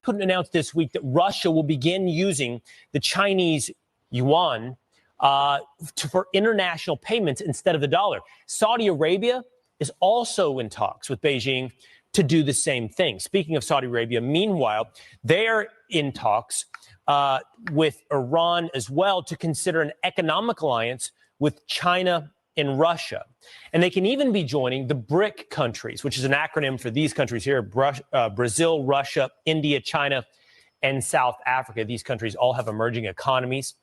Putin announced this week that Russia will begin using the Chinese yuan for international payments instead of the dollar. Saudi Arabia is also in talks with Beijing to do the same thing. Speaking of Saudi Arabia, meanwhile, they're in talks with Iran as well to consider an economic alliance with China and Russia. And they can even be joining the BRIC countries, which is an acronym for these countries here, Brazil, Russia, India, China, and South Africa. These countries all have emerging economies.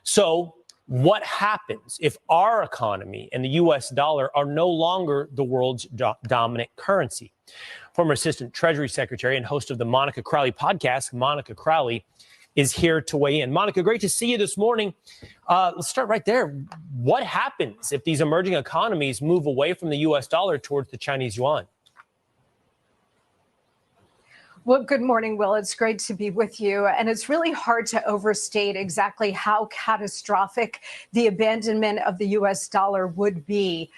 So what happens if our economy and the U.S. dollar are no longer the world's dominant currency? Former Assistant Treasury Secretary and host of the Monica Crowley podcast, Monica Crowley, is here to weigh in. Monica, great to see you this morning. Let's start right there. What happens if these emerging economies move away from the U.S. dollar towards the Chinese yuan? Well, good morning, Will. It's great to be with you. And it's really hard to overstate exactly how catastrophic the abandonment of the U.S. dollar would be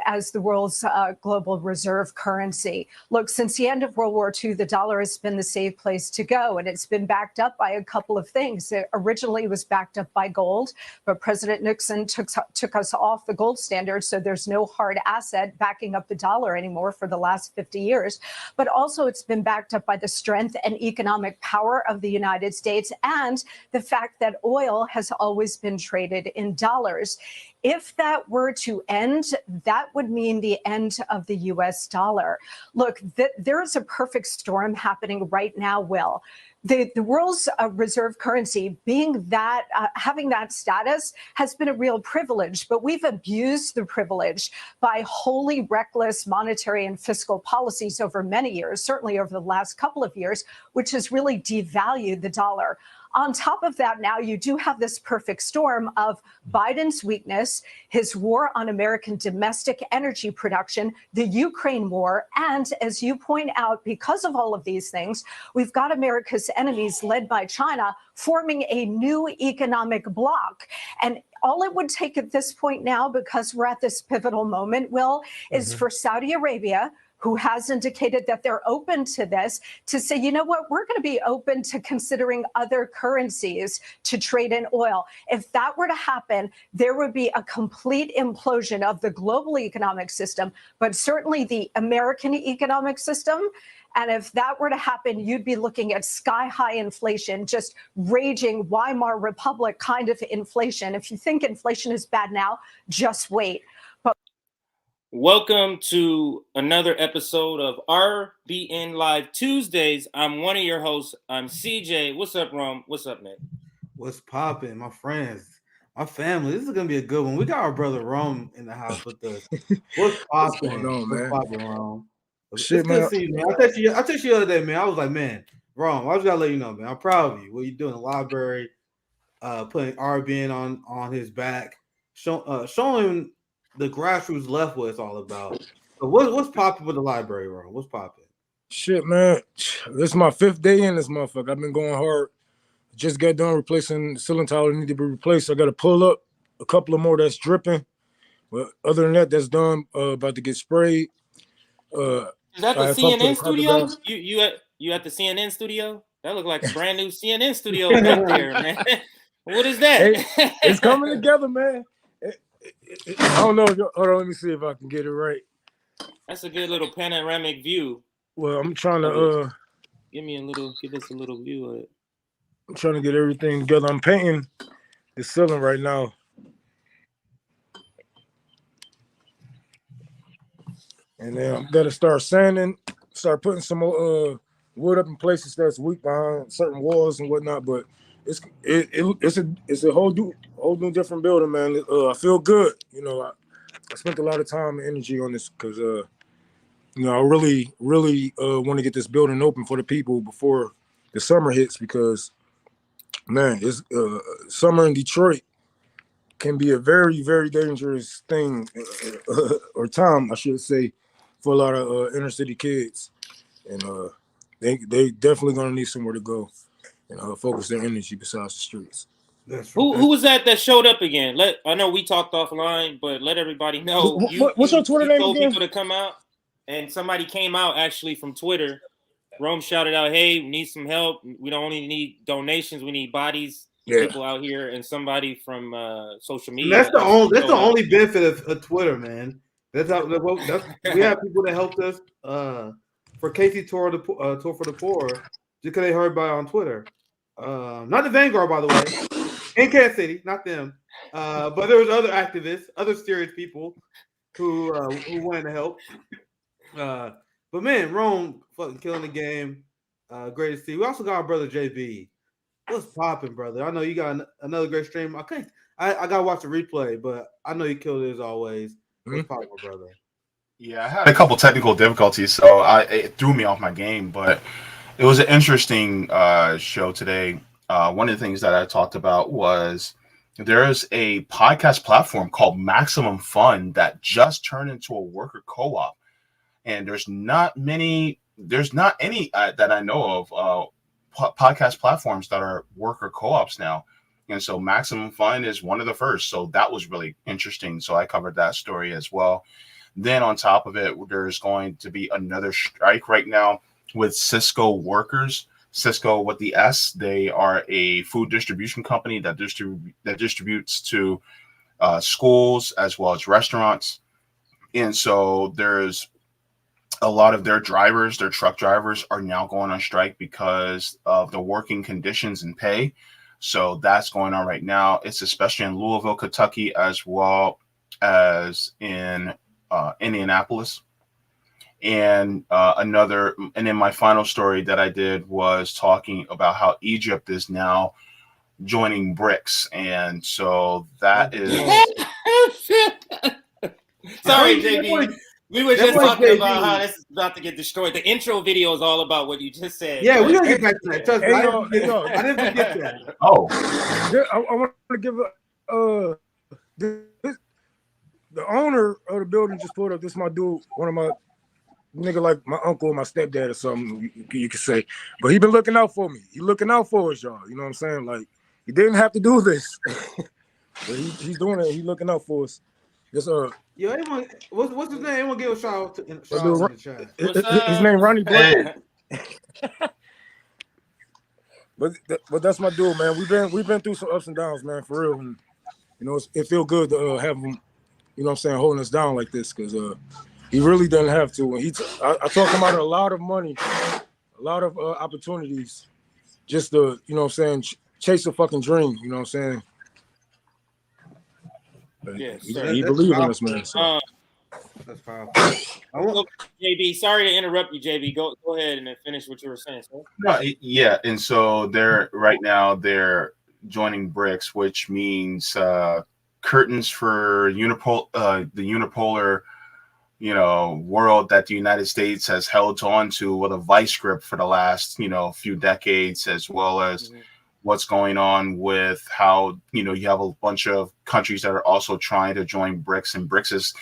as the world's global reserve currency. Look, since the end of World War II, the dollar has been the safe place to go, and it's been backed up by a couple of things. It originally was backed up by gold, but President Nixon took us off the gold standard, so there's no hard asset backing up the dollar anymore for the last 50 years. But also it's been backed up by the strength and economic power of the United States and the fact that oil has always been traded in dollars. If that were to end, that would mean the end of the U.S. dollar. Look, there is a perfect storm happening right now, Will. The world's reserve currency being that, having that status has been a real privilege, but we've abused the privilege by wholly reckless monetary and fiscal policies over many years, certainly over the last couple of years, which has really devalued the dollar. On top of that, now you do have this perfect storm of Biden's weakness, his war on American domestic energy production, the Ukraine war, and as you point out, because of all of these things, we've got America's enemies led by China forming a new economic bloc. And all it would take at this point now, because we're at this pivotal moment, Will, is for Saudi Arabia, who has indicated that they're open to this, to say, you know what, we're going to be open to considering other currencies to trade in oil. If that were to happen, there would be a complete implosion of the global economic system, but certainly the American economic system. And if that were to happen, you'd be looking at sky-high inflation, just raging Weimar Republic kind of inflation. If you think inflation is bad now, just wait. Welcome to another episode of RBN Live Tuesdays. I'm one of your hosts. I'm CJ. What's up, Rome? What's up, Nick? What's popping, my friends, my family? This is gonna be a good one. We got our brother Rome in the house with us. What's popping, man? What's popping, Rome? Shit, man. See you, man. I texted you the other day, man. I was like, man, Rome, I just gotta let you know, man. I'm proud of you. What you doing in the library, putting RBN on his back, showing the grassroots left what it's all about. So what's popping with the library, Rome? What's popping? Shit, man. This is my 5th day in this motherfucker. I've been going hard. Just got done replacing the ceiling tile that need to be replaced. I got to pull up a couple of more that's dripping. But other than that, that's done. About to get sprayed. Is that the CNN studio? You at the CNN studio? That looked like a brand new CNN studio back there, man. What is that? Hey, it's coming together, man. I don't know. Hold on, let me see if I can get it right. That's a good little panoramic view. Well, I'm trying to give us a little view of it. I'm trying to get everything together. I'm painting the ceiling right now. And then I'm gonna start sanding, start putting some more wood up in places that's weak behind certain walls and whatnot. But it's a whole new different building, man. I feel good. You know, I spent a lot of time and energy on this because you know, I really want to get this building open for the people before the summer hits, because man, it's summer in Detroit can be a very, very dangerous thing or time, I should say, for a lot of inner city kids, and they definitely gonna need somewhere to go and focus their energy besides the streets. Who was that showed up again? I know we talked offline, but let everybody know. What's your Twitter name told again? People to come out, and somebody came out actually from Twitter Rome shouted out, "Hey, we need some help. We don't only need donations. We need bodies, people out here." And somebody from social media. And that's the only benefit of Twitter, man. We have people that helped us for Casey tour for the poor just because they heard about it on Twitter. Not the Vanguard, by the way, in Kansas City, not them. But there was other activists, other serious people who wanted to help. But man, Rome fucking killing the game. Great to see. We also got our brother JB. What's popping, brother? I know you got another great stream. I gotta watch the replay, but I know you killed it as always. What's popping, brother? Yeah, I had a couple technical difficulties, so it threw me off my game, but it was an interesting show today. One of the things that I talked about was there's a podcast platform called Maximum Fun that just turned into a worker co-op, and there's not any that I know of podcast platforms that are worker co-ops now. And so Maximum Fun is one of the first. So that was really interesting. So I covered that story as well. Then on top of it, there's going to be another strike right now with Cisco workers. Cisco with the S, they are a food distribution company that distributes to schools as well as restaurants. And so there's a lot of their truck drivers are now going on strike because of the working conditions and pay. So that's going on right now. It's especially in Louisville, Kentucky, as well as in Indianapolis. And then my final story that I did was talking about how Egypt is now joining BRICS. And so that is... Sorry, JB. We were just talking about how this is about to get destroyed. The intro video is all about what you just said. Yeah, we're going to get back to that. Trust me. I didn't forget that. Oh. I want to give the owner of the building just put up, this is my dude, one of my nigga like my uncle or my stepdad or something, you could say. But he been looking out for me. He looking out for us, y'all. You know what I'm saying? Like, he didn't have to do this. But he's doing it. He's looking out for us. Just, yo, anyone, what's his name? Anyone give a shout out in the chat? His name Ronnie Black. But that's my dude, man. We've been through some ups and downs, man, for real. And, you know, it feel good to have him, you know what I'm saying, holding us down like this, because he really doesn't have to. And I talk about a lot of money, a lot of opportunities, just to, you know what I'm saying, chase a fucking dream, you know what I'm saying? Yes, he believes in us, man. So. That's powerful. JB, sorry to interrupt you, JB. Go ahead and finish what you were saying, sir. No, yeah, and so they're joining BRICS, which means curtains for the unipolar, you know, world that the United States has held on to with a vice grip for the last, you know, few decades, as well as what's going on with how, you know, you have a bunch of countries that are also trying to join BRICS, and BRICS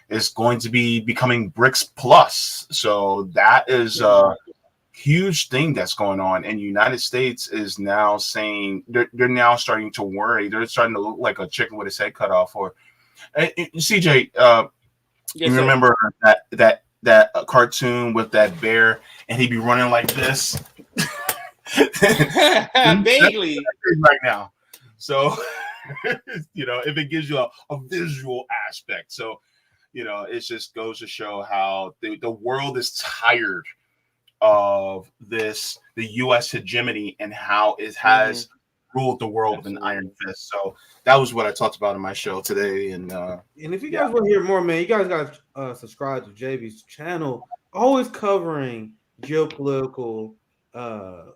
is going to be becoming BRICS Plus. So that is a huge thing that's going on. And the United States is now saying they're now starting to worry. They're starting to look like a chicken with its head cut off. Or CJ, you remember that cartoon with that bear, and he'd be running like this? Vaguely right now. So you know, if it gives you a visual aspect. So, you know, it just goes to show how the world is tired of the U.S. hegemony and how it has ruled the world with an iron fist. So that was what I talked about in my show today. And if you guys want to hear more, man, you guys got to subscribe to JB's channel. Always covering geopolitical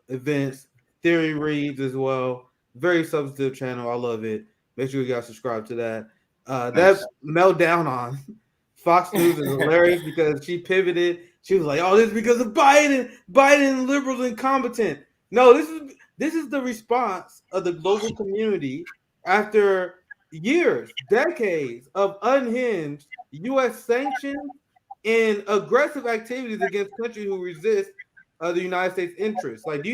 events, theory reads as well. Very substantive channel. I love it. Make sure you guys subscribe to that. That meltdown on Fox News is hilarious because she pivoted. She was like, "Oh, this is because of Biden. Biden liberals incompetent." No, this is the response of the global community after years, decades of unhinged U.S. sanctions and aggressive activities against countries who resist the United States interests. Like, do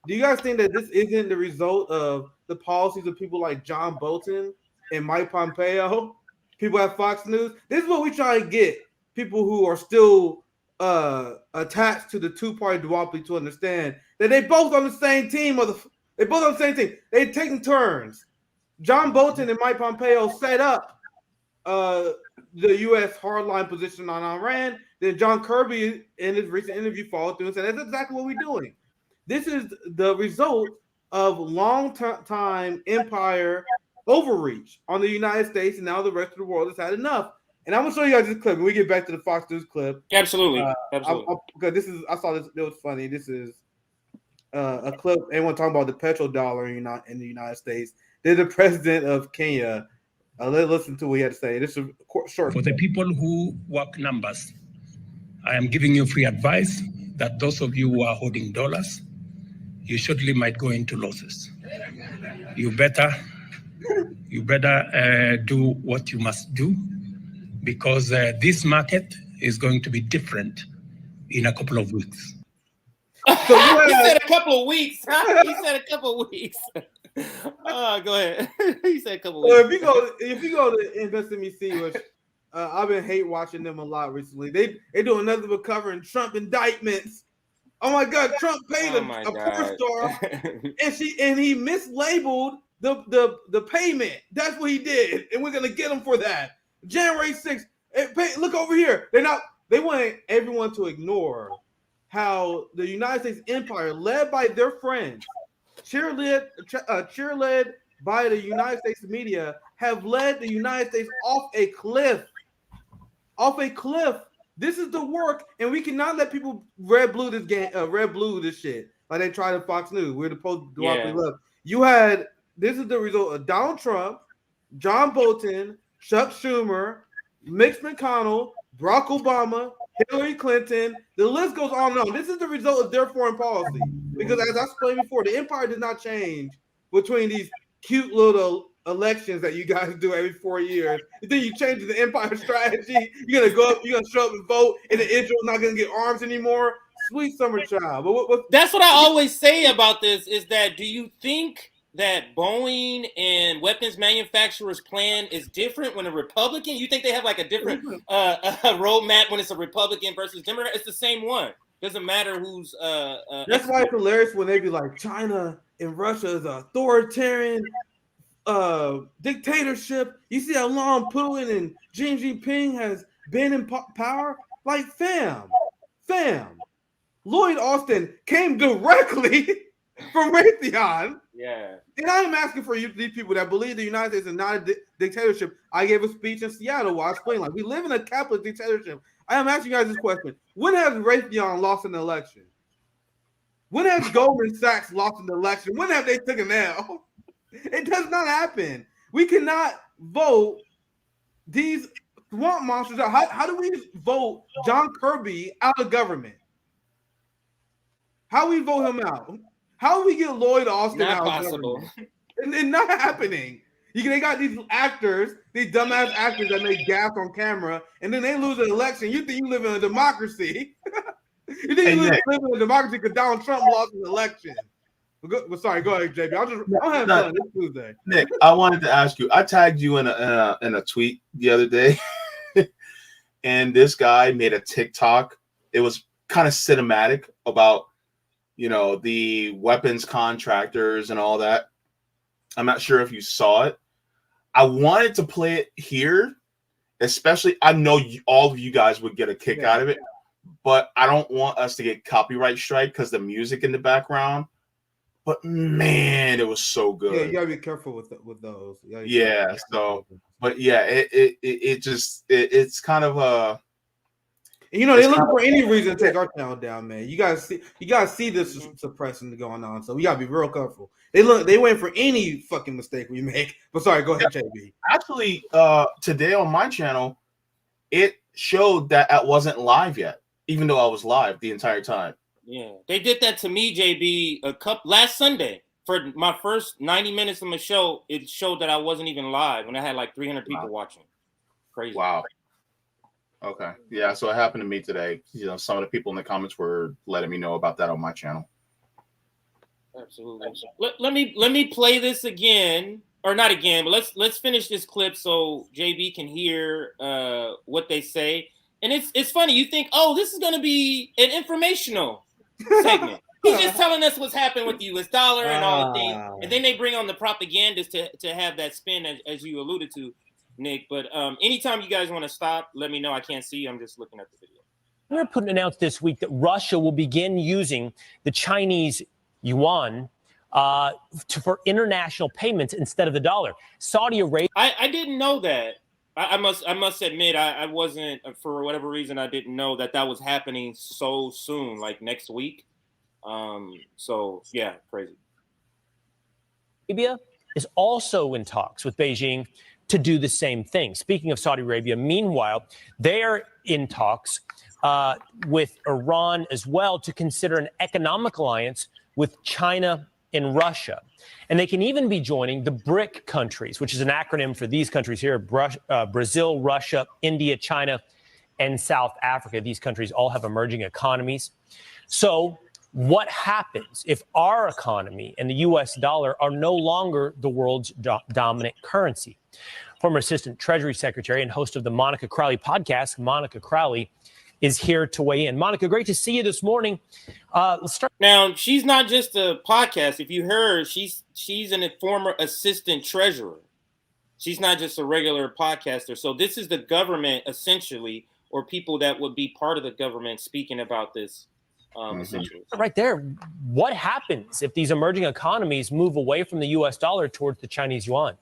you guys think that this isn't the result of the policies of people like John Bolton and Mike Pompeo, people at Fox News? This is what we try to get people who are still attached to the two-party duopoly to understand that they both on the same team. They both on the same team. They taking turns. John Bolton and Mike Pompeo set up the U.S. hardline position on Iran. Then John Kirby, in his recent interview, followed through and said, that's exactly what we're doing. This is the result of long-time empire overreach on the United States, and now the rest of the world has had enough. And I'm going to show you guys this clip when we get back to the Fox News clip. Absolutely. Because I saw this. It was funny. This is a clip. Anyone talking about the petrodollar in the United States. They're the president of Kenya. Let's listen to what he had to say. This is short. For the people who work numbers, I am giving you free advice that those of you who are holding dollars, you surely might go into losses. You better do what you must do, because this market is going to be different in a couple of weeks. So he said a couple of weeks. He said a couple of weeks. Go ahead. He said a couple of weeks. So if you go to InvestMEC, which I've been hate watching them a lot recently. They do another but covering Trump indictments. Oh my God, Trump paid a porn star, and he mislabeled the payment. That's what he did, and we're gonna get him for that. January 6th. Look over here. They want everyone to ignore how the United States empire, led by their friends, cheerled by the United States media, have led the United States off a cliff. Off a cliff. This is the work, and we cannot let people red blue this shit like they tried in Fox News. We're the post-duopoly left. This is the result of Donald Trump, John Bolton, Chuck Schumer, Mitch McConnell, Barack Obama, Hillary Clinton. The list goes on and on. This is the result of their foreign policy. Because as I explained before, the empire did not change between these cute little elections that you guys do every 4 years. And then you change the empire strategy. You're gonna go up, you're gonna show up and vote, and Israel's not gonna get arms anymore. Sweet summer child. But that's what I always say about this, is that do you think that Boeing and weapons manufacturers' plan is different when a Republican? You think they have like a different roadmap when it's a Republican versus Democrat? It's the same one. Doesn't matter who's. That's why it's hilarious when they be like, China and Russia is an authoritarian dictatorship. You see how long Putin and Xi Jinping has been in power? Like, fam. Lloyd Austin came directly from Raytheon. Yeah. And I am asking for you, these people that believe the United States is not a dictatorship. I gave a speech in Seattle where I explained, like, we live in a capitalist dictatorship. I am asking you guys this question. When has Raytheon lost an election? When has Goldman Sachs lost an election? When have they taken an L? It does not happen. We cannot vote these swamp monsters out. How do we vote John Kirby out of government? How do we vote him out? How do we get Lloyd Austin out of government? It's not happening. They got these actors, these dumbass actors that make gas on camera, and then they lose an election. You think you live in a democracy? You think you live in a democracy because Donald Trump lost an election? Sorry, go ahead, JB. I'm having fun. It's Tuesday. Nick, I wanted to ask you. I tagged you in a tweet the other day, and this guy made a TikTok. It was kind of cinematic about, the weapons contractors and all that. I'm not sure if you saw it. I wanted to play it here, especially. I know all of you guys would get a kick out of it, but I don't want us to get copyright strike because the music in the background. But man, it was so good. Yeah, you gotta be careful with those. Yeah. So, but yeah, it's kind of a. They looking for any reason to take our channel down, man. You guys see this suppression going on, so we gotta be real careful. They wait for any fucking mistake we make. But sorry, go ahead, JB. Actually, today on my channel, it showed that I wasn't live yet, even though I was live the entire time. Yeah, they did that to me, JB, last Sunday for my first 90 minutes of my show. It showed that I wasn't even live when I had like 300 people watching. Crazy. Wow. Okay. Yeah. So it happened to me today. Some of the people in the comments were letting me know about that on my channel. Absolutely. Let me play this again, or not again, but let's finish this clip so JB can hear what they say. And it's funny. You think, oh, this is going to be an informational segment. He's just telling us what's happened with the U.S. dollar and all the things. And then they bring on the propagandists to have that spin, as you alluded to, Nick. But anytime you guys want to stop, let me know. I can't see. I'm just looking at the video. We're putting announced this week that Russia will begin using the Chinese yuan for international payments instead of the dollar. Saudi Arabia. I didn't know that. I must admit I wasn't, for whatever reason, I didn't know that was happening so soon, like next week. So yeah, crazy. Arabia is also in talks with Beijing to do the same thing. Speaking of Saudi Arabia, meanwhile, they are in talks with Iran as well to consider an economic alliance with China and Russia. And they can even be joining the BRIC countries, which is an acronym for these countries here: Brazil, Russia, India, China, and South Africa. These countries all have emerging economies. So what happens if our economy and the U.S. dollar are no longer the world's dominant currency? Former Assistant Treasury Secretary and host of the Monica Crowley podcast, Monica Crowley, is here to weigh in. Monica, great to see you this morning. Let's start. Now, she's not just a podcast. If you heard, she's a former assistant treasurer. She's not just a regular podcaster. So this is the government, essentially, or people that would be part of the government speaking about this. Essentially. Right there. What happens if these emerging economies move away from the U.S. dollar towards the Chinese yuan?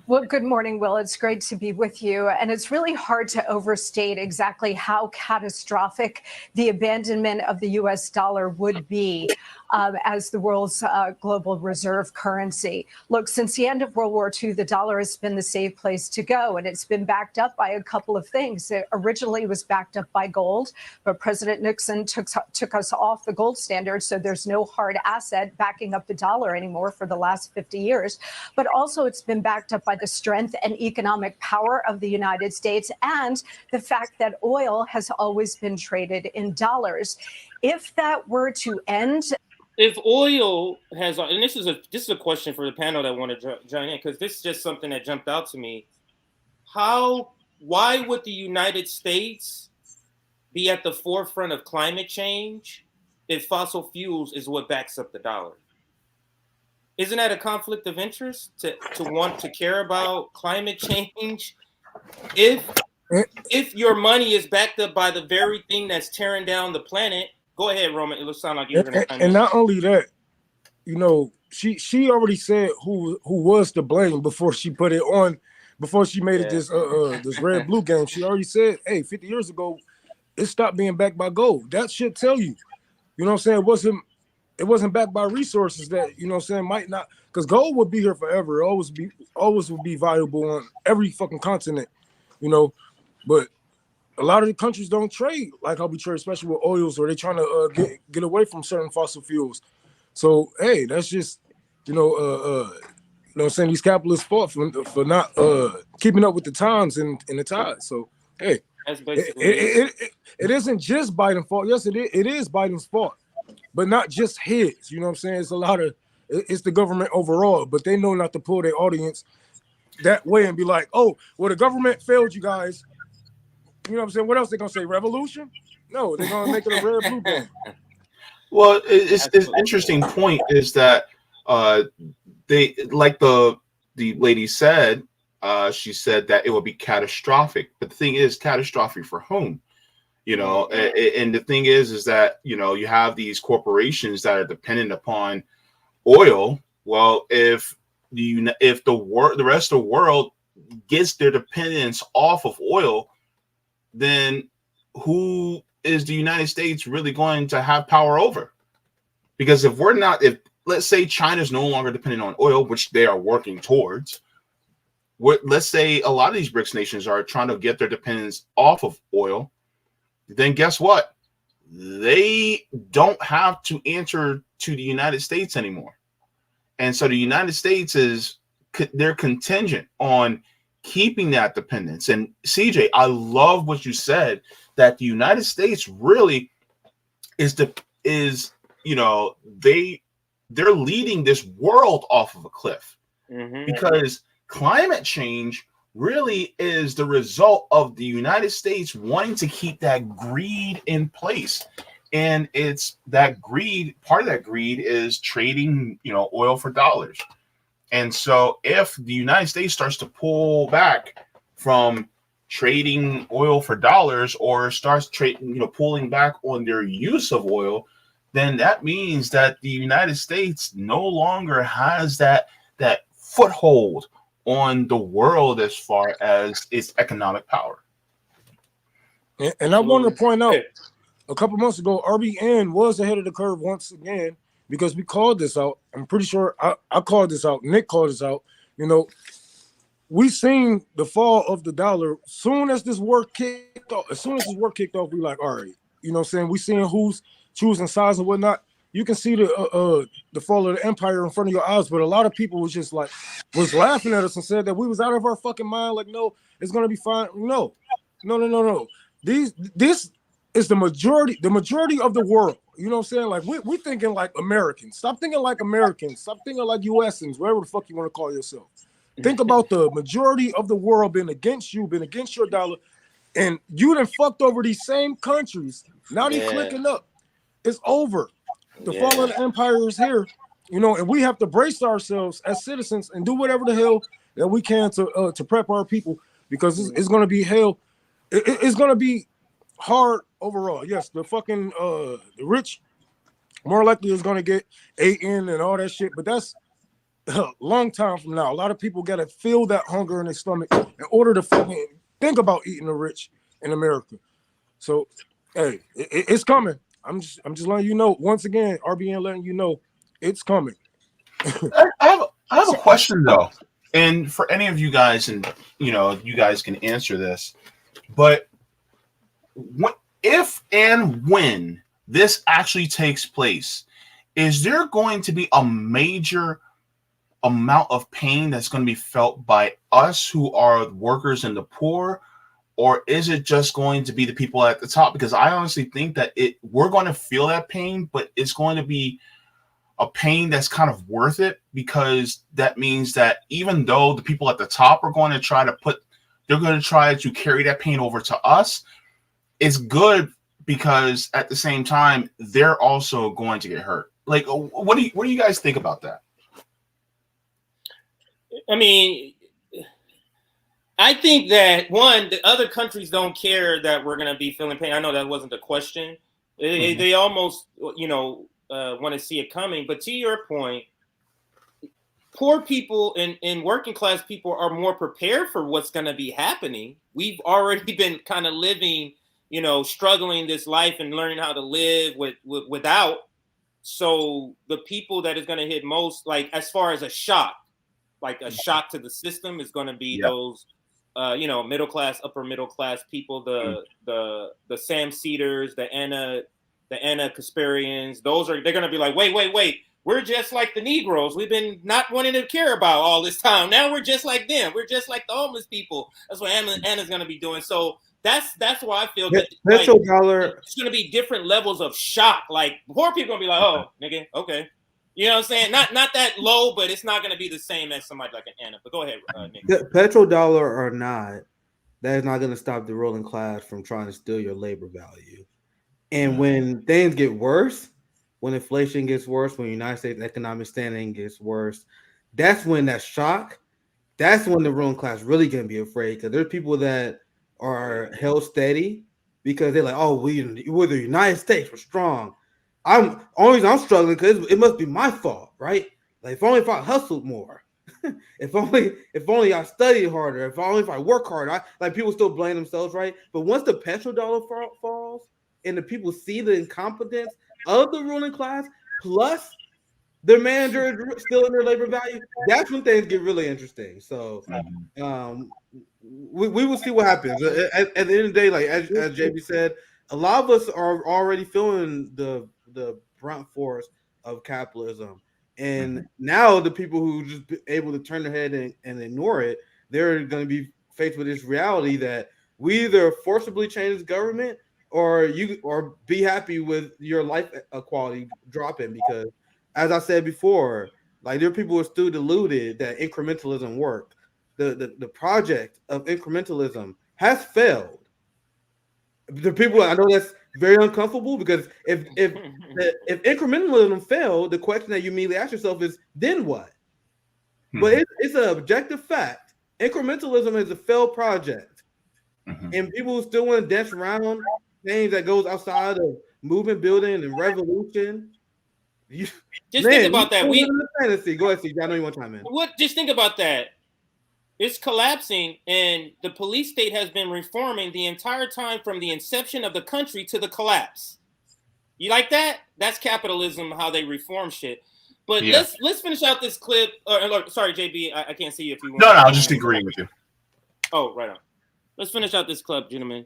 Well, good morning, Will. It's great to be with you. And it's really hard to overstate exactly how catastrophic the abandonment of the U.S. dollar would be as the world's global reserve currency. Look, since the end of World War II, the dollar has been the safe place to go, and it's been backed up by a couple of things. It originally was backed up by gold, but President Nixon took us off the gold standard, so there's no hard asset backing up the dollar anymore for the last 50 years. But also it's been backed up by the strength and economic power of the United States and the fact that oil has always been traded in dollars. If that were to end, if oil has, and this is a question for the panel that want to join in, because this is just something that jumped out to me. Why would the United States be at the forefront of climate change if fossil fuels is what backs up the dollar? Isn't that a conflict of interest to want to care about climate change if your money is backed up by the very thing that's tearing down the planet? Go ahead, Roman. It looks like you're going to. And not only that, you know, she already said who was to blame before she put it on, before she made it this red blue game. She already said, hey, 50 years ago, it stopped being backed by gold. That should tell you. You know what I'm saying? It wasn't backed by resources that, you know what I'm saying, might not, because gold would be here forever. Always would be valuable on every fucking continent, you know. But a lot of the countries don't trade like how we trade, especially with oils, or they're trying to get away from certain fossil fuels. So hey, that's just, you know what I'm saying, these capitalists fought for not keeping up with the times and the tides. So hey, that's basically it isn't just Biden's fault. Yes, it is Biden's fault, but not just his. You know what I'm saying? It's the government overall, but they know not to pull their audience that way and be like, oh, well, the government failed you guys. You know what I'm saying? What else they gonna say? Revolution? No, they're gonna make it a red blue game. Well, it's interesting point is that they, like the lady said, she said that it would be catastrophic. But the thing is, catastrophic for whom? You know, and the thing is that, you know, you have these corporations that are dependent upon oil. Well, if the rest of the world gets their dependence off of oil, then who is the United States really going to have power over? Because if let's say China's no longer dependent on oil, which they are working towards, let's say a lot of these BRICS nations are trying to get their dependence off of oil, then guess what? They don't have to answer to the United States anymore. And so the United States they're contingent on keeping that dependence. And CJ, I love what you said, that the United States really is you know, they're leading this world off of a cliff, because climate change really is the result of the United States wanting to keep that greed in place. And it's that greed, part of that greed is trading, oil for dollars. And so if the United States starts to pull back from trading oil for dollars, or starts trading, pulling back on their use of oil, then that means that the United States no longer has that foothold on the world as far as its economic power. And I wanted to point out, a couple months ago, RBN was ahead of the curve once again, because we called this out. I'm pretty sure I called this out. Nick called this out. We seen the fall of the dollar. As soon as this war kicked off, we like, all right, what I'm saying? We seeing who's choosing sides and whatnot. You can see the fall of the empire in front of your eyes, but a lot of people was just like, was laughing at us and said that we was out of our fucking mind. Like, no, it's gonna be fine. No. This is the majority of the world. You know what I'm saying? Like, we thinking like Americans. Stop thinking like Americans. Stop thinking like USans, whatever the fuck you want to call yourself. Think about the majority of the world being against you, being against your dollar, and you done fucked over these same countries. Now they clicking up. It's over. The fall of the empire is here, and we have to brace ourselves as citizens and do whatever the hell that we can to prep our people, because it's going to be hell. It's going to be hard overall. Yes, the fucking the rich more likely is going to get AN and all that shit, but that's a long time from now. A lot of people got to feel that hunger in their stomach in order to fucking think about eating the rich in America. So, hey, it's coming. I'm just letting you know. Once again, RBN letting you know it's coming. I have a question though, and for any of you guys, and you guys can answer this, but if and when this actually takes place, is there going to be a major amount of pain that's going to be felt by us who are workers and the poor? Or is it just going to be the people at the top? Because I honestly think that we're going to feel that pain, but it's going to be a pain that's kind of worth it, because that means that even though the people at the top are going to try to carry that pain over to us, it's good because at the same time, they're also going to get hurt. Like, what do you guys think about that? I mean, I think that, one, the other countries don't care that we're going to be feeling pain. I know that wasn't the question. They almost, want to see it coming. But to your point, poor people and working class people are more prepared for what's going to be happening. We've already been kind of living, struggling this life and learning how to live without. So the people that is going to hit most, like as far as a shock to the system, is going to be those middle class, upper middle class people, the Sam Cedars, the Anna Kasparians. They're going to be like, wait, we're just like the Negroes. We've been not wanting to care about all this time. Now we're just like them. We're just like the homeless people. That's what Anna's going to be doing. So that's why I feel that it's going to be different levels of shock. Like, poor people going to be like, oh, nigga, okay. You know what I'm saying? Not that low, but it's not going to be the same as somebody like an Anna. But go ahead, Nick. Petrodollar or not, that is not going to stop the ruling class from trying to steal your labor value. And when things get worse, when inflation gets worse, when the United States economic standing gets worse, that's when that shock, that's when the ruling class really going to be afraid, because there's people that are held steady because they're like, oh, we're the United States, we're strong. Only reason I'm struggling because it must be my fault, right? Like, if only if I hustled more, if only I studied harder, if I work harder, like, people still blame themselves, right? But once the petrodollar falls and the people see the incompetence of the ruling class plus their manager still in their labor value, that's when things get really interesting. So we will see what happens. At the end of the day, like as JB said, a lot of us are already feeling the brunt force of capitalism. And now the people who just be able to turn their head and ignore it, they're going to be faced with this reality that we either forcibly change this government or be happy with your life quality dropping. Because as I said before, like, there are people who are still deluded that incrementalism worked. the project of incrementalism has failed. The people, I know that's very uncomfortable, because if incrementalism failed, the question that you immediately ask yourself is, then what? But it's an objective fact. Incrementalism is a failed project, and people still want to dance around things that goes outside of movement building and revolution. Think about that. We fantasy. Go ahead, Steve. I know you want to chime in. Just think about that. It's collapsing, and the police state has been reforming the entire time from the inception of the country to the collapse. You like that? That's capitalism, how they reform shit. But let's finish out this clip. Sorry, JB, I can't see you if you want. No, I'll just agree with you. Oh, right on. Let's finish out this clip, gentlemen.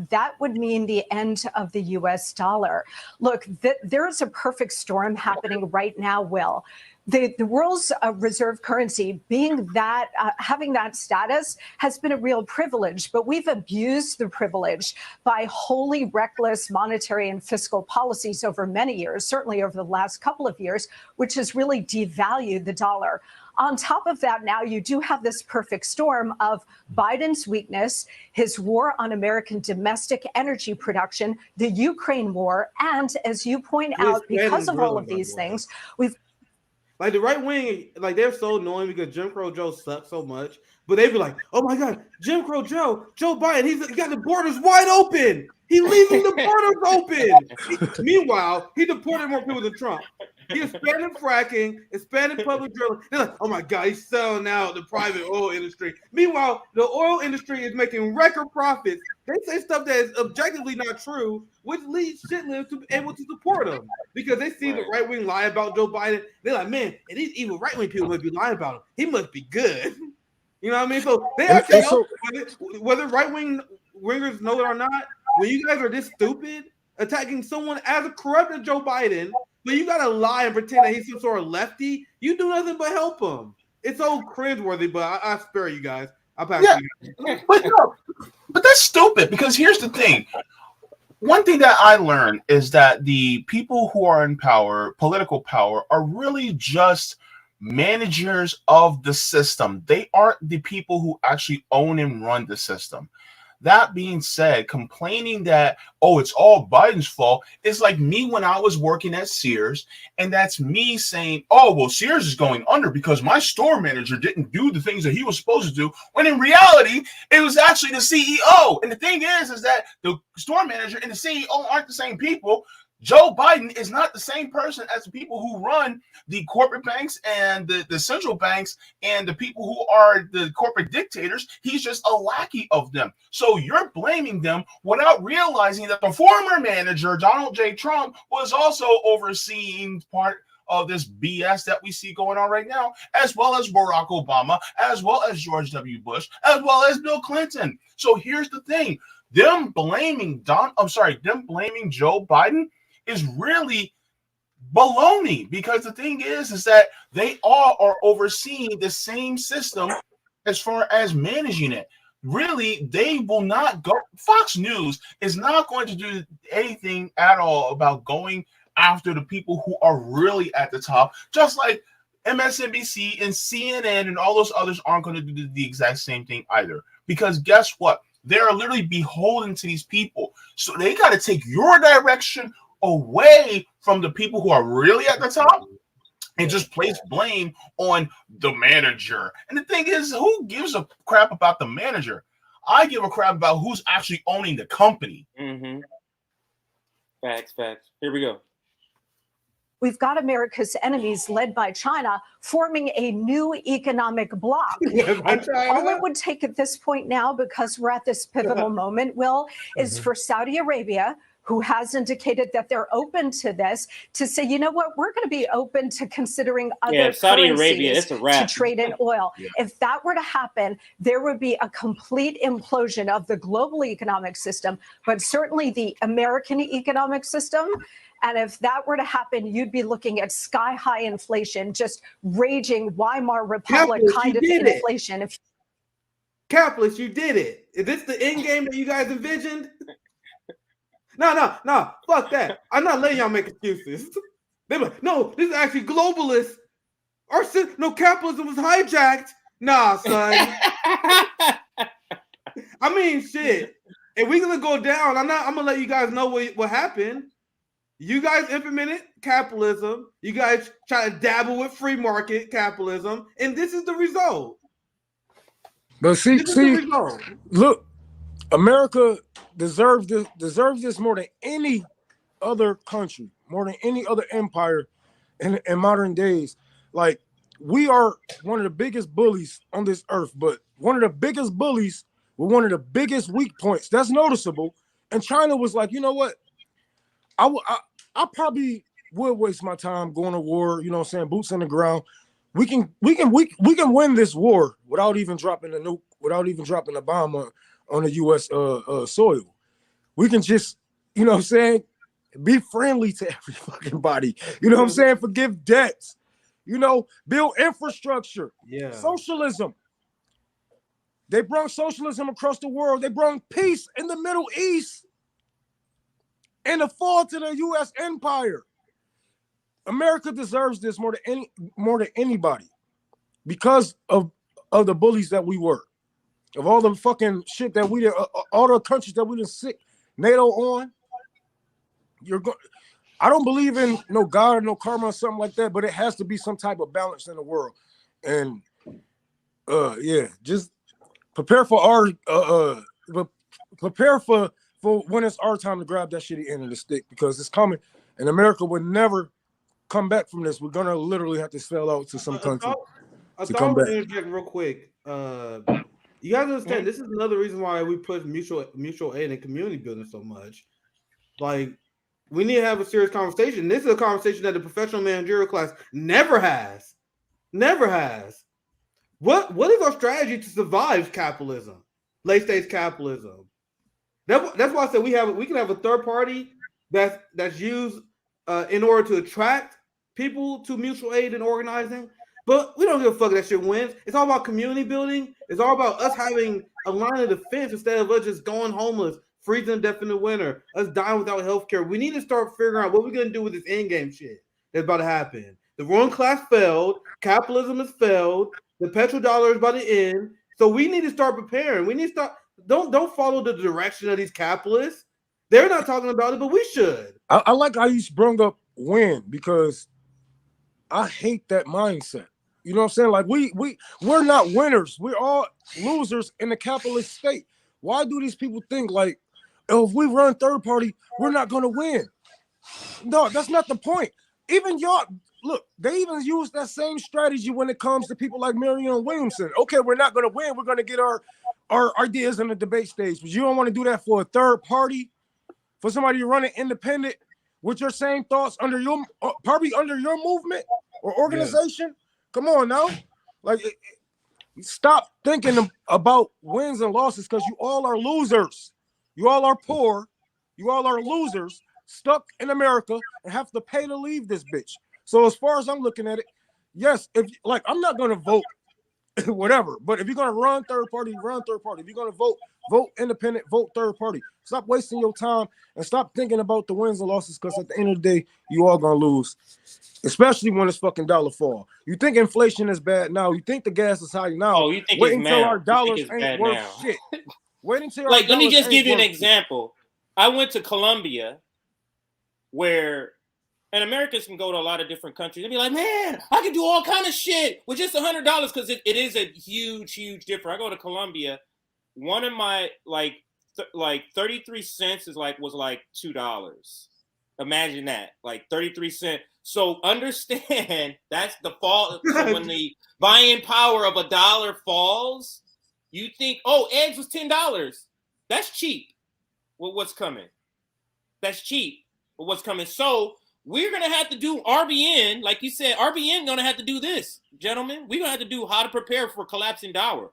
That would mean the end of the U.S. dollar. Look, there is a perfect storm happening right now, Will. The world's reserve currency being that, having that status has been a real privilege, but we've abused the privilege by wholly reckless monetary and fiscal policies over many years, certainly over the last couple of years, which has really devalued the dollar. On top of that, now you do have this perfect storm of Biden's weakness, his war on American domestic energy production, the Ukraine war, and as you point out, because of all of these things, we've like the right wing, like they're so annoying because Jim Crow Joe sucks so much, but they be like, "Oh my God, Jim Crow Joe Biden, he got the borders wide open. He's leaving the borders open." Meanwhile, he deported more people than Trump. He expanded fracking, expanded public drilling. They're like, "Oh my God, he's selling out the private oil industry." Meanwhile, the oil industry is making record profits. They say stuff that is objectively not true, which leads shitlibs to be able to support him because they see the right wing lie about Joe Biden. They're like, "Man, and these evil right wing people must be lying about him. He must be good." You know what I mean? So they actually know whether right wingers know it or not. When you guys are this stupid, attacking someone as a corrupted Joe Biden, but you gotta lie and pretend that he's some sort of lefty, you do nothing but help him. It's so cringeworthy, but I spare you guys. I'll pass you. But that's stupid, because here's the thing. One thing that I learned is that the people who are in power, political power, are really just managers of the system. They aren't the people who actually own and run the system. That being said, complaining that, oh, it's all Biden's fault, is like me when I was working at Sears, and that's me saying, oh, well, Sears is going under because my store manager didn't do the things that he was supposed to do, when in reality, it was actually the CEO. And the thing is that the store manager and the CEO aren't the same people. Joe Biden is not the same person as the people who run the corporate banks and the central banks and the people who are the corporate dictators. He's just a lackey of them. So you're blaming them without realizing that the former manager, Donald J. Trump, was also overseeing part of this BS that we see going on right now, as well as Barack Obama, as well as George W. Bush, as well as Bill Clinton. So here's the thing. Them blaming Joe Biden is really baloney, because the thing is that they all are overseeing the same system as far as managing it. Really, they will not go. Fox News is not going to do anything at all about going after the people who are really at the top, just like MSNBC and CNN and all those others aren't going to do the exact same thing either. Because guess what? They're literally beholden to these people. So they got to take your direction away from the people who are really at the top and just place blame on the manager. And the thing is, who gives a crap about the manager? I give a crap about who's actually owning the company. Mm-hmm. Facts. Here we go. We've got America's enemies led by China forming a new economic bloc. All it would take at this point now, because we're at this pivotal moment, Will, is for Saudi Arabia, who has indicated that they're open to this, to say, you know what, we're going to be open to considering other Saudi Arabia, it's a wrap. to trade in oil. If that were to happen, there would be a complete implosion of the global economic system, but certainly the American economic system. And if that were to happen, you'd be looking at sky-high inflation, just raging Weimar Republic kind of inflation. Capitalist, you did it. Is this the end game that you guys envisioned? No, fuck that. I'm not letting y'all make excuses. They're like, no, this is actually globalist. Capitalism was hijacked Nah, son. I mean, shit. If we're gonna go down, I'm gonna let you guys know what happened. You guys implemented capitalism. You guys try to dabble with free market capitalism, and this is the result. But see, look, America deserves this more than any other country, more than any other empire in modern days. Like, we are one of the biggest bullies on this earth, but one of the biggest bullies with one of the biggest weak points. That's noticeable. And China was like, you know what? I probably would waste my time going to war, you know what I'm saying, boots on the ground. We can win this war without even dropping a nuke, without even dropping a bomb on the US soil. We can just, you know what I'm saying, be friendly to every fucking body. You know what I'm saying? Forgive debts. You know, build infrastructure. Yeah. Socialism. They brought socialism across the world. They brought peace in the Middle East and the fall to the U.S. empire. America deserves this more than anybody because of the bullies that we were, of all the fucking shit that we did, all the countries that we didn't sick NATO on. I don't believe in no God or no karma or something like that, but it has to be some type of balance in the world. And just prepare for prepare for when it's our time to grab that shitty end of the stick, because it's coming, and America would never come back from this. We're gonna literally have to sell out to some country to come back. Interject real quick. You guys understand this is another reason why we push mutual aid and community building so much. Like, we need to have a serious conversation. This is a conversation that the professional managerial class never has. Never has. What is our strategy to survive capitalism, late stage capitalism? That's why I said we can have a third party that's used in order to attract people to mutual aid and organizing, but we don't give a fuck if that shit wins. It's all about community building. It's all about us having a line of defense instead of us just going homeless, freezing to death in the winter, us dying without health care. We need to start figuring out what we're gonna do with this endgame shit that's about to happen. The ruling class failed, capitalism has failed, the petrodollar is about to end. So we need to start preparing. We need to start. Don't follow the direction of these capitalists. They're not talking about it, but we should. I like how you sprung up win, because I hate that mindset. You know what I'm saying? Like, we're not winners. We're all losers in the capitalist state. Why do these people think like, oh, if we run third party, we're not going to win? No, that's not the point. Even y'all, look, they even use that same strategy when it comes to people like Marianne Williamson. Okay, we're not going to win. We're going to get our ideas in the debate stage, but you don't want to do that for a third party, for somebody to run it independent with your same thoughts under your probably under your movement or organization. Yeah. Come on now, like, stop thinking about wins and losses, because you all are losers. You all are poor. You all are losers stuck in America and have to pay to leave this bitch. So as far as I'm looking at it, yes, if like, I'm not going to vote whatever, but if you're going to run third party, run third party. If you're going to vote independent, vote third party. Stop wasting your time and stop thinking about the wins and losses, because at the end of the day, you all going to lose, especially when it's fucking dollar fall. You think inflation is bad now. You think the gas is high now. Oh, you think wait it's until mad. our dollars ain't worth now. shit. Wait until like, let me just give you an shit. example. I went to Colombia, where, and Americans can go to a lot of different countries and be like, man, I can do all kind of shit with just $100, because it is a huge difference. I go to Colombia, one of my like 33 cents was like $2. Imagine that, like 33 cents. So understand that's the fall. So when the buying power of $1 falls, you think, oh, eggs was $10. That's cheap. Well, what's coming? That's cheap. But what's coming? So we're going to have to do RBN. Like you said, RBN going to have to do this, gentlemen. We're going to have to do how to prepare for collapsing dollar.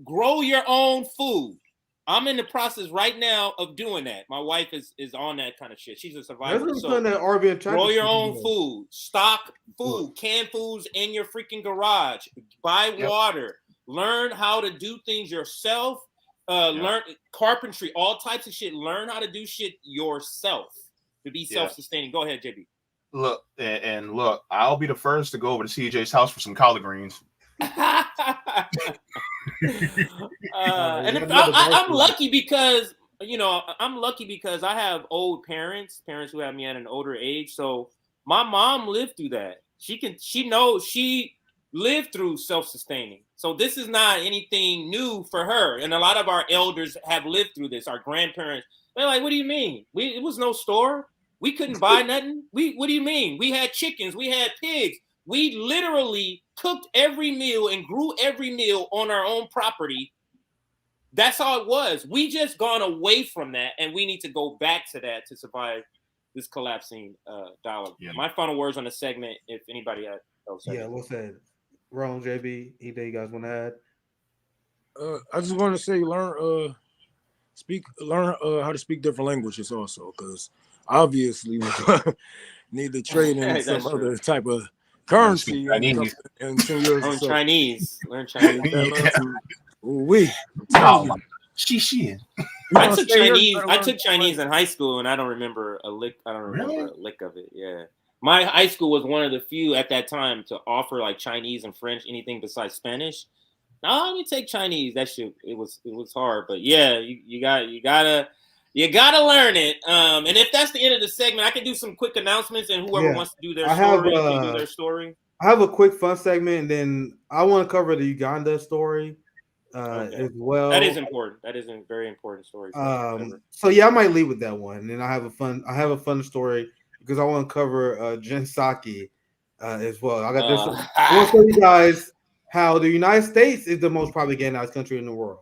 Grow your own food. I'm in the process right now of doing that. My wife is on that kind of shit. She's a survivor. So that RBN grow your own food. Stock food. Canned foods in your freaking garage. Buy water. Learn how to do things yourself. Learn carpentry, all types of shit. Learn how to do shit yourself to be self-sustaining. Go ahead, JB. Look, I'll be the first to go over to CJ's house for some collard greens. And I'm lucky because I'm lucky because I have old parents who have me at an older age. So my mom lived through that. She knows she lived through self-sustaining. So this is not anything new for her. And a lot of our elders have lived through this. Our grandparents, they're like, "What do you mean? It was no store. We couldn't buy nothing. What do you mean? We had chickens. We had pigs. We literally cooked every meal and grew every meal on our own property. That's how it was. We just gone away from that, and we need to go back to that to survive this collapsing dollar." Yeah. My final words on the segment, if anybody else. Yeah, what's that? Ron, JB, anything you guys want to add? I just want to say, learn how to speak different languages also, because obviously we need to trade in some other type of currency in 10 years. Learn Chinese. Learn Chinese. We. I took Chinese in high school, and I don't remember a lick. I don't remember a lick of it. Yeah, my high school was one of the few at that time to offer like Chinese and French, anything besides Spanish. No, let me take Chinese. That shit, it was hard, but yeah, you gotta learn it. And if that's the end of the segment, I can do some quick announcements, and whoever wants to do their story can do their story. I have a quick fun segment, and then I want to cover the Uganda story as well. That is important. That is a very important story. So yeah, I might leave with that one, and I have a fun story because I want to cover Jen Psaki as well. I got this. I want to tell you guys how the United States is the most propagandized country in the world.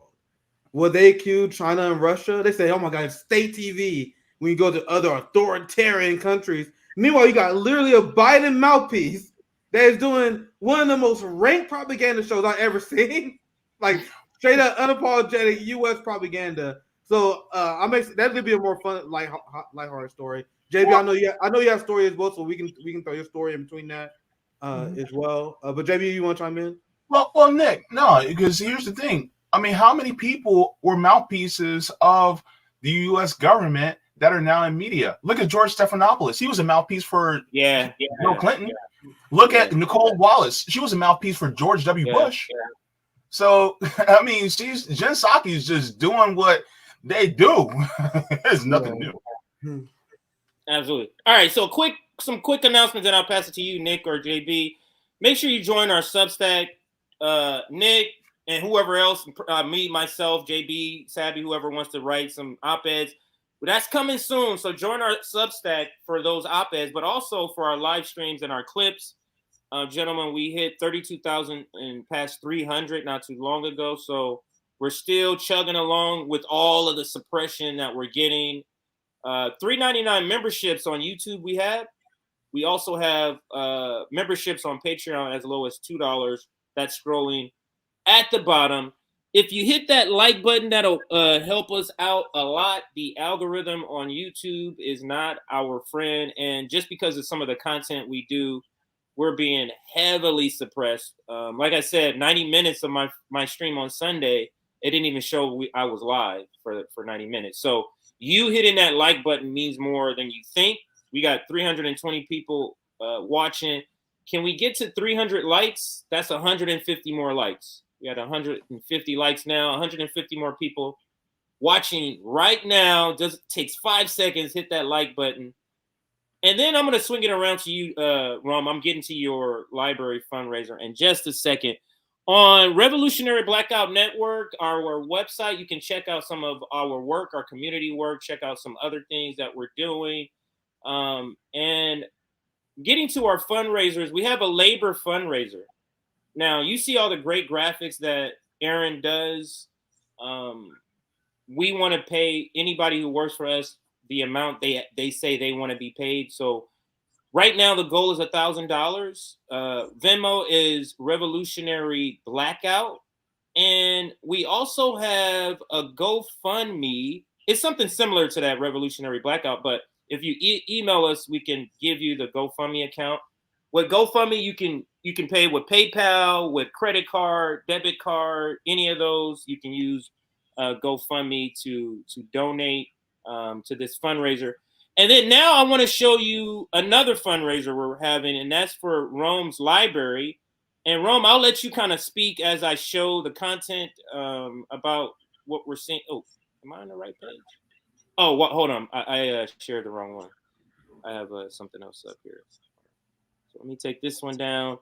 Will they accuse China and Russia? They say, "Oh my God, it's state TV." When you go to other authoritarian countries, meanwhile, you got literally a Biden mouthpiece that is doing one of the most ranked propaganda shows I've ever seen, like straight up unapologetic U.S. propaganda. So that could be a more fun, lighthearted story. JB, I know you have a story as well, so we can throw your story in between that as well. But JB, you want to chime in? Well, Nick, no, because here's the thing. I mean, how many people were mouthpieces of the U.S. government that are now in media? Look at George Stephanopoulos. He was a mouthpiece for Bill Clinton. Yeah. Look at Nicole Wallace. She was a mouthpiece for George W. Bush. Yeah. So, I mean, Jen Psaki is just doing what they do. There's nothing new. Absolutely. All right, so some quick announcements, and I'll pass it to you, Nick or JB. Make sure you join our Substack. Nick and whoever else, me, myself, JB, Sabby, whoever wants to write some op-eds. But that's coming soon. So join our Substack for those op-eds, but also for our live streams and our clips. Gentlemen, we hit 32,000 and past 300 not too long ago. So we're still chugging along with all of the suppression that we're getting. $3.99 memberships on YouTube we have. We also have memberships on Patreon as low as $2. That's scrolling at the bottom. If you hit that like button, that'll help us out a lot. The algorithm on YouTube is not our friend. And just because of some of the content we do, we're being heavily suppressed. Like I said, 90 minutes of my stream on Sunday, it didn't even show I was live for 90 minutes. So you hitting that like button means more than you think. We got 320 people watching. Can we get to 300 likes? That's 150 more likes. We got 150 likes now, 150 more people watching right now. Just takes 5 seconds, hit that like button. And then I'm going to swing it around to you, Rom. I'm getting to your library fundraiser in just a second. On Revolutionary Blackout Network, our website, you can check out some of our work, our community work, check out some other things that we're doing. And getting to our fundraisers, we have a labor fundraiser. Now, you see all the great graphics that Aaron does. We want to pay anybody who works for us the amount they say they want to be paid. So right now, the goal is $1,000. Venmo is Revolutionary Blackout. And we also have a GoFundMe. It's something similar to that Revolutionary Blackout, but if you email us, we can give you the GoFundMe account. With GoFundMe, you can pay with PayPal, with credit card, debit card, any of those. You can use GoFundMe to donate to this fundraiser. And then now I want to show you another fundraiser we're having, and that's for Rome's library. And Rome, I'll let you kind of speak as I show the content about what we're seeing. Oh, am I on the right page? Oh, hold on. I shared the wrong one. I have something else up here. So let me take this one down.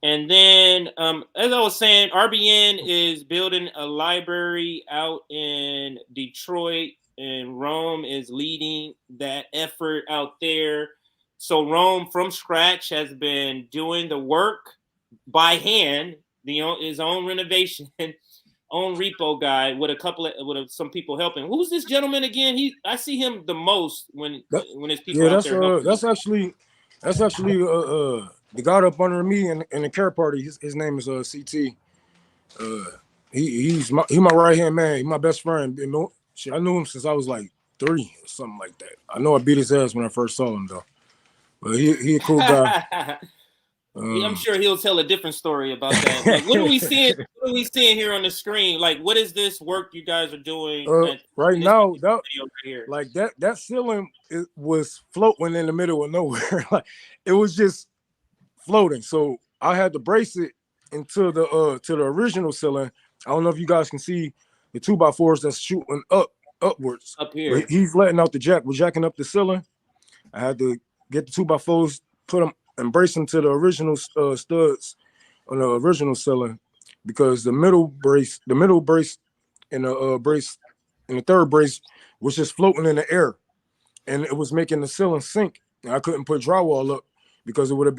And then, as I was saying, RBN is building a library out in Detroit, and Rome is leading that effort out there. So Rome, from scratch, has been doing the work by hand, his own renovation, own repo guy with some people helping. Who's this gentleman again? I see him the most when his people out there helping. That's actually the guy up under me in the care party. His name is CT. He's my right hand man. He's my best friend. I knew him since I was like 3 or something like that. I know I beat his ass when I first saw him though, but he a cool guy. Yeah, I'm sure he'll tell a different story about that. Like, what are we seeing? What are we seeing here on the screen? Like, what is this work you guys are doing right now? That ceiling was floating in the middle of nowhere. Like, it was just floating. So I had to brace it into the original ceiling. I don't know if you guys can see the 2x4s that's shooting upwards. Up here. He's letting out the jack. We're jacking up the ceiling. I had to get the 2x4s, put them and brace them to the original studs on the original ceiling, because the middle brace and the third brace was just floating in the air, and it was making the ceiling sink. And I couldn't put drywall up because it would have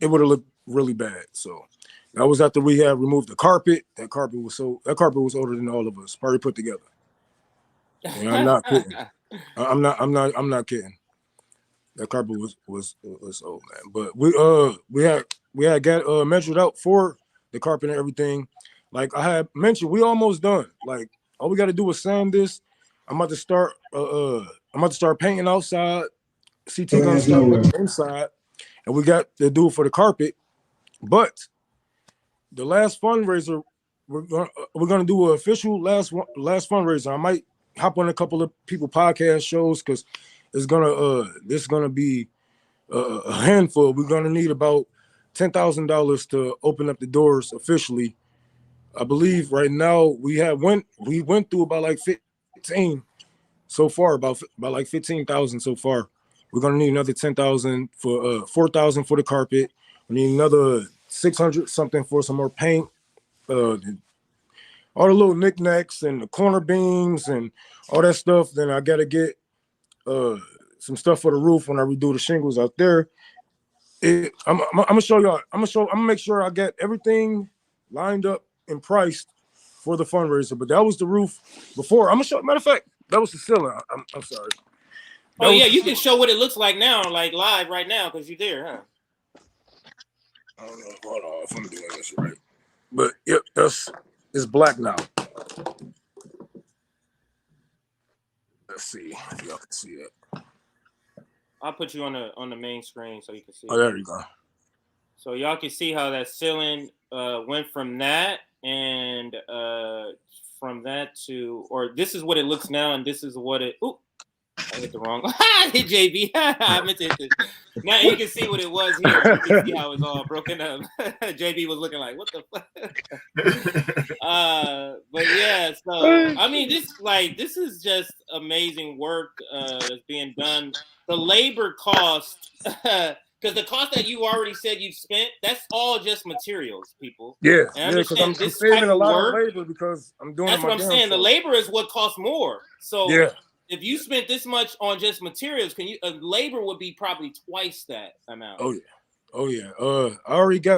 looked really bad. So that was after we had removed the carpet. That carpet was older than all of us probably put together. And I'm not kidding. I'm not kidding. That carpet was old, man. But we had got measured out for the carpet and everything. Like I had mentioned, we almost done. Like all we got to do is sand this. I'm about to start painting outside. CT gonna start inside, and we got to do it for the carpet. But the last fundraiser, we're gonna do an official last fundraiser. I might hop on a couple of people podcast shows because it's gonna be a handful. We're gonna need about $10,000 to open up the doors officially. I believe right now we went through about like 15 so far, about like 15,000 so far. We're gonna need another 10,000 for 4,000 for the carpet. We need another 600 something for some more paint. All the little knickknacks and the corner beams and all that stuff. Then I gotta get some stuff for the roof when I redo the shingles out there. I'm gonna show y'all. I'm gonna make sure I get everything lined up and priced for the fundraiser. But that was the roof before. I'm gonna show. Matter of fact, that was the ceiling. I'm sorry. You can show what it looks like now, like live right now, because you're there, huh? I don't know. Hold on, if I'm doing this right. But yep, it's black now. Let's see if y'all can see it. I'll put you on the main screen so you can see. Oh, there you go. So y'all can see how that ceiling went from that and from that to, or this is what it looks now, and this is what it. Ooh, I hit the wrong. I hit JB. I meant to hit this. Now you can see what it was here. You can see how it's all broken up. JB was looking like, what the fuck? But yeah, so I mean, this is just amazing work that's being done. The labor cost, because the cost that you already said you've spent, that's all just materials, people. Yeah, because I'm saving a lot of labor because I'm doing. That's what I'm saying. The labor is what costs more. So yeah. If you spent this much on just materials, labor would be probably twice that amount. Oh yeah.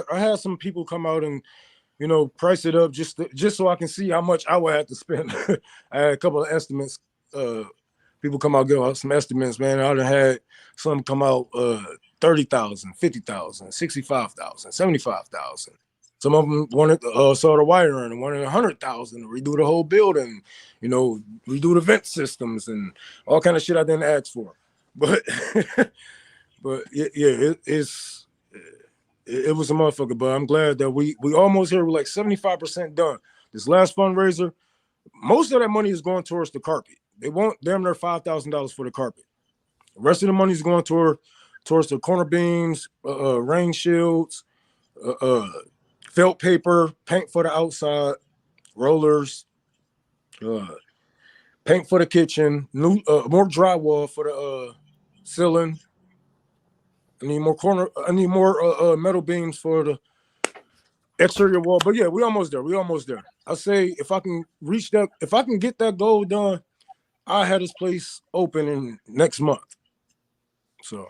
I had some people come out and price it up just so I can see how much I would have to spend. I had a couple of estimates. People come out, give out some estimates, man. I done had some come out 30,000, 50,000, 65,000, 75,000. Some of them wanted saw the wiring and wanted 100,000 to redo the whole building, redo the vent systems and all kind of shit I didn't ask for. But it was a motherfucker. But I'm glad that we almost here. We're like 75% done. This last fundraiser, most of that money is going towards the carpet. They want damn near $5,000 for the carpet. The rest of the money is going towards the corner beams, rain shields, felt paper, paint for the outside, rollers, paint for the kitchen, new more drywall for the ceiling. I need more metal beams for the exterior wall. But yeah, we almost there. I say if I can get that goal done, I had this place open in next month. So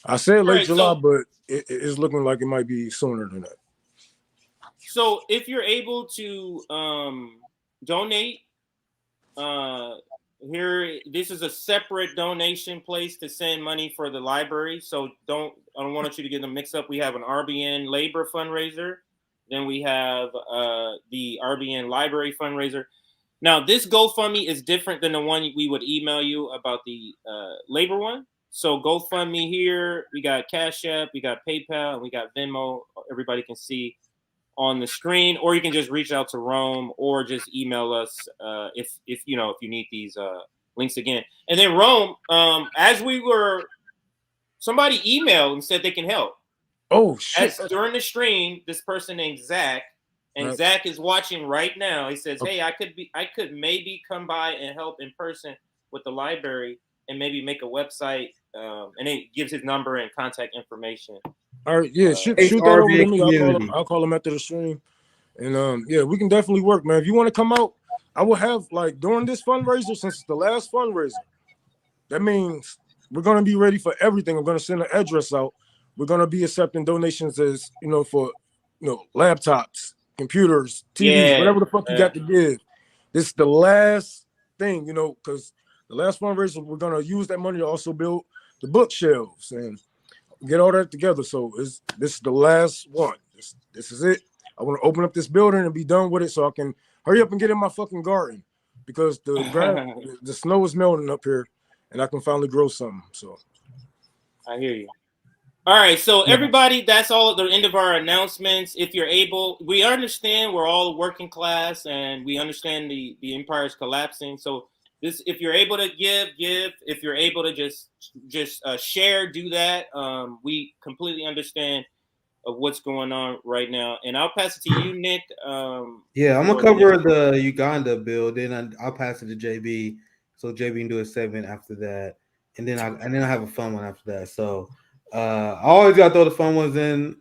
I said late July, but it is looking like it might be sooner than that. So if you're able to donate, here, this is a separate donation place to send money for the library. So I don't want you to get them mixed up. We have an RBN labor fundraiser. Then we have the RBN library fundraiser. Now, this GoFundMe is different than the one we would email you about the labor one. So GoFundMe here, we got Cash App, we got PayPal, and we got Venmo. Everybody can see on the screen, or you can just reach out to Rome, or just email us if you need these links again. And then Rome, somebody emailed and said they can help. Oh shit! During the stream, this person named Zach, and right. Zach is watching right now. He says, "Hey, I could maybe come by and help in person with the library, and maybe make a website." And it gives his number and contact information. All right, yeah, shoot that over to me. I'll call him after the stream, and yeah, we can definitely work, man. If you want to come out, I will have during this fundraiser, since it's the last fundraiser. That means we're gonna be ready for everything. I'm gonna send an address out. We're gonna be accepting donations as for laptops, computers, TVs, whatever the fuck you got to give. This is the last thing, because the last fundraiser we're gonna use that money to also build the bookshelves and get all that together. So this is the last one. This is it. I want to open up this building and be done with it so I can hurry up and get in my fucking garden because the snow is melting up here and I can finally grow something. So I hear you. All right, so everybody, that's all at the end of our announcements. If you're able, we understand we're all working class and we understand the empire is collapsing. So if you're able to give. If you're able to just share, do that. We completely understand of what's going on right now. And I'll pass it to you, Nick. Yeah, I'm gonna cover the Uganda bill. Then I'll pass it to JB, so JB can do a segment after that, and then I have a fun one after that. So I always gotta throw the fun ones in.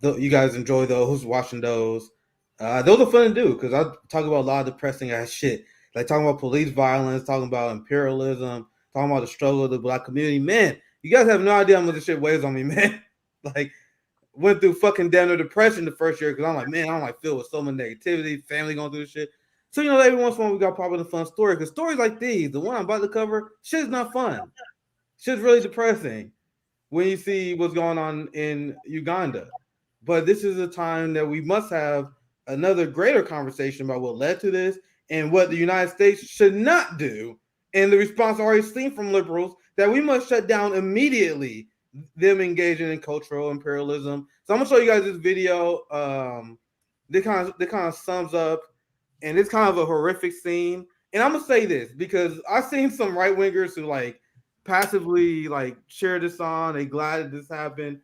You guys enjoy those, watching those. Those are fun to do because I talk about a lot of depressing ass shit. Like talking about police violence, talking about imperialism, talking about the struggle of the Black community. Man, you guys have no idea how much this shit weighs on me, man. Like, went through fucking damn near depression the first year because I'm like, man, I'm filled with so much negativity, family going through this shit. So, every once in a while we got probably a fun story because stories like these, the one I'm about to cover, shit's not fun. Shit's really depressing when you see what's going on in Uganda. But this is a time that we must have another greater conversation about what led to this and what the United States should not do. And the response already seen from liberals that we must shut down immediately them engaging in cultural imperialism. So I'm gonna show you guys this video. They kind of sums up, and it's kind of a horrific scene. And I'm gonna say this because I've seen some right wingers who passively share this on. They glad that this happened.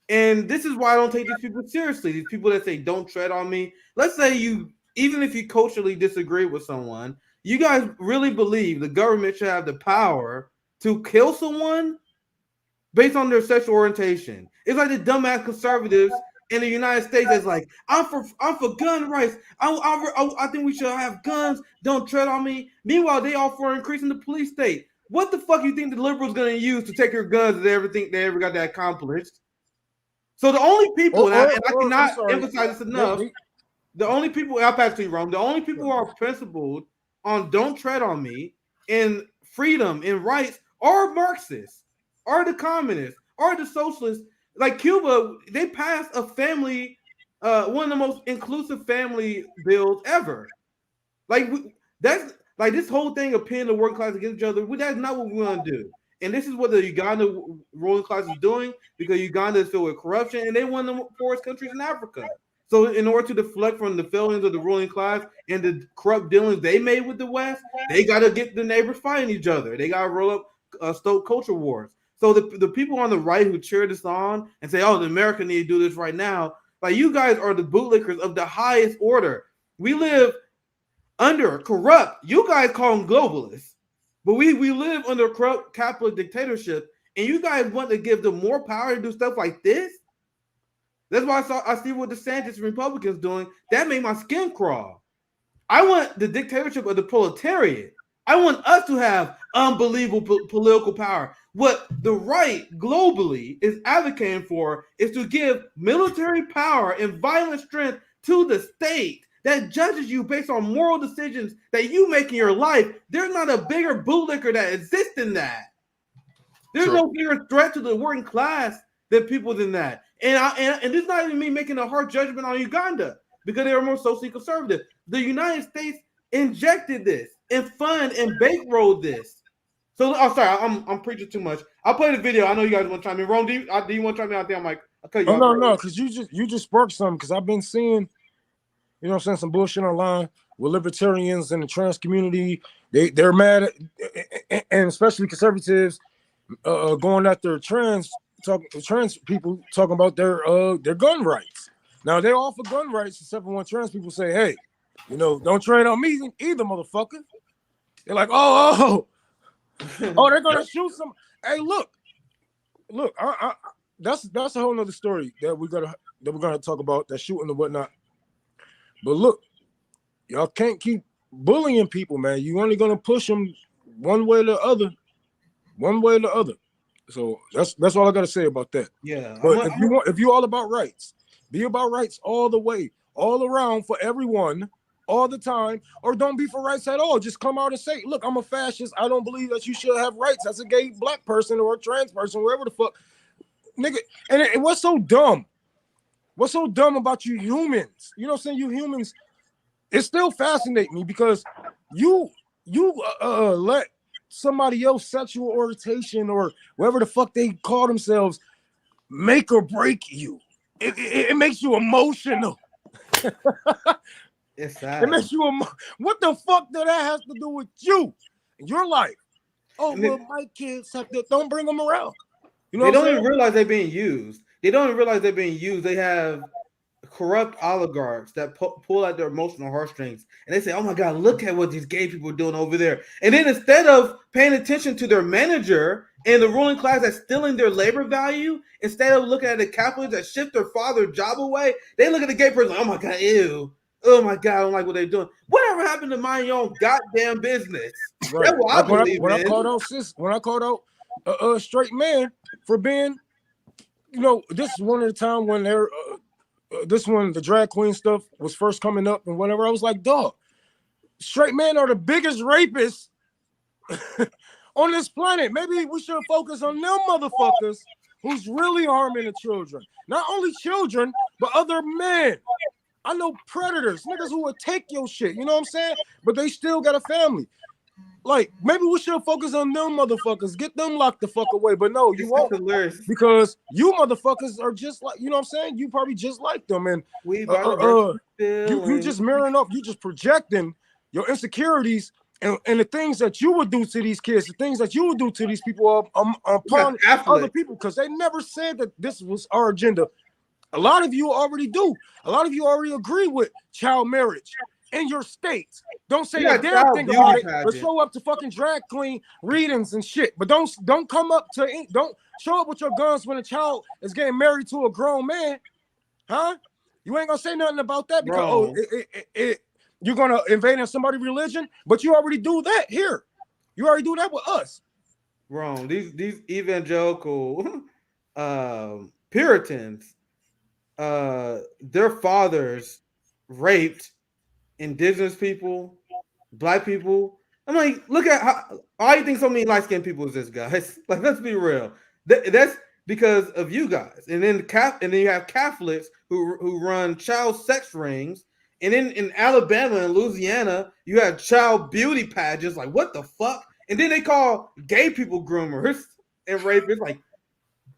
And this is why I don't take these people seriously. These people that say, don't tread on me. Let's say even if you culturally disagree with someone, you guys really believe the government should have the power to kill someone based on their sexual orientation. It's like the dumbass conservatives in the United States that's like, I'm for gun rights. I think we should have guns. Don't tread on me. Meanwhile, they all for increasing the police state. What the fuck you think the liberals going to use to take your guns if they ever think they ever got that accomplished? So the only people, and I cannot emphasize this enough, the only people, I'll pass to you, Rome, the only people who are principled on don't tread on me and freedom and rights are Marxists, are the communists, are the socialists. Like Cuba, they passed a family, one of the most inclusive family bills ever. That's this whole thing of pitting the working class against each other. That's not what we want to do. And this is what the Uganda ruling class is doing because Uganda is filled with corruption and they one of the poorest countries in Africa. So in order to deflect from the failings of the ruling class and the corrupt dealings they made with the West, they got to get the neighbors fighting each other. They got to roll up stoke culture wars. So the people on the right who cheer this on and say, "Oh, the America need to do this right now," like you guys are the bootlickers of the highest order. We live under corrupt. You guys call them globalists, but we live under a corrupt capitalist dictatorship, and you guys want to give them more power to do stuff like this. That's why I see what DeSantis and Republicans doing. That made my skin crawl. I want the dictatorship of the proletariat. I want us to have unbelievable political power. What the right globally is advocating for is to give military power and violent strength to the state that judges you based on moral decisions that you make in your life. There's not a bigger bootlicker that exists than that. There's no bigger threat to the working class than people than that. And this is not even me making a hard judgment on Uganda because they are more socially conservative. The United States injected this and fund and bankrolled this. So, sorry, I'm preaching too much. I'll play the video. I know you guys want to chime in. Rome, do you want to chime in out there? I'm like, I'll cut you off. No, because you just sparked something. Because I've been seeing, you know what I'm saying, some bullshit online with libertarians and the trans community. They're mad at, and especially conservatives going after trans people talking about their gun rights. Now they're all for gun rights, except for when trans people say, "Hey, you know, don't train on me either, motherfucker." They're like, "Oh, they're gonna shoot some." Hey, look, that's a whole nother story that we're gonna talk about, that shooting and whatnot. But look, y'all can't keep bullying people, man. You're only gonna push them one way or the other. So that's all I gotta say about that. Yeah. But if you all about rights, be about rights all the way, all around, for everyone, all the time, or don't be for rights at all. Just come out and say, "Look, I'm a fascist. I don't believe that you should have rights as a gay black person or a trans person, wherever the fuck, nigga." And what's so dumb? What's so dumb about you humans? You know what I'm saying? You humans, it still fascinates me because you let somebody else sexual orientation or whatever the fuck they call themselves make or break you. It makes you emotional. It's sad. It makes you what the fuck do that has to do with you and your life? Oh, well, my kids have to, don't bring them around. You know, they don't even realize they're being used. They have corrupt oligarchs that pull out their emotional heartstrings, and they say, "Oh my God, look at what these gay people are doing over there." And then instead of paying attention to their manager and the ruling class that's stealing their labor value, instead of looking at the capitalists that shift their father's job away, they look at the gay person like, "Oh my God, ew. Oh my God, I don't like what they're doing." Whatever happened to mind your own goddamn business? right. That's what I believe when in. I called out a straight man for being, you know, this is one of the time when they're the drag queen stuff was first coming up and whatever. I was like, dog, straight men are the biggest rapists on this planet. Maybe we should focus on them motherfuckers who's really harming the children. Not only children, but other men. I know predators, niggas who would take your shit, you know what I'm saying? But they still got a family. Like, maybe we should focus on them motherfuckers, get them locked the fuck away. But no, you won't, because you motherfuckers are just like, you know what I'm saying? You probably just like them, and you just mirroring up, you just projecting your insecurities and the things that you would do to these kids, the things that you would do to these people upon other people, because they never said that this was our agenda. A lot of you already do. A lot of you already agree with child marriage in your states. Don't say a damn thing about it, but show up to fucking drag queen readings and shit. But don't show up with your guns when a child is getting married to a grown man, huh? You ain't gonna say nothing about that because you're gonna invade in somebody's religion, but you already do that here. You already do that with us. Wrong. These evangelical Puritans, their fathers raped indigenous people, black people. I'm like, look at how I think so many light-skinned people exist, guys. Like, let's be real. That's because of you guys. And then you have Catholics who run child sex rings. And then in Alabama and Louisiana, you have child beauty pageants. Like, what the fuck? And then they call gay people groomers and rapists. Like,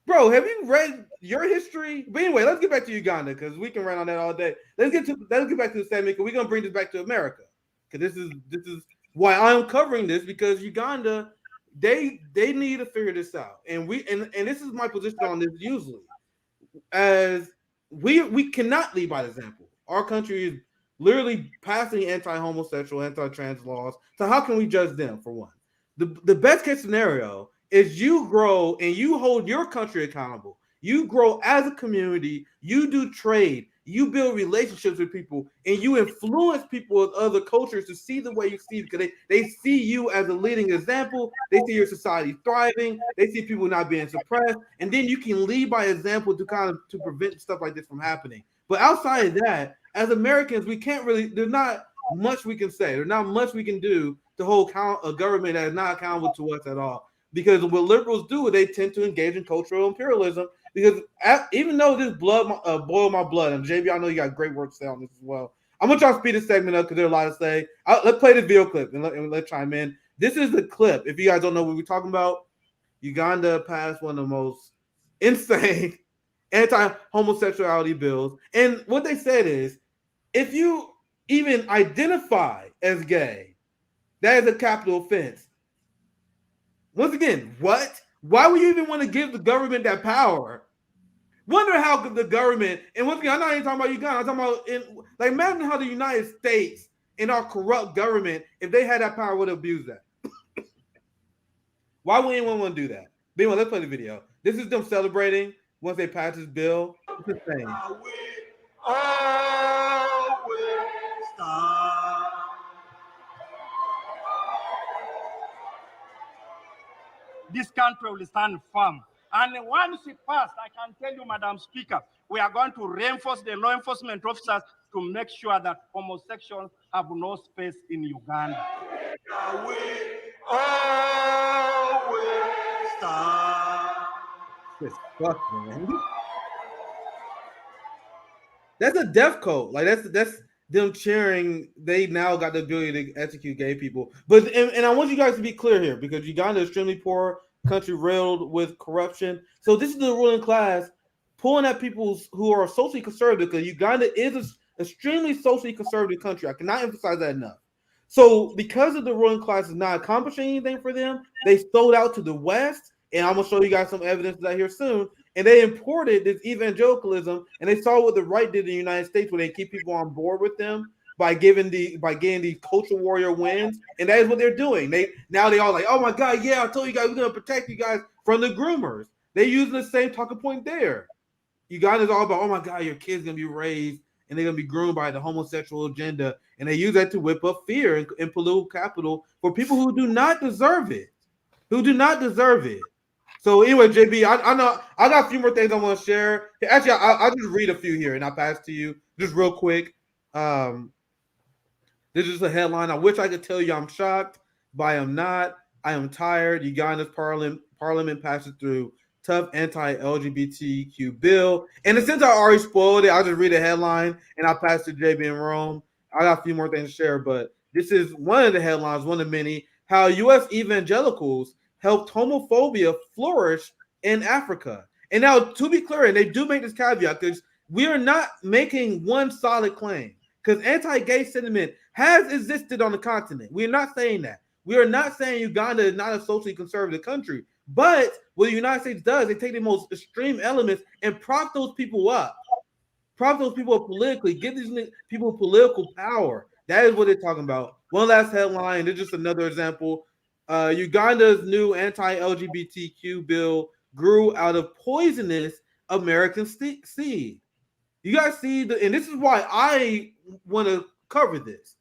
bro, have you read your history? But anyway, let's get back to Uganda because we can run on that all day. Let's get back to the segment because we're gonna bring this back to America. Because this is why I'm covering this, because Uganda, they need to figure this out. And this is my position on this usually, as we cannot lead by example. Our country is literally passing anti-homosexual, anti-trans laws. So how can we judge them, for one? The best case scenario is you grow and you hold your country accountable. You grow as a community, you do trade, you build relationships with people, and you influence people of other cultures to see the way you see, because they see you as a leading example. They see your society thriving. They see people not being suppressed. And then you can lead by example to prevent stuff like this from happening. But outside of that, as Americans, we can't really, there's not much we can say. There's not much we can do to hold a government that is not accountable to us at all. Because what liberals do, they tend to engage in cultural imperialism. Because even though this boiled my blood, and JB, I know you got great work to say on this as well. I'm gonna try to speed this segment up because there's a lot to say. Let's play this video clip and let's chime in. This is the clip. If you guys don't know what we're talking about, Uganda passed one of the most insane anti-homosexuality bills, and what they said is, if you even identify as gay, that is a capital offense. Once again, what? Why would you even want to give the government that power? Wonder how the government, and once again, I'm not even talking about Uganda, I'm talking about, imagine how the United States and our corrupt government, if they had that power, would abuse that. Why would anyone want to do that? But anyway, let's play the video. This is them celebrating once they pass this bill. It's insane. This country will stand firm. And once it passed, I can tell you, Madam Speaker, we are going to reinforce the law enforcement officers to make sure that homosexuals have no space in Uganda. We always stand. Fuck, man. That's a death code. Like that's them cheering. They now got the ability to execute gay people. But and I want you guys to be clear here, because Uganda is extremely poor country, riddled with corruption. So this is the ruling class pulling at people who are socially conservative, because Uganda is an extremely socially conservative country. I cannot emphasize that enough. So because of the ruling class is not accomplishing anything for them, they sold out to the West. And I'm gonna show you guys some evidence of that here soon. And they imported this evangelicalism, and they saw what the right did in the United States, where they keep people on board with them by getting these culture warrior wins. And that is what they're doing. They all like, oh my God, yeah, I told you guys we're gonna protect you guys from the groomers. They're using the same talking point there. Uganda's all about, oh my God, your kid's gonna be raised and they're gonna be groomed by the homosexual agenda, and they use that to whip up fear and political capital for people who do not deserve it. So anyway, JB, I know I got a few more things I want to share. Actually, I'll just read a few here and I'll pass to you just real quick. This is a headline. I wish I could tell you I'm shocked, but I am not. I am tired. Uganda's parliament passes through tough anti-LGBTQ bill. And since I already spoiled it, I'll just read the headline and I'll pass to JB in Rome. I got a few more things to share, but this is one of the headlines, one of many, how U.S. evangelicals helped homophobia flourish in Africa. And now, to be clear, and they do make this caveat, because we are not making one solid claim, because anti-gay sentiment has existed on the continent. We are not saying that. We are not saying Uganda is not a socially conservative country. But what the United States does, they take the most extreme elements and prop those people up. Prop those people up politically. Give these people political power. That is what they're talking about. One last headline. This is just another example. Uganda's new anti-LGBTQ bill grew out of poisonous American seed. You guys see, and this is why I want to cover this.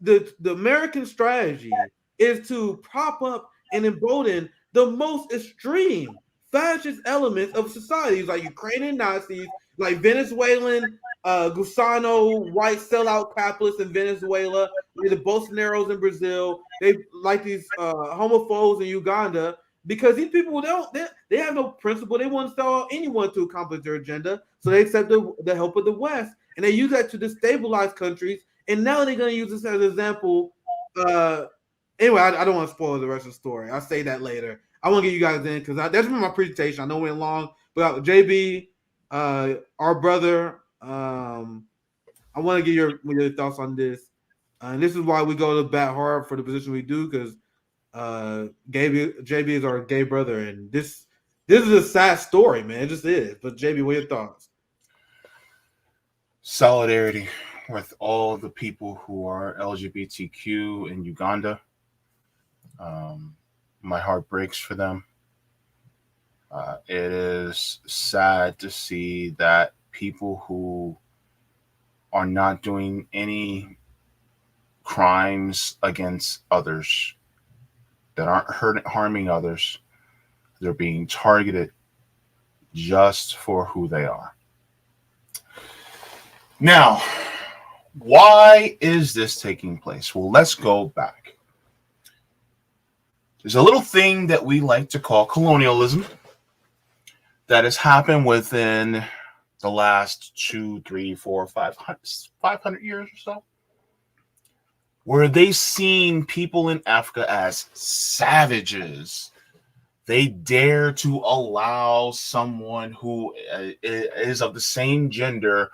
The American strategy is to prop up and embolden the most extreme fascist elements of societies, like Ukrainian Nazis, like Venezuelan Gusano white sellout capitalists in Venezuela, like the Bolsonaros in Brazil. They like these homophobes in Uganda, because these people they have no principle. They want to sell anyone to accomplish their agenda, so they accept the help of the West, and they use that to destabilize countries. And now they're going to use this as an example. Anyway, I don't want to spoil the rest of the story. I'll say that later. I want to get you guys in, because that's been my presentation. I know it went long, but JB, our brother, I want to get your thoughts on this. And this is why we go to bat hard for the position we do, because JB is our gay brother, and this is a sad story, man. It just is. But JB, what are your thoughts? Solidarity with all the people who are LGBTQ in Uganda. My heart breaks for them. It is sad to see that people who are not doing any crimes against others, that aren't harming others, they're being targeted just for who they are. Now, why is this taking place? Well, let's go back. There's a little thing that we like to call colonialism that has happened within the last 200, 300, 400, 500 years or so, where they've seen people in Africa as savages. They dare to allow someone who is of the same gender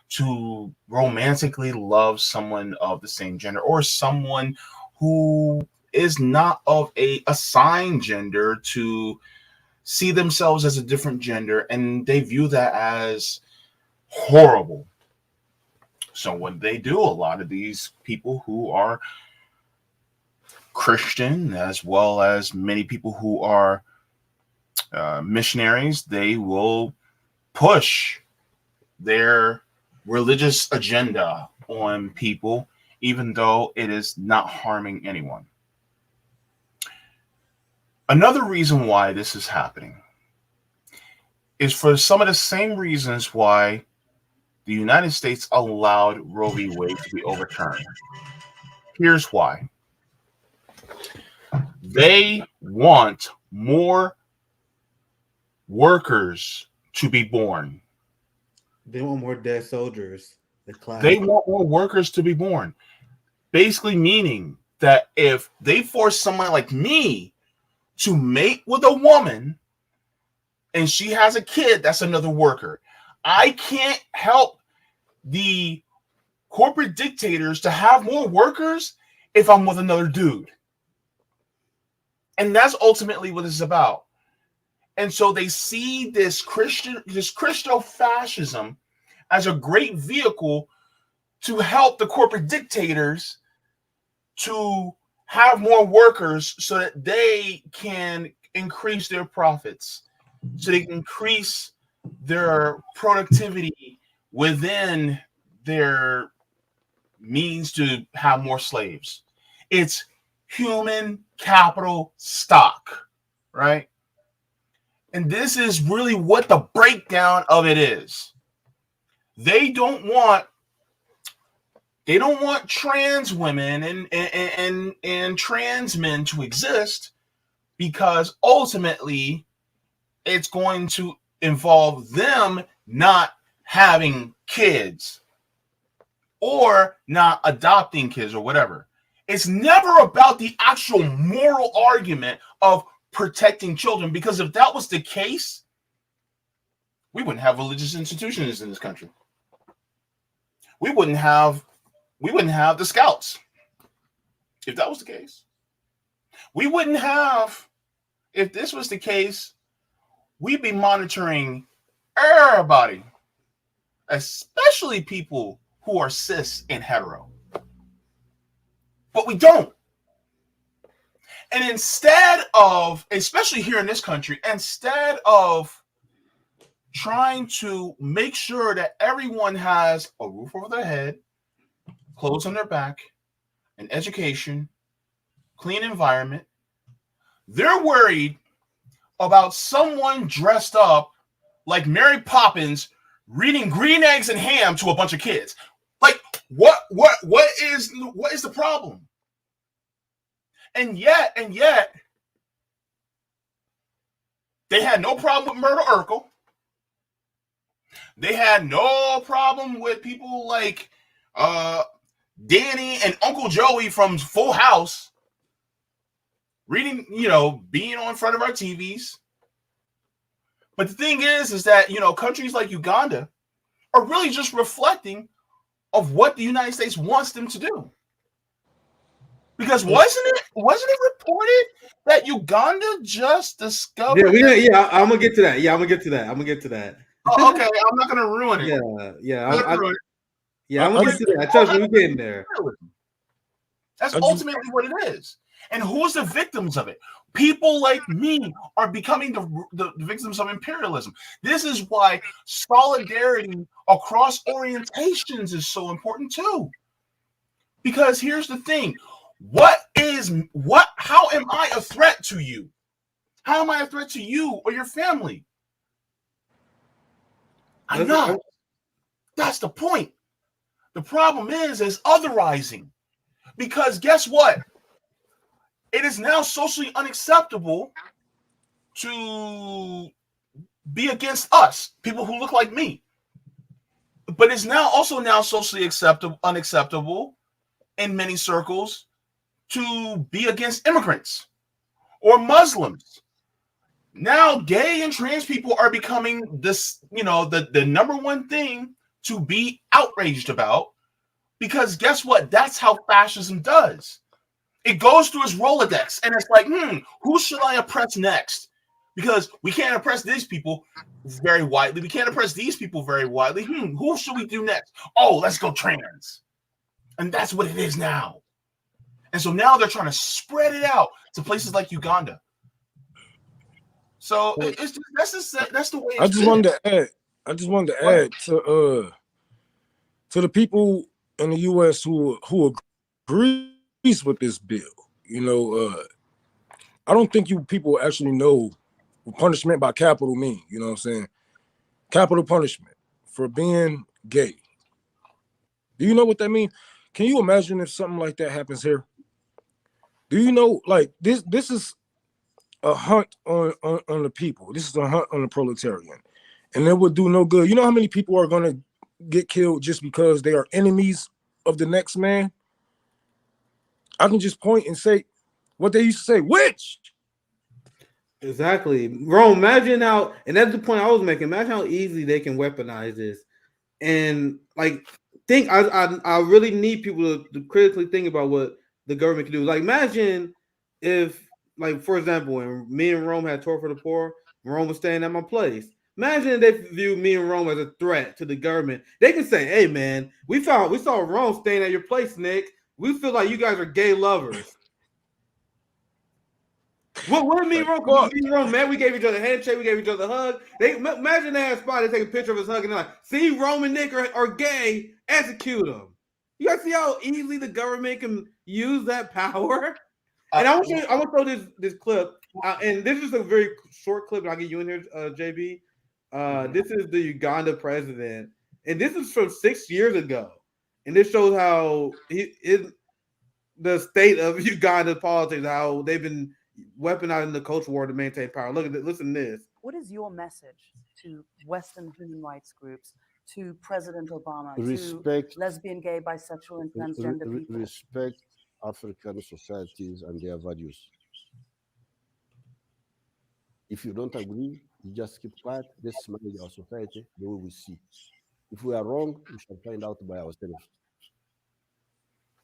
to romantically love someone of the same gender, or someone who is not of a assigned gender to see themselves as a different gender, and they view that as horrible. So what they do, a lot of these people who are Christian, as well as many people who are missionaries, they will push their religious agenda on people, even though it is not harming anyone. Another reason why this is happening is for some of the same reasons why the United States allowed Roe v. Wade to be overturned. Here's why. They want more workers to be born. They want more dead soldiers. They want more workers to be born. Basically meaning that if they force someone like me to mate with a woman and she has a kid, that's another worker. I can't help the corporate dictators to have more workers if I'm with another dude. And that's ultimately what it's about. And so they see this Christo-fascism as a great vehicle to help the corporate dictators to have more workers so that they can increase their profits, so they can increase their productivity within their means to have more slaves. It's human capital stock, right? And this is really what the breakdown of it is. They don't want trans women and trans men to exist, because ultimately it's going to involve them not having kids or not adopting kids or whatever. It's never about the actual moral argument of protecting children, because if that was the case, we wouldn't have religious institutions in this country. We wouldn't have the Scouts if that was the case. We wouldn't have, if this was the case, we'd be monitoring everybody, especially people who are cis and hetero. But we don't. And instead of, especially here in this country, instead of trying to make sure that everyone has a roof over their head, clothes on their back, an education, clean environment, they're worried about someone dressed up like Mary Poppins reading Green Eggs and Ham to a bunch of kids. Like, what is the problem? And yet, they had no problem with Myrtle Urkel. They had no problem with people like Danny and Uncle Joey from Full House reading, being on front of our TVs. But the thing is that, countries like Uganda are really just reflecting of what the United States wants them to do. Because wasn't it reported that Uganda just discovered? I'm gonna get to that. I'm gonna get to that. Oh, okay, I'm not gonna ruin it. I'm gonna get to that. Trust me, we're getting there. That's ultimately what it is. And who's the victims of it? People like me are becoming the victims of imperialism. This is why solidarity across orientations is so important too. Because here's the thing. How am I a threat to you? How am I a threat to you or your family? I'm not. That's the point. The problem is otherizing. Because guess what? It is now socially unacceptable to be against us, people who look like me. But it's now socially unacceptable in many circles to be against immigrants or Muslims. Now, gay and trans people are becoming this, the number one thing to be outraged about, because guess what? That's how fascism does. It goes through its Rolodex, and it's like, who should I oppress next? Because we can't oppress these people very widely. We can't oppress these people very widely. Who should we do next? Oh, let's go trans. And that's what it is now. And so now they're trying to spread it out to places like Uganda. So that's the way. I just wanted to add to the people in the U.S. who agrees with this bill. I don't think you people actually know what punishment by capital mean. You know what I'm saying? Capital punishment for being gay. Do you know what that means? Can you imagine if something like that happens here? Do you know, like, this is a hunt on the people. This is a hunt on the proletarian. And it would do no good. You know how many people are going to get killed just because they are enemies of the next man? I can just point and say what they used to say, witch. Exactly. Rome, imagine how, and that's the point I was making. Imagine how easily they can weaponize this. And like, I really need people to critically think about what the government can do. Like, imagine if, like, for example, when me and Rome had Tour for the Poor, Rome was staying at my place. Imagine if they view me and Rome as a threat to the government. They can say, "Hey, man, we saw Rome staying at your place, Nick. We feel like you guys are gay lovers." What me and Rome, man? We gave each other a handshake. We gave each other a hug. Imagine they had a spot. They take a picture of us hugging. They're like, "See, Rome and Nick are gay. Execute them." You guys see how easily the government can use that power? And I want to throw this clip, and this is a very short clip. And I'll get you in here, JB. This is the Uganda president, and this is from 6 years ago. And this shows how the state of Uganda politics, how they've been weaponizing the culture war to maintain power. Look at this. Listen to this. What is your message to Western human rights groups, to President Obama, respect, to lesbian, gay, bisexual, and transgender people? Respect African societies and their values. If you don't agree, you just keep quiet. Let's manage our society the way we see. If we are wrong, we shall find out by ourselves.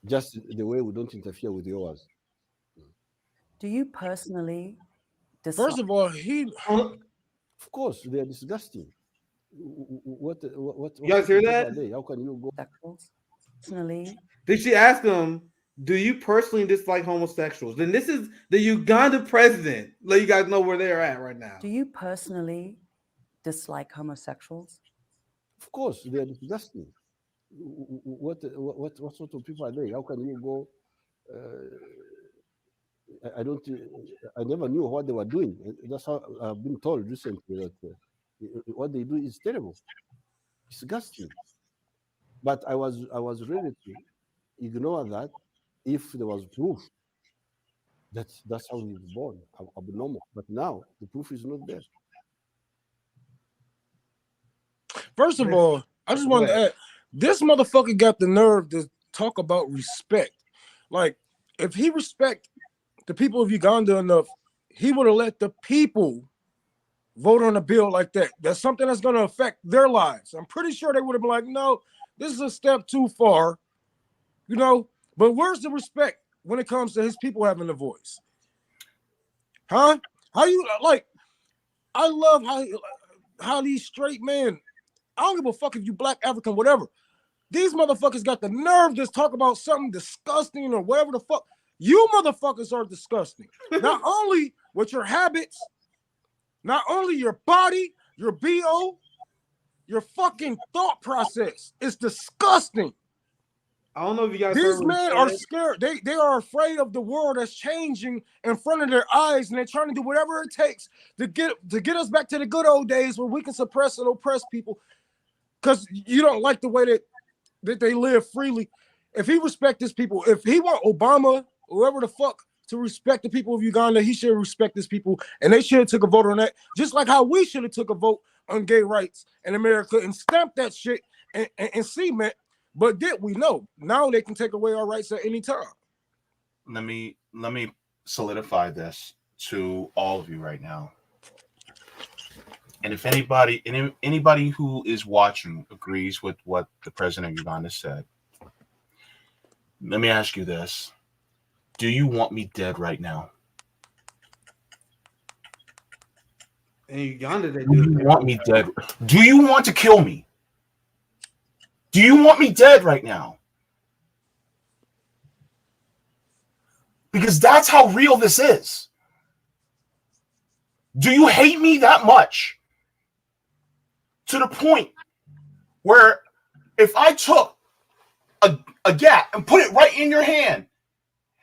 Just the way we don't interfere with yours. Do you personally dislike? First of all, of course, they are disgusting. What you guys hear that? How can you go? Personally, did she ask them, do you personally dislike homosexuals? Then this is the Uganda president. Let you guys know where they're at right now. Do you personally dislike homosexuals? Of course, they are disgusting. What sort of people are they? How can you go? I never knew what they were doing. That's how I've been told recently that what they do is terrible, disgusting. But I was ready to ignore that if there was proof that that's how he was born, abnormal. But now the proof is not there. First of all, I just wanted to add, this motherfucker got the nerve to talk about respect. Like, if he respect the people of Uganda enough, he would have let the people vote on a bill like that. That's something that's going to affect their lives. I'm pretty sure they would have been like, no, this is a step too far, But where's the respect when it comes to his people having a voice? Huh? How you like? I love how these straight men. I don't give a fuck if you black, African, whatever. These motherfuckers got the nerve to talk about something disgusting or whatever the fuck. You motherfuckers are disgusting. Not only with your habits, not only your body, your BO, your fucking thought process. It's disgusting. I don't know if you guys. These men are scared. They are afraid of the world that's changing in front of their eyes, and they're trying to do whatever it takes to get us back to the good old days where we can suppress and oppress people. Because you don't like the way that they live freely. If he respect his people, if he want Obama, whoever the fuck, to respect the people of Uganda, he should respect his people, and they should have took a vote on that, just like how we should have took a vote on gay rights in America and stamped that shit and cement. But did we know? Now they can take away our rights at any time. Let me solidify this to all of you right now. And if anybody who is watching agrees with what the president of Uganda said, let me ask you this. Do you want me dead right now? In Uganda, they do. You want me dead? Do you want to kill me? Do you want me dead right now? Because that's how real this is. Do you hate me that much? To the point where if I took a gat and put it right in your hand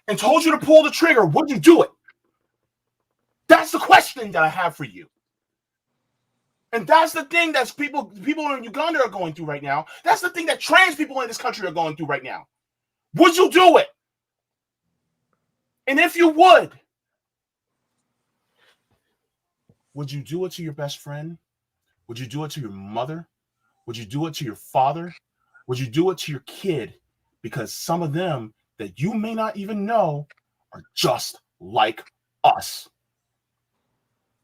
and told you to pull the trigger, would you do it? That's the question that I have for you. And that's the thing that people in Uganda are going through right now. That's the thing that trans people in this country are going through right now. Would you do it? And if you would you do it to your best friend? Would you do it to your mother? Would you do it to your father? Would you do it to your kid? Because some of them that you may not even know are just like us.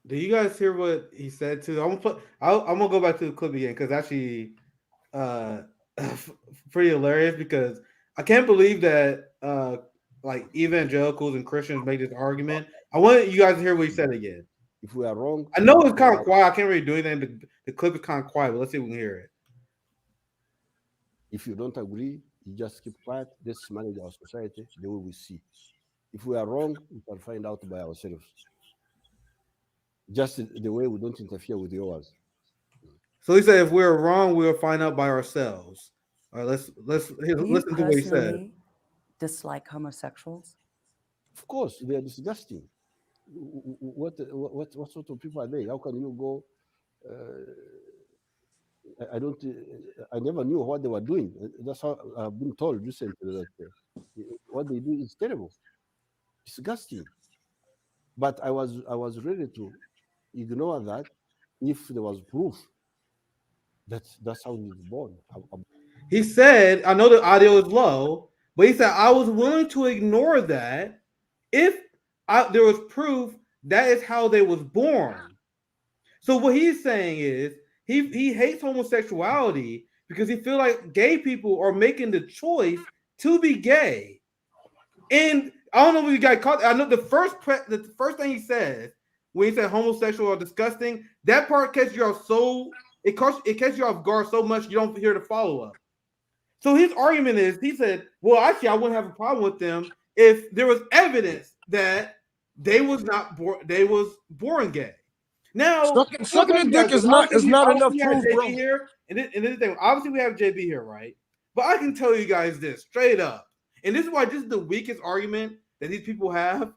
Do you guys hear what he said too? I'm gonna go back to the clip again because actually, pretty hilarious. Because I can't believe that like evangelicals and Christians make this argument. I want you guys to hear what he said again. If we are wrong, I know it's kind of quiet. I can't really do anything. The clip is kind of quiet, but let's see if we can hear it. If you don't agree, you just keep quiet. Let's manage our society the way we see. If we are wrong, we can find out by ourselves. Just the way we don't interfere with yours. So he said, if we're wrong, we'll find out by ourselves. All right, let's listen to what he said. Dislike homosexuals? Of course, they are disgusting. What sort of people are they? How can you go? I never knew what they were doing. That's how I've been told recently that what they do is terrible, disgusting. But I was ready to ignore that if there was proof that that's how he was born. He said, I know the audio is low, but he said, I was willing to ignore that if there was proof that is how they was born. So what he's saying is he hates homosexuality because he feels like gay people are making the choice to be gay. And I don't know if you got caught. I know the first thing he says when he said homosexual or disgusting, that part catches you off it catches you off guard so much you don't hear the follow-up. So his argument is, he said, well, actually, I wouldn't have a problem with them if there was evidence that they was born gay. Now, sucking a dick is not enough proof, bro. Here, and this is the thing. Obviously, we have JB here, right? But I can tell you guys this straight up, and this is why this is the weakest argument that these people have.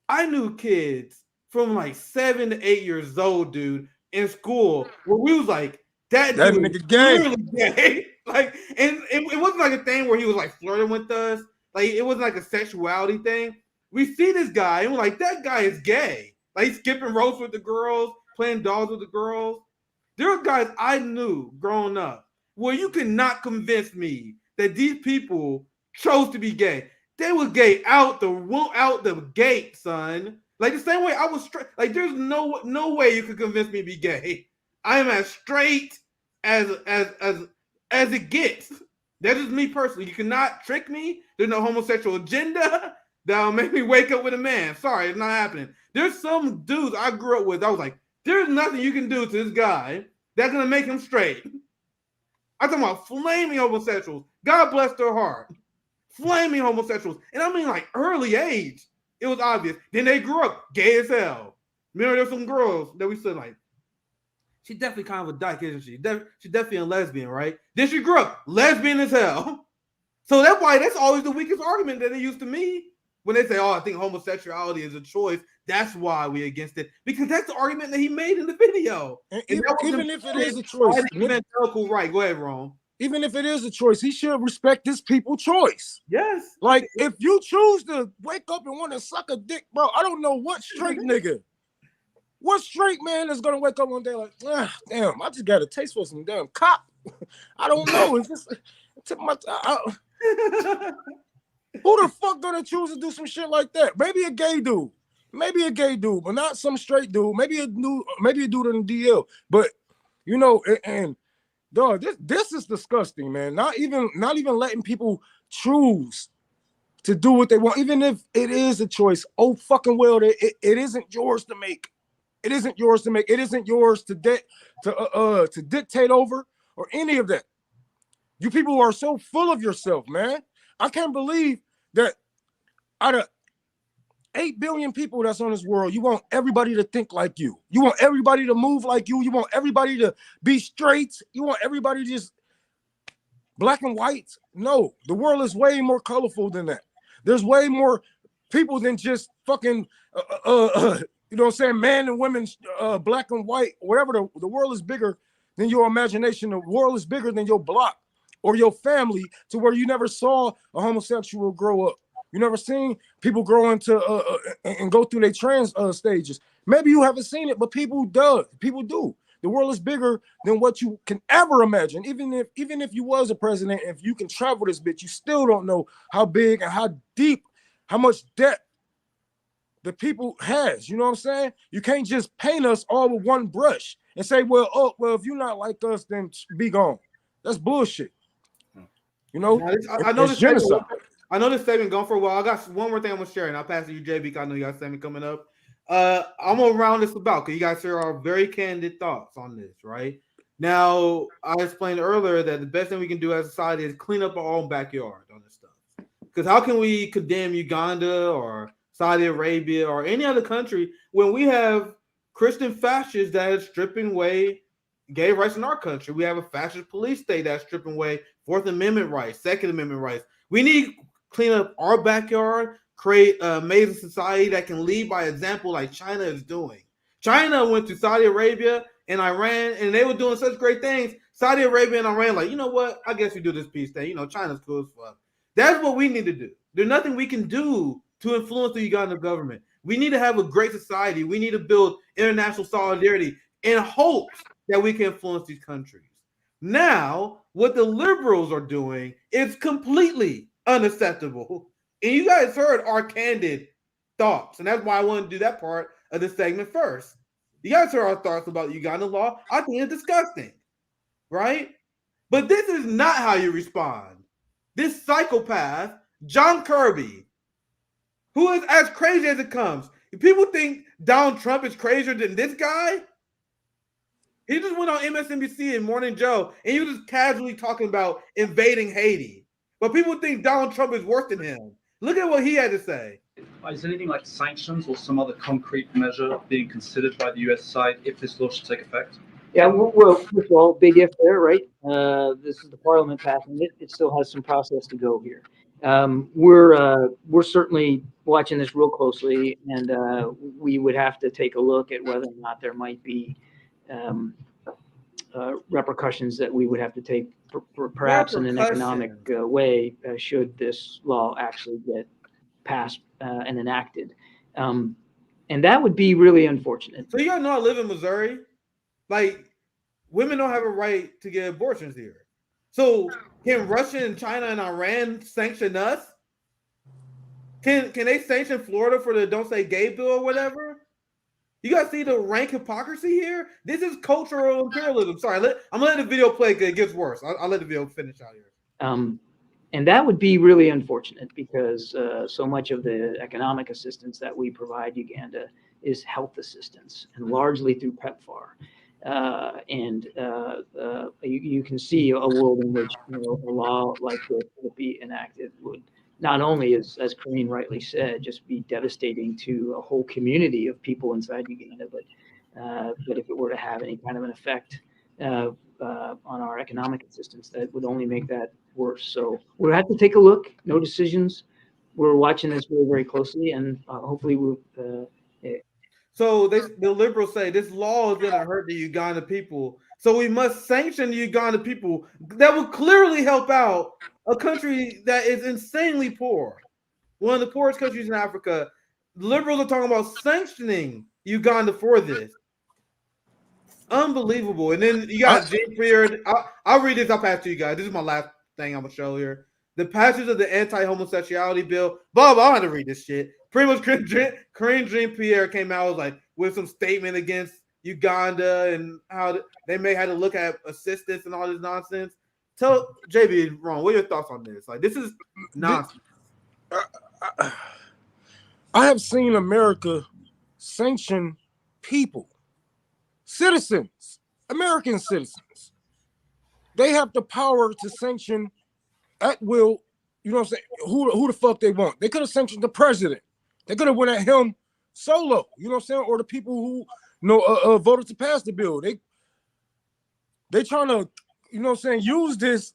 I knew kids from like 7 to 8 years old, dude, in school, where we was like, that dude nigga gay. Gay. Like, and it wasn't like a thing where he was like flirting with us. Like, it wasn't like a sexuality thing. We see this guy, and we're like, that guy is gay. Like, he's skipping ropes with the girls, playing dolls with the girls. There are guys I knew growing up where you cannot convince me that these people chose to be gay. They were gay out the gate, son. Like the same way I was straight. Like, there's no way you could convince me to be gay. I am as straight as it gets. That's just me personally. You cannot trick me. There's no homosexual agenda that'll make me wake up with a man. Sorry, it's not happening. There's some dudes I grew up with. I was like, there's nothing you can do to this guy that's gonna make him straight. I'm talking about flaming homosexuals. God bless their heart. Flaming homosexuals. And I mean like early age. It was obvious. Then they grew up gay as hell. Remember, there's some girls that we said like, she's definitely kind of a dyke, isn't she? She's definitely a lesbian, right? Then she grew up lesbian as hell. So that's why that's always the weakest argument that they use to me. When they say, oh, I think homosexuality is a choice, that's why we're against it. Because that's the argument that he made in the video. And even if it is a choice. Evangelical right. Go ahead, Ron. Even if it is a choice, he should respect his people's choice. Yes. Like, if you choose to wake up and want to suck a dick, bro, I don't know what straight nigga. What straight man is going to wake up one day like, damn, I just got a taste for some damn cop. I don't know. It's just... Who the fuck gonna choose to do some shit like that? Maybe a gay dude, but not some straight dude. Maybe a dude in the DL. But you know, and dog, this is disgusting, man. Not even letting people choose to do what they want, even if it is a choice. Oh fucking well, it isn't yours to make. It isn't yours to make. It isn't yours to dictate over or any of that. You people are so full of yourself, man. I can't believe that out of 8 billion people that's on this world, you want everybody to think like you. You want everybody to move like you. You want everybody to be straight. You want everybody just black and white. No, the world is way more colorful than that. There's way more people than just fucking, you know what I'm saying, man and women, black and white, whatever. The world is bigger than your imagination. The world is bigger than your block or your family, to where you never saw a homosexual grow up. You never seen people grow into and go through their trans stages. Maybe you haven't seen it, but people do. The world is bigger than what you can ever imagine. Even if you was a president, if you can travel this bitch, you still don't know how big and how deep, how much depth the people has. You know what I'm saying? You can't just paint us all with one brush and say, well, if you're not like us, then be gone. That's bullshit. You know, I know this genocide. I know this statement going for a while. I got one more thing I'm gonna share, and I'll pass it to you, JB. I know you got a statement coming up. I'm gonna round this about because you guys share our very candid thoughts on this, right? Now, I explained earlier that the best thing we can do as a society is clean up our own backyard on this stuff. Because how can we condemn Uganda or Saudi Arabia or any other country when we have Christian fascists that are stripping away gay rights in our country? We have a fascist police state that's stripping away Fourth Amendment rights, Second Amendment rights. We need to clean up our backyard, create an amazing society that can lead by example like China is doing. China went to Saudi Arabia and Iran, and they were doing such great things. Saudi Arabia and Iran like, you know what? I guess we do this peace thing. You know, China's cool as fuck. That's what we need to do. There's nothing we can do to influence the Ugandan government. We need to have a great society. We need to build international solidarity in hopes that we can influence these countries. Now, what the liberals are doing is completely unacceptable. And you guys heard our candid thoughts. And that's why I want to do that part of the segment first. You guys heard our thoughts about Ugandan law. I think it's disgusting, right? But this is not how you respond. This psychopath, John Kirby, who is as crazy as it comes. If people think Donald Trump is crazier than this guy, he just went on MSNBC and Morning Joe, and he was just casually talking about invading Haiti. But people think Donald Trump is worse than him. Look at what he had to say. Is anything like sanctions or some other concrete measure being considered by the U.S. side if this law should take effect? Yeah, well, first of all, big if there, right? This is the parliament passing it. It still has some process to go here. We're certainly watching this real closely, and we would have to take a look at whether or not there might be repercussions that we would have to take, perhaps in an economic way, should this law actually get passed and enacted. And that would be really unfortunate. So you guys know I live in Missouri. Like, women don't have a right to get abortions here. So can Russia and China and Iran sanction us? Can they sanction Florida for the Don't Say Gay bill or whatever? You guys see the rank hypocrisy here? This is cultural imperialism. Sorry, I'm gonna let the video play because it gets worse. I'll let the video finish out here. And that would be really unfortunate because so much of the economic assistance that we provide Uganda is health assistance, and largely through PEPFAR. You can see a world in which a law like this would be enacted would not only, as Karine rightly said, just be devastating to a whole community of people inside Uganda, but if it were to have any kind of an effect on our economic assistance, that would only make that worse. So we'll have to take a look. No decisions. We're watching this very, very closely, and hopefully we'll. So the liberals say this law is going to hurt the Uganda people. So we must sanction the Uganda people. That will clearly help out a country that is insanely poor. One of the poorest countries in Africa. Liberals are talking about sanctioning Uganda for this. Unbelievable. And then you got Jean-Pierre. I'll read this. I'll pass to you guys. This is my last thing I'm going to show here. The passage of the anti-homosexuality bill. Bob, I want to read this shit. Pretty much, Karine Jean-Pierre came out with some statement against Uganda and how they may have to look at assistance and all this nonsense. Tell JB, Ron, what are your thoughts on this? Like, this is nonsense. I have seen America sanction people, citizens, American citizens. They have the power to sanction at will. You know what I'm saying? Who the fuck they want? They could have sanctioned the president. They could have went at him solo. You know what I'm saying? Or the people who voted to pass the bill. They trying to, you know what I'm saying, use this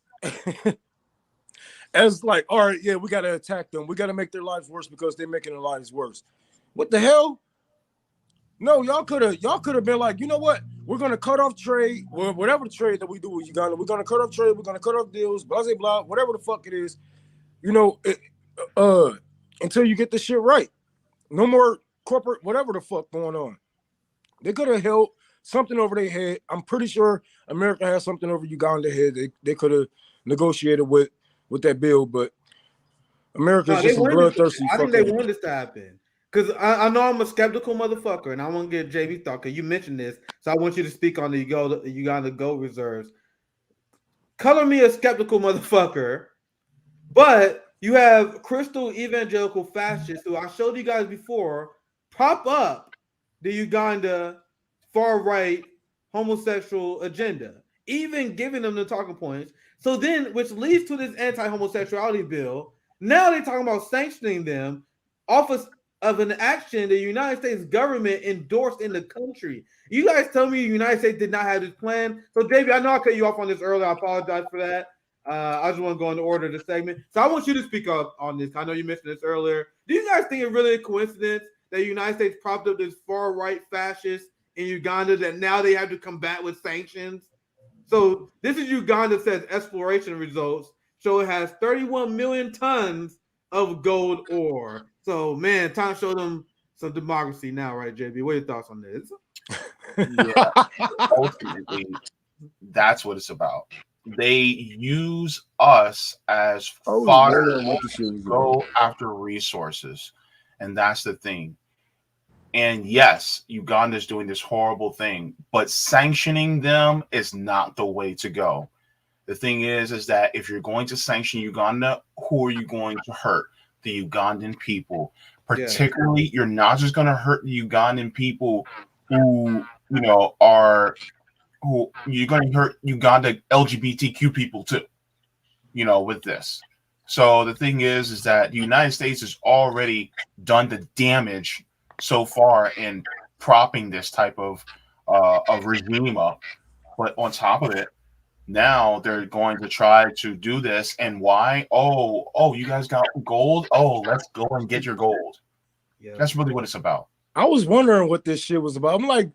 as like, all right, yeah, we got to attack them. We got to make their lives worse because they're making their lives worse. What the hell? No, y'all could have been like, you know what? We're gonna cut off trade, or whatever the trade that we do with Uganda. We're gonna cut off trade. We're gonna cut off deals. Blah blah blah. Whatever the fuck it is, you know. Until you get this shit right. No more corporate whatever the fuck going on. They could have held something over their head. I'm pretty sure America has something over Uganda's head. They could have negotiated with that bill, but America's just bloodthirsty. I think they want this to happen. Because I know I'm a skeptical motherfucker, and I want to get JB thought, because you mentioned this, so I want you to speak on the Uganda gold reserves. Color me a skeptical motherfucker, but you have crystal evangelical fascists who I showed you guys before prop up the Uganda far-right homosexual agenda, even giving them the talking points. So then, which leads to this anti-homosexuality bill. Now they're talking about sanctioning them off of an action the United States government endorsed in the country. You guys tell me the United States did not have this plan. So, JB, I know I cut you off on this earlier. I apologize for that. I just want to go in the order of the segment. So I want you to speak up on this. I know you mentioned this earlier. Do you guys think it's really a coincidence that the United States propped up this far-right fascist in Uganda that now they have to combat with sanctions? So this is Uganda says exploration results show it has 31 million tons of gold ore. So, man, time to show them some democracy now, right, JB? What are your thoughts on this? Yeah, ultimately, that's what it's about. They use us as fodder to go after resources, and that's the thing. And yes, Uganda is doing this horrible thing, but sanctioning them is not the way to go. The thing is that if you're going to sanction Uganda, who are you going to hurt? The Ugandan people. Particularly, you're not just going to hurt the Ugandan people who, you know, you're going to hurt Uganda LGBTQ people too, you know, with this. So the thing is that the United States has already done the damage so far in propping this type of regime up. But on top of it, now they're going to try to do this. And why? Oh, you guys got gold? Oh, let's go and get your gold. Yeah. That's really what it's about. I was wondering what this shit was about. I'm like,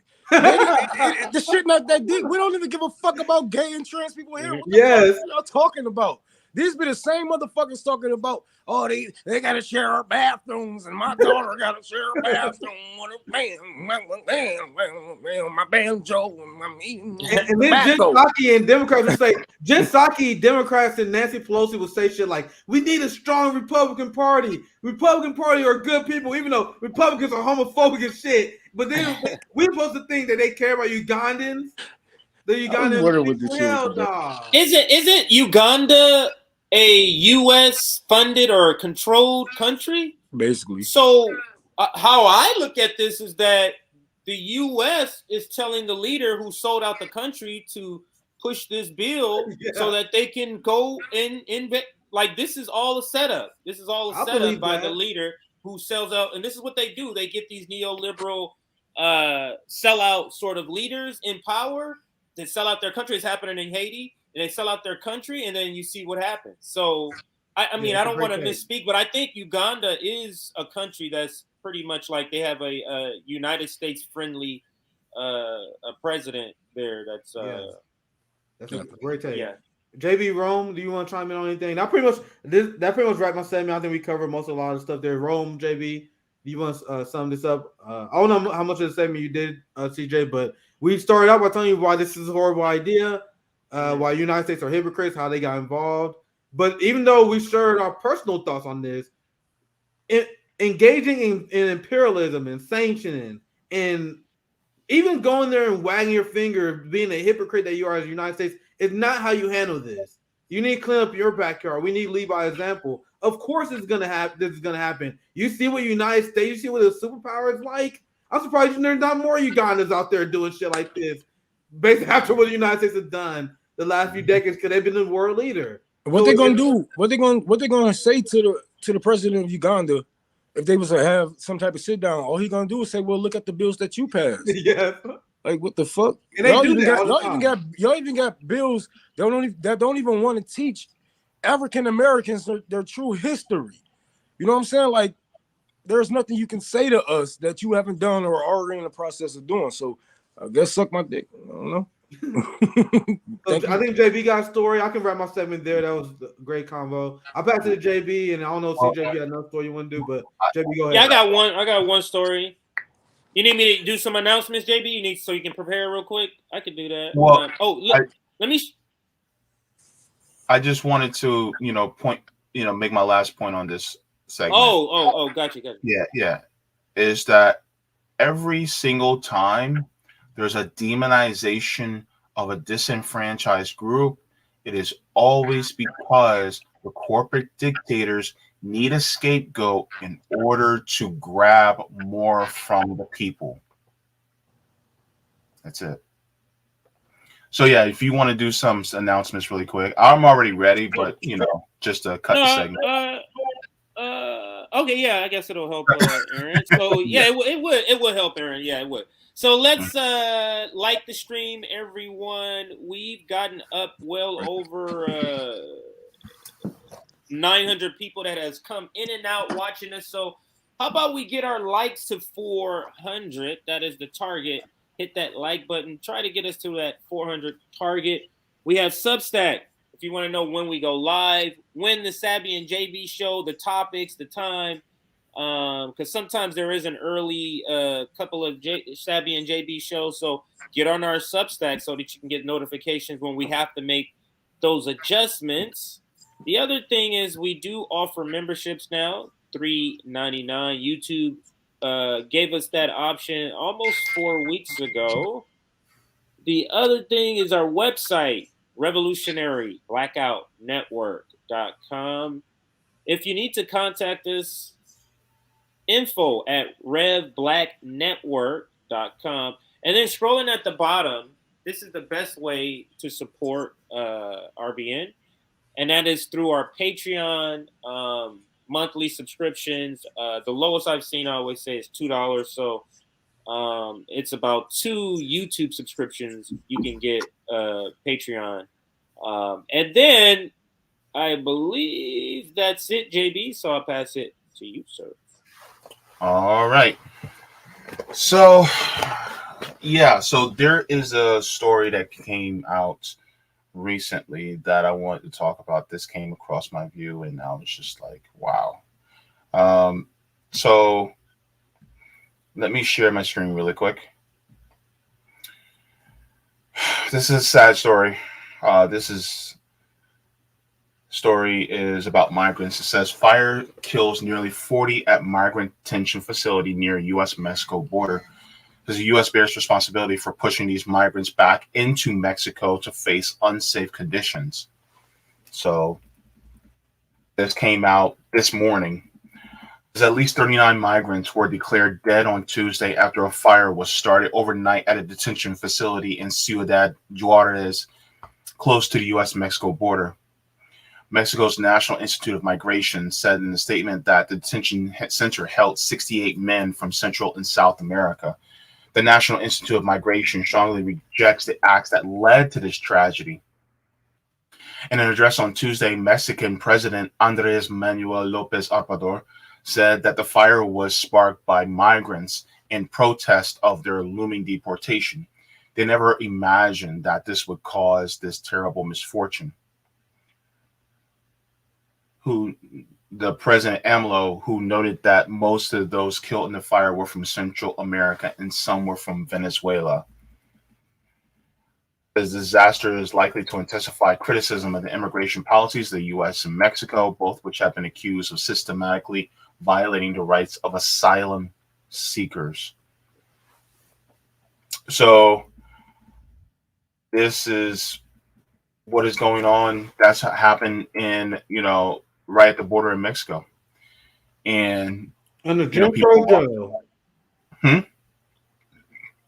this shit not that deep. We don't even give a fuck about gay and trans people here. What the fuck are y'all talking about? These be the same motherfuckers talking about, oh, they got to share our bathrooms, and my daughter got to share a bathroom with my banjo, and my and then Jen Psaki and Democrats will say, Jen Psaki, Democrats and Nancy Pelosi will say shit like, we need a strong Republican Party. Republican Party are good people, even though Republicans are homophobic and shit. But then we're supposed to think that they care about Ugandans. The Ugandans. Isn't Uganda a U.S. funded or controlled country. Basically. So how I look at this is that the U.S. is telling the leader who sold out the country to push this bill so that they can go and invest. Like, this is all a setup. This is all a setup by the leader who sells out. And this is what they do. They get these neoliberal sellout sort of leaders in power that sell out their country. It's happening in Haiti. And they sell out their country, and then you see what happens. So, I mean, I don't want to misspeak, but I think Uganda is a country that's pretty much like they have a United States friendly a president there. That's a great take. Yeah. JB Rome, do you want to chime in on anything? That pretty much wrapped my segment. I think we covered most of a lot of stuff there. Rome, JB, do you want to sum this up? I don't know how much of the segment you did, CJ, but we started out by telling you why this is a horrible idea. Why United States are hypocrites, how they got involved. But even though we shared our personal thoughts on this, engaging in imperialism and sanctioning and even going there and wagging your finger, being a hypocrite that you are as the United States, is not how you handle this. You need to clean up your backyard. We need to lead by example. Of course it's gonna happen. This is gonna happen. You see what United States, you see what a superpower is like? I'm surprised there's not more Ugandans out there doing shit like this. Basically after what the United States has done the last few decades, because they've been the world leader. What they gonna do? What they gonna say to the president of Uganda if they was to have some type of sit down? All he gonna do is say, "Well, look at the bills that you passed." Yeah. Like, what the fuck? And y'all even got bills that don't even want to teach African Americans their true history. You know what I'm saying? Like, there's nothing you can say to us that you haven't done or are already in the process of doing. So I guess suck my dick. I don't know. I think JB got a story. I can wrap my segment there. That was a great convo. I'll pass it to JB, and I don't know if CJ, you got another story you want to do, but JB, go ahead. Yeah, I got one story. You need me to do some announcements, JB? You need so you can prepare real quick? I can do that. Well, let me. I just wanted to, make my last point on this segment. Oh, gotcha. Yeah. Is that every single time there's a demonization of a disenfranchised group, it is always because the corporate dictators need a scapegoat in order to grab more from the people. That's it. So yeah, if you want to do some announcements really quick, I'm already ready, but just to cut the segment. Okay, yeah, I guess it'll help Aaron. So yeah, it would help Aaron. Yeah, it would. So let's like the stream, everyone. We've gotten up well over 900 people that has come in and out watching us. So how about we get our likes to 400? That is the target. Hit that like button. Try to get us to that 400 target. We have Substack. If you want to know when we go live, when the Sabby and JB show, the topics, the time, because sometimes there is an early couple of Sabby and JB shows. So get on our Substack so that you can get notifications when we have to make those adjustments. The other thing is we do offer memberships now, $3.99. YouTube gave us that option almost 4 weeks ago. The other thing is our website, revolutionaryblackoutnetwork.com. If you need to contact us, info@revblacknetwork.com. And then scrolling at the bottom, this is the best way to support RBN, and that is through our Patreon monthly subscriptions. The lowest I've seen, I always say, is $2. So it's about 2 YouTube subscriptions you can get Patreon. And then I believe that's it, JB. So I'll pass it to you, sir. All right. So, so there is a story that came out recently that I wanted to talk about. This came across my view, and I was just like, wow. So let me share my screen really quick. This is a sad story. This story is about migrants. It says fire kills nearly 40 at migrant detention facility near U.S.-Mexico border. Because the U.S. bears responsibility for pushing these migrants back into Mexico to face unsafe conditions. So this came out this morning. At least 39 migrants were declared dead on Tuesday after a fire was started overnight at a detention facility in Ciudad Juarez, close to the U.S.-Mexico border. Mexico's National Institute of Migration said in a statement that the detention center held 68 men from Central and South America. The National Institute of Migration strongly rejects the acts that led to this tragedy. In an address on Tuesday, Mexican President Andrés Manuel López Obrador said that the fire was sparked by migrants in protest of their looming deportation. They never imagined that this would cause this terrible misfortune. The President AMLO, who noted that most of those killed in the fire were from Central America and some were from Venezuela. The disaster is likely to intensify criticism of the immigration policies of the U.S. and Mexico, both which have been accused of systematically violating the rights of asylum seekers. So this is what is going on. That's what happened in, right at the border in Mexico. And the Jim Crow Joe.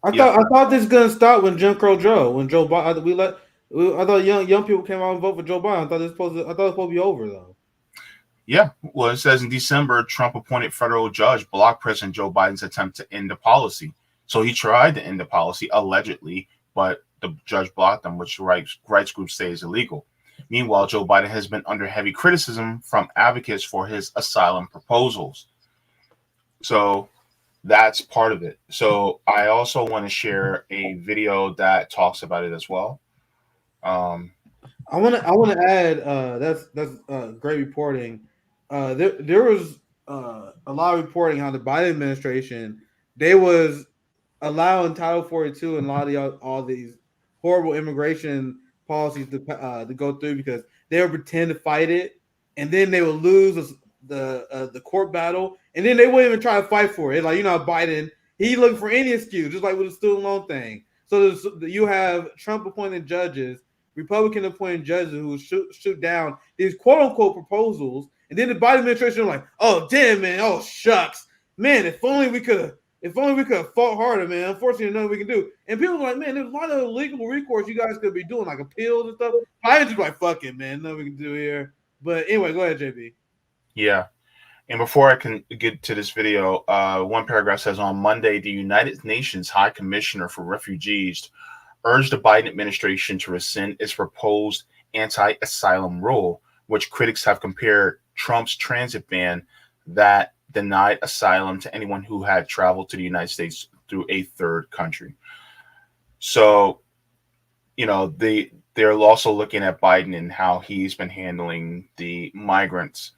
I thought this was gonna stop when Jim Crow Joe, when Joe Biden. I thought young people came out and vote for Joe Biden. I thought it was supposed to be over though. Yeah, well, it says in December, Trump-appointed federal judge blocked President Joe Biden's attempt to end the policy. So he tried to end the policy, allegedly, but the judge blocked them, which rights groups say is illegal. Meanwhile, Joe Biden has been under heavy criticism from advocates for his asylum proposals. So that's part of it. So I also want to share a video that talks about it as well. I want to add that's great reporting. There was a lot of reporting how the Biden administration, they was allowing Title 42 and a lot of all these horrible immigration policies to go through because they would pretend to fight it, and then they would lose the court battle, and then they wouldn't even try to fight for it. Like, Biden, he looking for any excuse, just like with the student loan thing. So you have Trump appointed judges, Republican appointed judges who shoot down these quote unquote proposals, and then the Biden administration like, oh damn man, oh shucks, man, if only we could have fought harder, man. Unfortunately, nothing we can do. And people are like, man, there's a lot of legal recourse you guys could be doing, like appeals and stuff. Biden's just like, fuck it, man, nothing we can do here. But anyway, go ahead, JB. Yeah. And before I can get to this video, one paragraph says, on Monday, the United Nations High Commissioner for Refugees urged the Biden administration to rescind its proposed anti-asylum rule, which critics have compared Trump's transit ban that denied asylum to anyone who had traveled to the United States through a third country. So, they're also looking at Biden and how he's been handling the migrants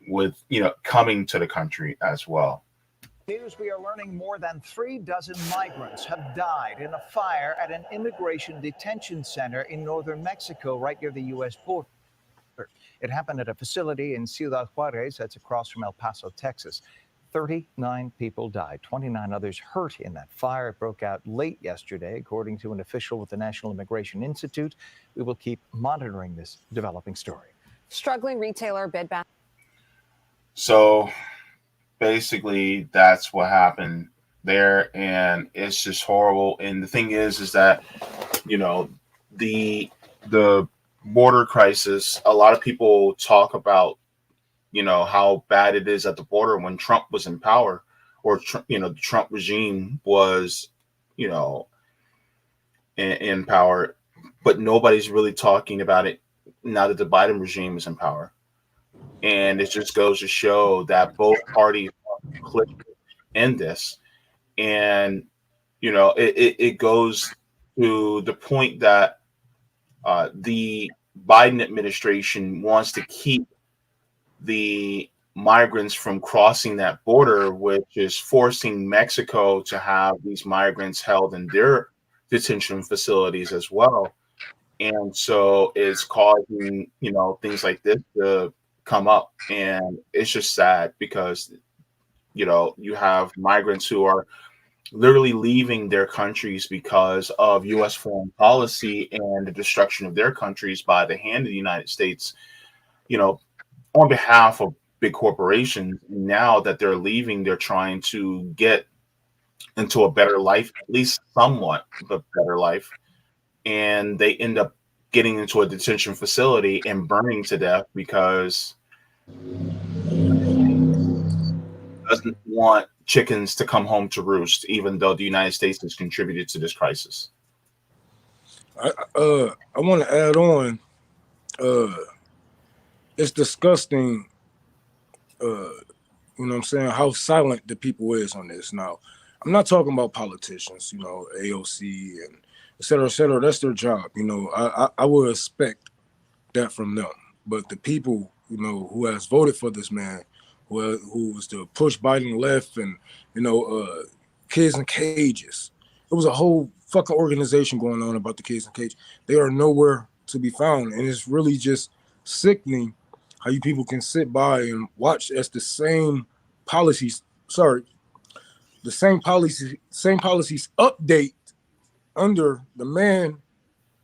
with, coming to the country as well. News, we are learning more than 3 dozen migrants have died in a fire at an immigration detention center in northern Mexico, right near the U.S. border. It happened at a facility in Ciudad Juarez, that's across from El Paso, Texas. 39 people died, 29 others hurt in that fire. It broke out late yesterday, according to an official with the National Immigration Institute. We will keep monitoring this developing story. Struggling retailer Bed Bath. So basically, that's what happened there, and it's just horrible. And the thing is that, the border crisis, a lot of people talk about, how bad it is at the border when Trump was in power, or, the Trump regime was, in power, but nobody's really talking about it now that the Biden regime is in power. And it just goes to show that both parties are complicit in this. And, it goes to the point that the Biden administration wants to keep the migrants from crossing that border, which is forcing Mexico to have these migrants held in their detention facilities as well. And so it's causing, things like this to come up. And it's just sad because, you have migrants who are literally leaving their countries because of U.S. foreign policy and the destruction of their countries by the hand of the United States, on behalf of big corporations. Now that they're leaving, they're trying to get into a better life, at least somewhat of a better life, and they end up getting into a detention facility and burning to death because doesn't want chickens to come home to roost, even though the United States has contributed to this crisis. I want to add on. It's disgusting. You know what I'm saying? How silent the people is on this. Now, I'm not talking about politicians. You know, AOC and et cetera, et cetera. That's their job. You know, I would expect that from them. But the people, you know, who has voted for this man, who was to push Biden left, and you know, kids in cages. It was a whole fucking organization going on about the kids in cages. They are nowhere to be found, and it's really just sickening how you people can sit by and watch as the same policies update under the man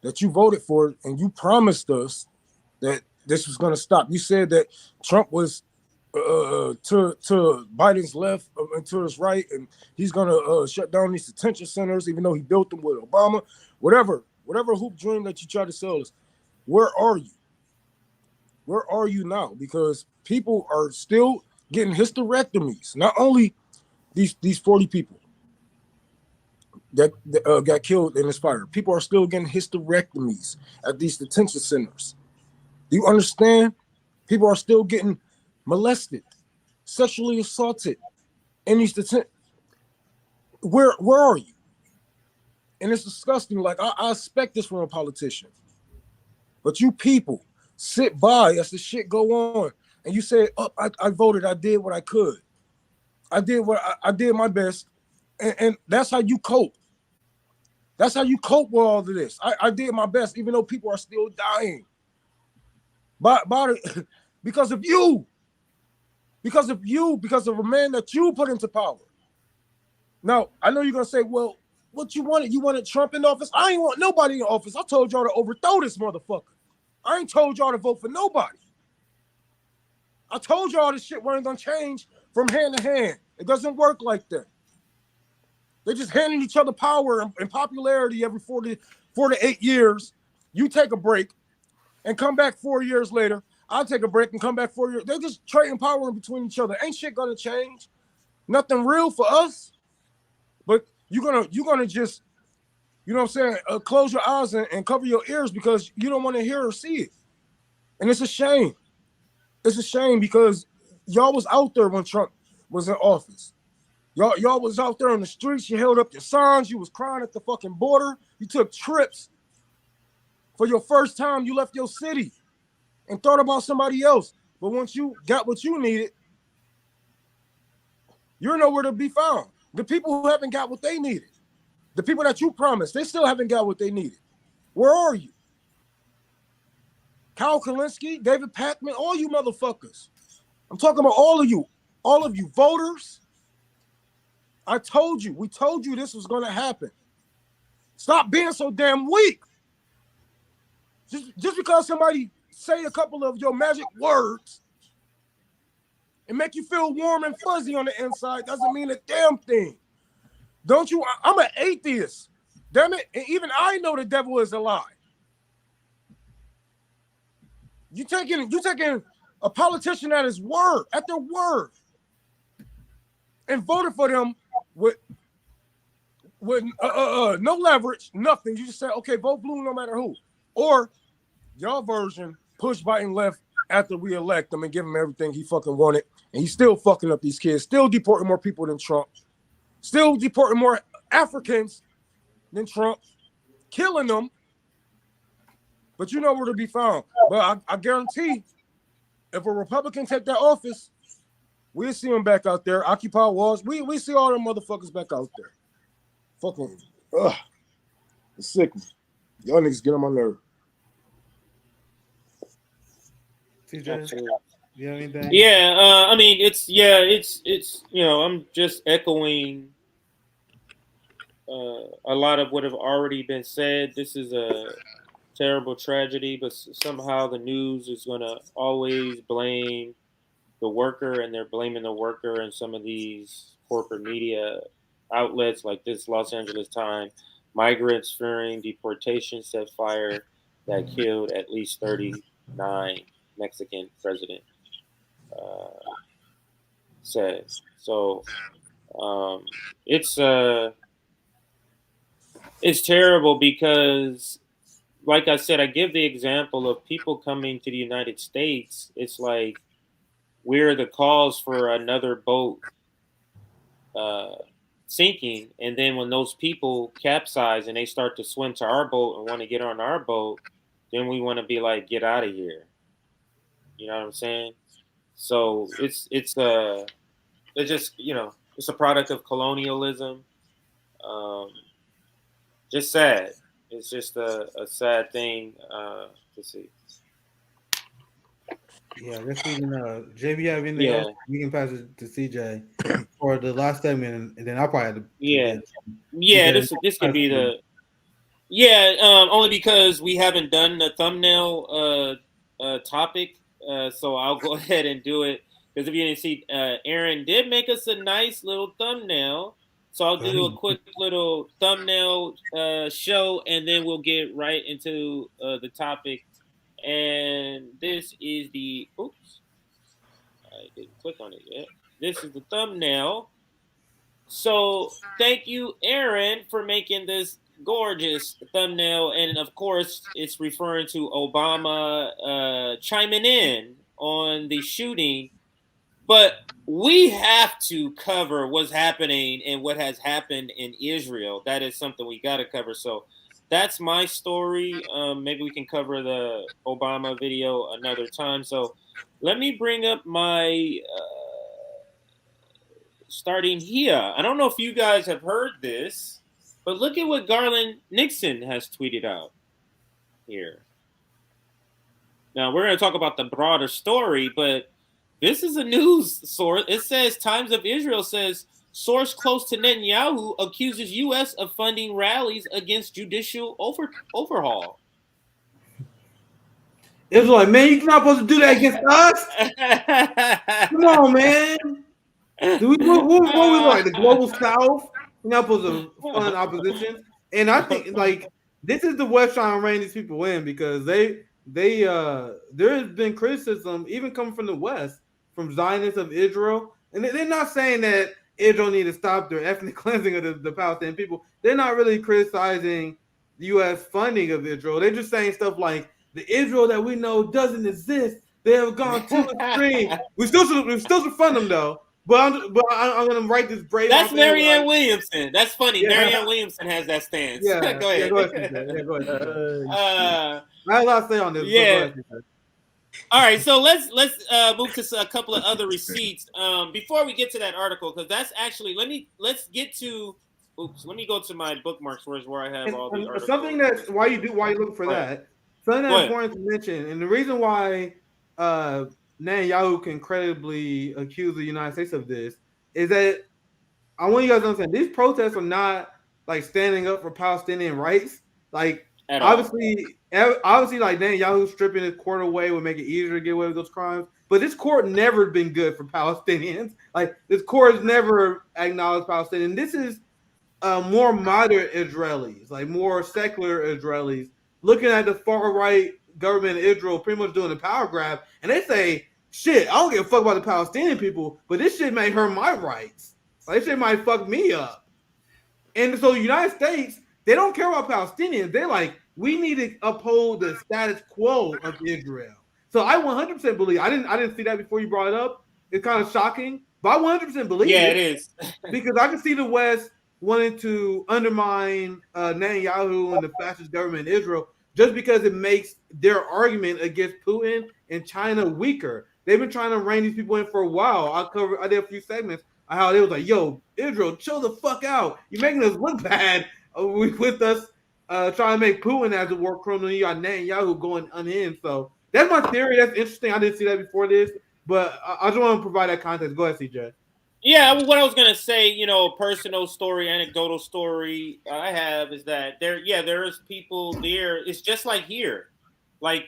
that you voted for, and you promised us that this was going to stop. You said that Trump was to Biden's left and to his right, and he's going to shut down these detention centers, even though he built them with Obama. Whatever hoop dream that you try to sell us, where are you? Where are you now? Because people are still getting hysterectomies. Not only these 40 people that got killed in this fire, people are still getting hysterectomies at these detention centers. Do you understand? People are still getting molested, sexually assaulted in these detention. Where are you? And it's disgusting. Like I expect this from a politician, but you people sit by as the shit go on, and you say, "Oh, I voted. I did what I could. I did my best," and that's how you cope. That's how you cope with all of this. I did my best, even though people are still dying. But because of you, because of a man that you put into power. Now, I know you're gonna say, "Well, what you wanted? You wanted Trump in office? I ain't want nobody in office. I told y'all to overthrow this motherfucker. I ain't told y'all to vote for nobody. I told y'all this shit wasn't gonna change from hand to hand. It doesn't work like that. They're just handing each other power and popularity every 4 to 8 years. You take a break and come back 4 years later. I'll take a break and come back 4 years. They're just trading power in between each other. Ain't shit gonna change. Nothing real for us. But you're gonna just, you know what I'm saying, close your eyes and cover your ears because you don't want to hear or see it. And it's a shame. It's a shame because y'all was out there when Trump was in office. Y'all was out there on the streets. You held up your signs. You was crying at the fucking border. You took trips. For your first time, you left your city and thought about somebody else. But once you got what you needed, you're nowhere to be found. The people who haven't got what they needed, the people that you promised, they still haven't got what they needed. Where are you? Kyle Kalinske, David Pakman, all you motherfuckers. I'm talking about all of you voters. We told you this was going to happen. Stop being so damn weak. Just because somebody say a couple of your magic words and make you feel warm and fuzzy on the inside doesn't mean a damn thing. Don't you? I'm an atheist. Damn it. And even I know the devil is a lie. You taking a politician at his word, at their word, and voted for them with no leverage, nothing. You just say, okay, vote blue no matter who. Or your version, push Biden left after we elect him and give him everything he fucking wanted. And he's still fucking up these kids, still deporting more people than Trump, still deporting more Africans than Trump, killing them. But you know where to be found. But I guarantee if a Republican take that office, we'll see them back out there. Occupy walls. We see all them motherfuckers back out there. Fucking, it's sick. Y'all niggas get on my nerve. TJ, you have anything? Yeah, I mean, it's you know, I'm just echoing a lot of what have already been said. This is a terrible tragedy, but somehow the news is going to always blame the worker, and they're blaming the worker in some of these corporate media outlets like this Los Angeles Times. Migrants fearing deportation set fire that killed at least 39 Mexican president says. So it's terrible because, like I said, I give the example of people coming to the United States. It's like we're the cause for another boat sinking, and then when those people capsize and they start to swim to our boat and want to get on our boat, then we want to be like, get out of here. You know what I'm saying? So it's just, it's a product of colonialism. Just sad. It's just a sad thing to see. Yeah, I guess we can. JB, have anything else? We can pass it to CJ for the last segment, and then I'll probably have to. This could be the. Only because we haven't done the thumbnail topic, so I'll go ahead and do it. Because if you didn't see, Aaron did make us a nice little thumbnail. So I'll do a quick little thumbnail show, and then we'll get right into the topic. And this is the, oops, I didn't click on it yet. This is the thumbnail. So thank you, Aaron, for making this gorgeous thumbnail. And of course, it's referring to Obama chiming in on the shooting. But we have to cover what's happening and what has happened in Israel. That is something we got to cover. So that's my story. Maybe we can cover the Obama video another time. So let me bring up my starting here. I don't know if you guys have heard this, but look at what Garland Nixon has tweeted out here. Now, we're going to talk about the broader story, but this is a news source. It says Times of Israel says source close to Netanyahu accuses U.S. of funding rallies against judicial overhaul. It's like, man, you're not supposed to do that against us. Come on, man. What we like, the global South? You're not supposed to fund opposition. And I think like this is the West trying to rein these people in because there has been criticism even coming from the West, from Zionists of Israel, and they're not saying that Israel need to stop their ethnic cleansing of the Palestinian people. They're not really criticizing the U.S. funding of Israel. They're just saying stuff like the Israel that we know doesn't exist. They have gone too extreme. We still should fund them though. But I'm going to write this brave. That's Marianne Williamson. That's funny. Yeah. Marianne Williamson has that stance. Yeah, go ahead. Go ahead. I have a lot to say on this. Yeah. All right, so let's move to a couple of other receipts before we get to that article, because that's actually let me go to my bookmarks where I have all the articles. Something that why you look for that. Something that's important to mention, and the reason why Netanyahu can credibly accuse the United States of this is that I want you guys to understand these protests are not like standing up for Palestinian rights. Like obviously, like Netanyahu stripping his court away would make it easier to get away with those crimes. But this court never been good for Palestinians. Like this court has never acknowledged Palestinians. This is more moderate Israelis, like more secular Israelis, looking at the far right government of Israel pretty much doing a power grab, and they say, shit, I don't give a fuck about the Palestinian people, but this shit may hurt my rights. Like, this shit might fuck me up. And so the United States, they don't care about Palestinians. They're like, we need to uphold the status quo of Israel. So I 100% believe. I didn't see that before you brought it up. It's kind of shocking, but I 100% believe it. Yeah, it is. Because I can see the West wanting to undermine Netanyahu and the fascist government in Israel just because it makes their argument against Putin and China weaker. They've been trying to rein these people in for a while. I did a few segments on how they was like, yo, Israel, chill the fuck out. You're making us look bad with us trying to make Putin as a war criminal. You got Netanyahu going unhinged. So that's my theory. That's interesting. I didn't see that before this, but I just want to provide that context. Go ahead, CJ. Yeah, well, what I was gonna say, you know, a personal story, anecdotal story I have is that there is people there. It's just like here. Like,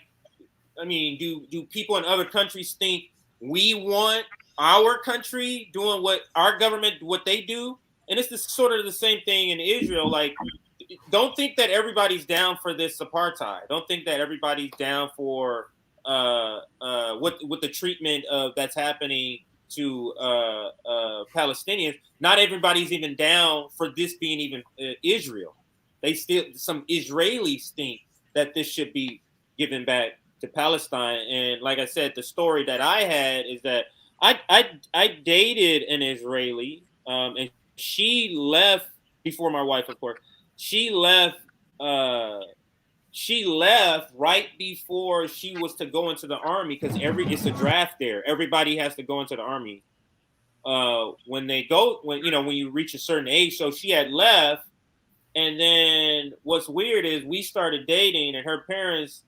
I mean, do people in other countries think we want our country doing what our government what they do? And it's sort of the same thing in Israel. Like, don't think that everybody's down for this apartheid. Don't think that everybody's down for what the treatment of that's happening to Palestinians. Not everybody's even down for this being even Israel. They still some Israelis think that this should be given back to Palestine. And like I said, the story that I had is that I dated an Israeli, and she left before my wife, of course. She left. She left right before she was to go into the army because it's a draft there. Everybody has to go into the army when you reach a certain age. So she had left, and then what's weird is we started dating, and her parents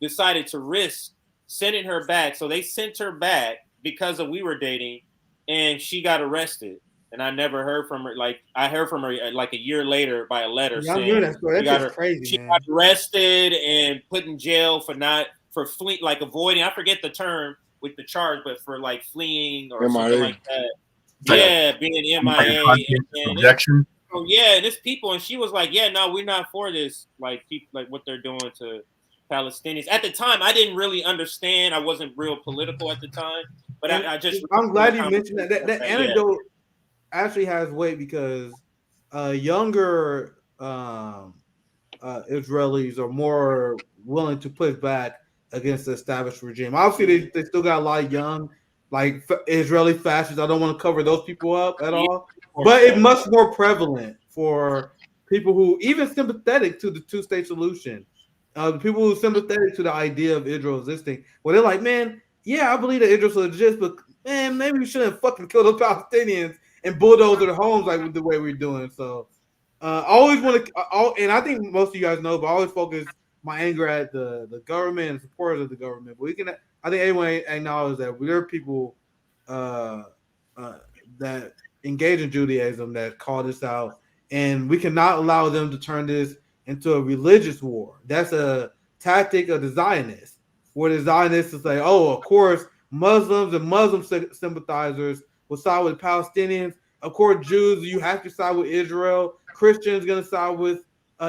decided to risk sending her back. So they sent her back because we were dating, and she got arrested. And I never heard from her. Like, I heard from her like a year later by a letter saying That's just crazy. She got arrested and put in jail for fleeing, like avoiding. I forget the term with the charge, but for like fleeing or something like that. Yeah, being MIA. Objection. Oh yeah, and it's people, and she was like, "Yeah, no, we're not for this. Like, like what they're doing to Palestinians." At the time, I didn't really understand. I wasn't real political at the time, but I'm glad you mentioned that. That anecdote actually has weight because younger Israelis are more willing to push back against the established regime. Obviously, they still got a lot of young, like Israeli fascists. I don't want to cover those people up at all, but it's much more prevalent for people who even sympathetic to the two-state solution. People who are sympathetic to the idea of Israel existing, well, they're like, man, yeah, I believe that Israel exists, but man, maybe we shouldn't fucking kill the Palestinians and bulldoze their homes like the way we're doing. So I always want to, and I think most of you guys know, but I always focus my anger at the government and supporters of the government. But I think everyone acknowledges that there are people that engage in Judaism that call this out, and we cannot allow them to turn this into a religious war. That's a tactic of the Zionists, where the Zionists say, oh, of course, Muslims and Muslim sympathizers will side with Palestinians. Of course, Jews, you have to side with Israel. Christians going to side with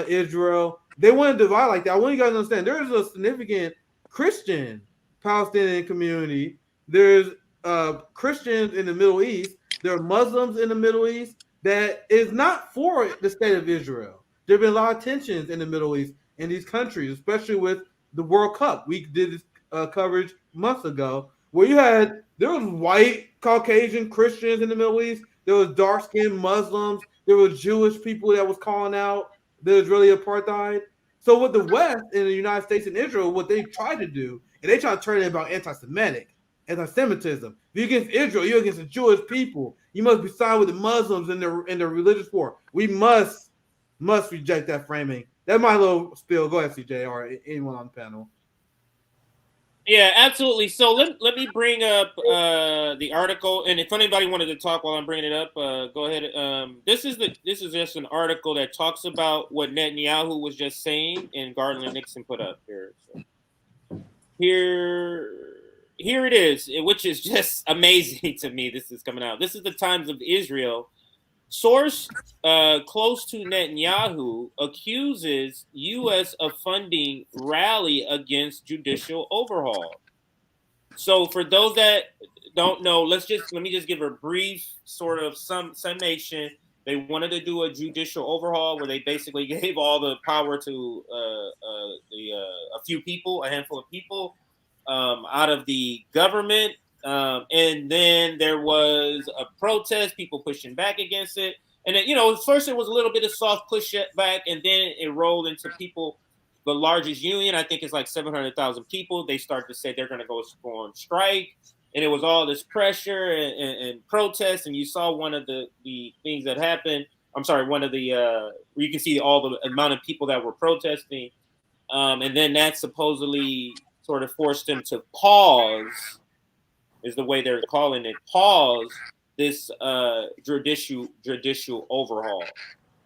Israel. They want to divide like that. I want you guys to understand there is a significant Christian Palestinian community. There's Christians in the Middle East. There are Muslims in the Middle East that is not for the state of Israel. There have been a lot of tensions in the Middle East in these countries, especially with the World Cup. We did this coverage months ago where there was white Caucasian Christians in the Middle East. There was dark-skinned Muslims. There was Jewish people that was calling out the Israeli apartheid. So with the West in the United States and Israel, what they try to do, and they try to turn it about anti-Semitism. If you're against Israel, you're against the Jewish people. You must be siding with the Muslims in their religious war. We must reject that framing. That's my little spiel. Go ahead, CJ, or anyone on the panel. Yeah, absolutely. So let me bring up the article, and if anybody wanted to talk while I'm bringing it up, go ahead. This is just an article that talks about what Netanyahu was just saying, and Gardner Nixon put up here. So here it is, which is just amazing to me. This is coming out. This is the Times of Israel. Source close to Netanyahu accuses U.S. of funding rally against judicial overhaul. So for those that don't know, let me just give a brief sort of summation. They wanted to do a judicial overhaul where they basically gave all the power to a few people, a handful of people out of the government. And then there was a protest, people pushing back against it. And then, first it was a little bit of soft push back, and then it rolled into people. The largest union, I think, is like 700,000 people. They started to say they're going to go on strike. And it was all this pressure and protest. And you saw one of the things that happened. I'm sorry, one of the where you can see all the amount of people that were protesting. And then that supposedly sort of forced them to pause, is the way they're calling it, pause this judicial overhaul.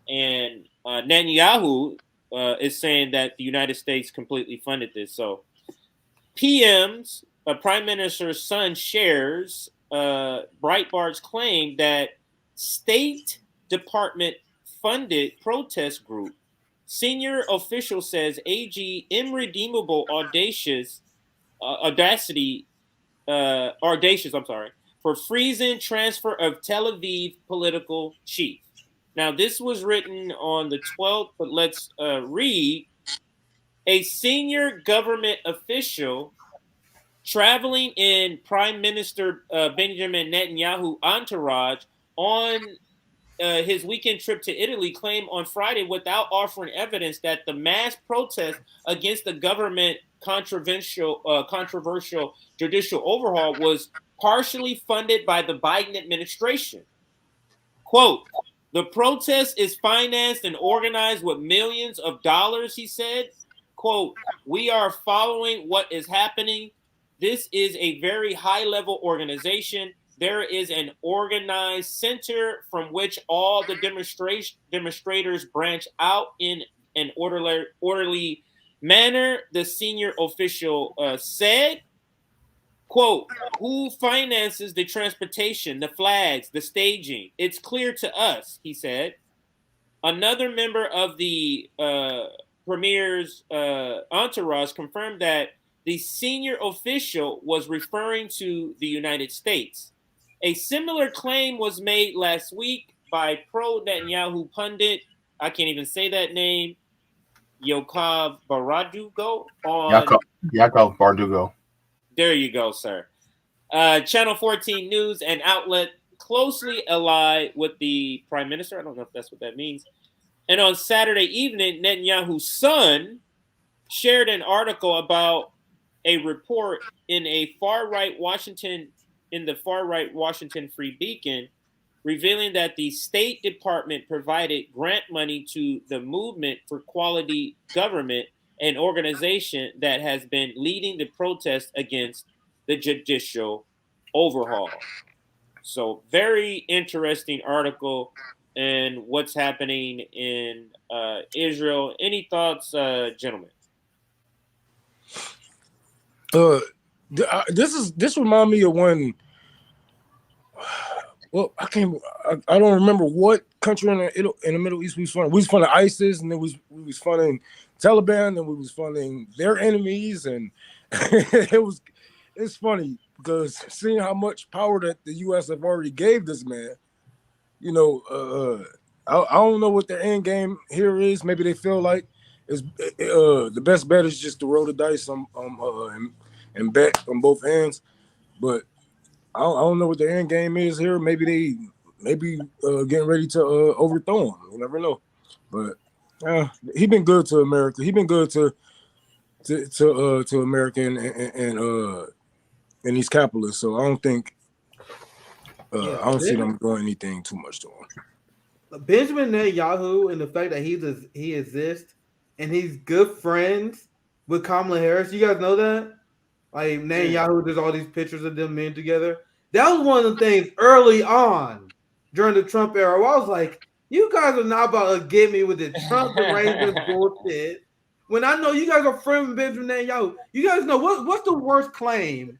And Netanyahu is saying that the United States completely funded this. So PM's Prime Minister's son shares Breitbart's claim that State Department funded protest group. Senior official says AG irredeemable audacious, for freezing transfer of Tel Aviv political chief. Now, this was written on the 12th, but let's read. A senior government official traveling in Prime Minister Benjamin Netanyahu entourage on his weekend trip to Italy claimed on Friday, without offering evidence, that the mass protest against the government controversial judicial overhaul was partially funded by the Biden administration. Quote, the protest is financed and organized with millions of dollars, he said. Quote, we are following what is happening. This is a very high-level organization. There is an organized center from which all the demonstrators branch out in an orderly manner, the senior official said. Quote, who finances the transportation, the flags, the staging? It's clear to us, he said. Another member of the premier's entourage confirmed that the senior official was referring to the United States. A similar claim was made last week by pro-Netanyahu pundit, I can't even say that name, Yaakov Bardugo. Yaakov Bardugo. There you go, sir. Channel 14 News, an outlet closely allied with the prime minister. I don't know if that's what that means. And on Saturday evening, Netanyahu's son shared an article about a report in the far-right Washington Free Beacon, revealing that the State Department provided grant money to the Movement for Quality Government, an organization that has been leading the protest against the judicial overhaul. So very interesting article and what's happening in Israel. Any thoughts, gentlemen? This remind me of when. Well, I don't remember what country in the Middle East we was funding. We was funding ISIS, and then we was funding Taliban, and we was funding their enemies, and it's funny because seeing how much power that the U.S. have already gave this man, I don't know what their end game here is. Maybe they feel like the best bet is just to roll the dice and bet on both ends, but I don't know what the end game is here. Maybe getting ready to overthrow him. You never know. But he been good to America. He been good to America and these capitalists. So I don't think I don't see them doing anything too much to him. Benjamin Netanyahu and the fact that he exists and he's good friends with Kamala Harris. You guys know that? Like Netanyahu, there's all these pictures of them men together. That was one of the things early on during the Trump era where I was like, you guys are not about to get me with the Trump arrangement bullshit. When I know you guys are friends with Benjamin Netanyahu, you guys know what's the worst claim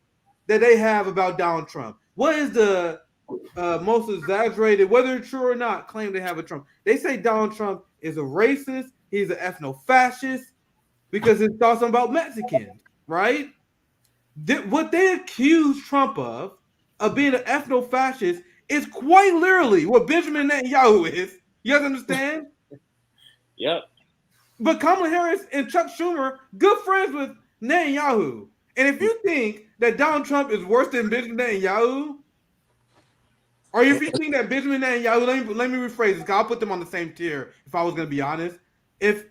that they have about Donald Trump? What is the most exaggerated, whether it's true or not, claim they have of Trump? They say Donald Trump is a racist, he's an ethno-fascist because his thoughts are about Mexicans, right? What they accuse Trump of being an ethno-fascist is quite literally what Benjamin Netanyahu is. You guys understand? Yep. But Kamala Harris and Chuck Schumer, good friends with Netanyahu. And if you think that Donald Trump is worse than Benjamin Netanyahu, or if you think that Benjamin Netanyahu, let me rephrase this, because I'll put them on the same tier if I was going to be honest. If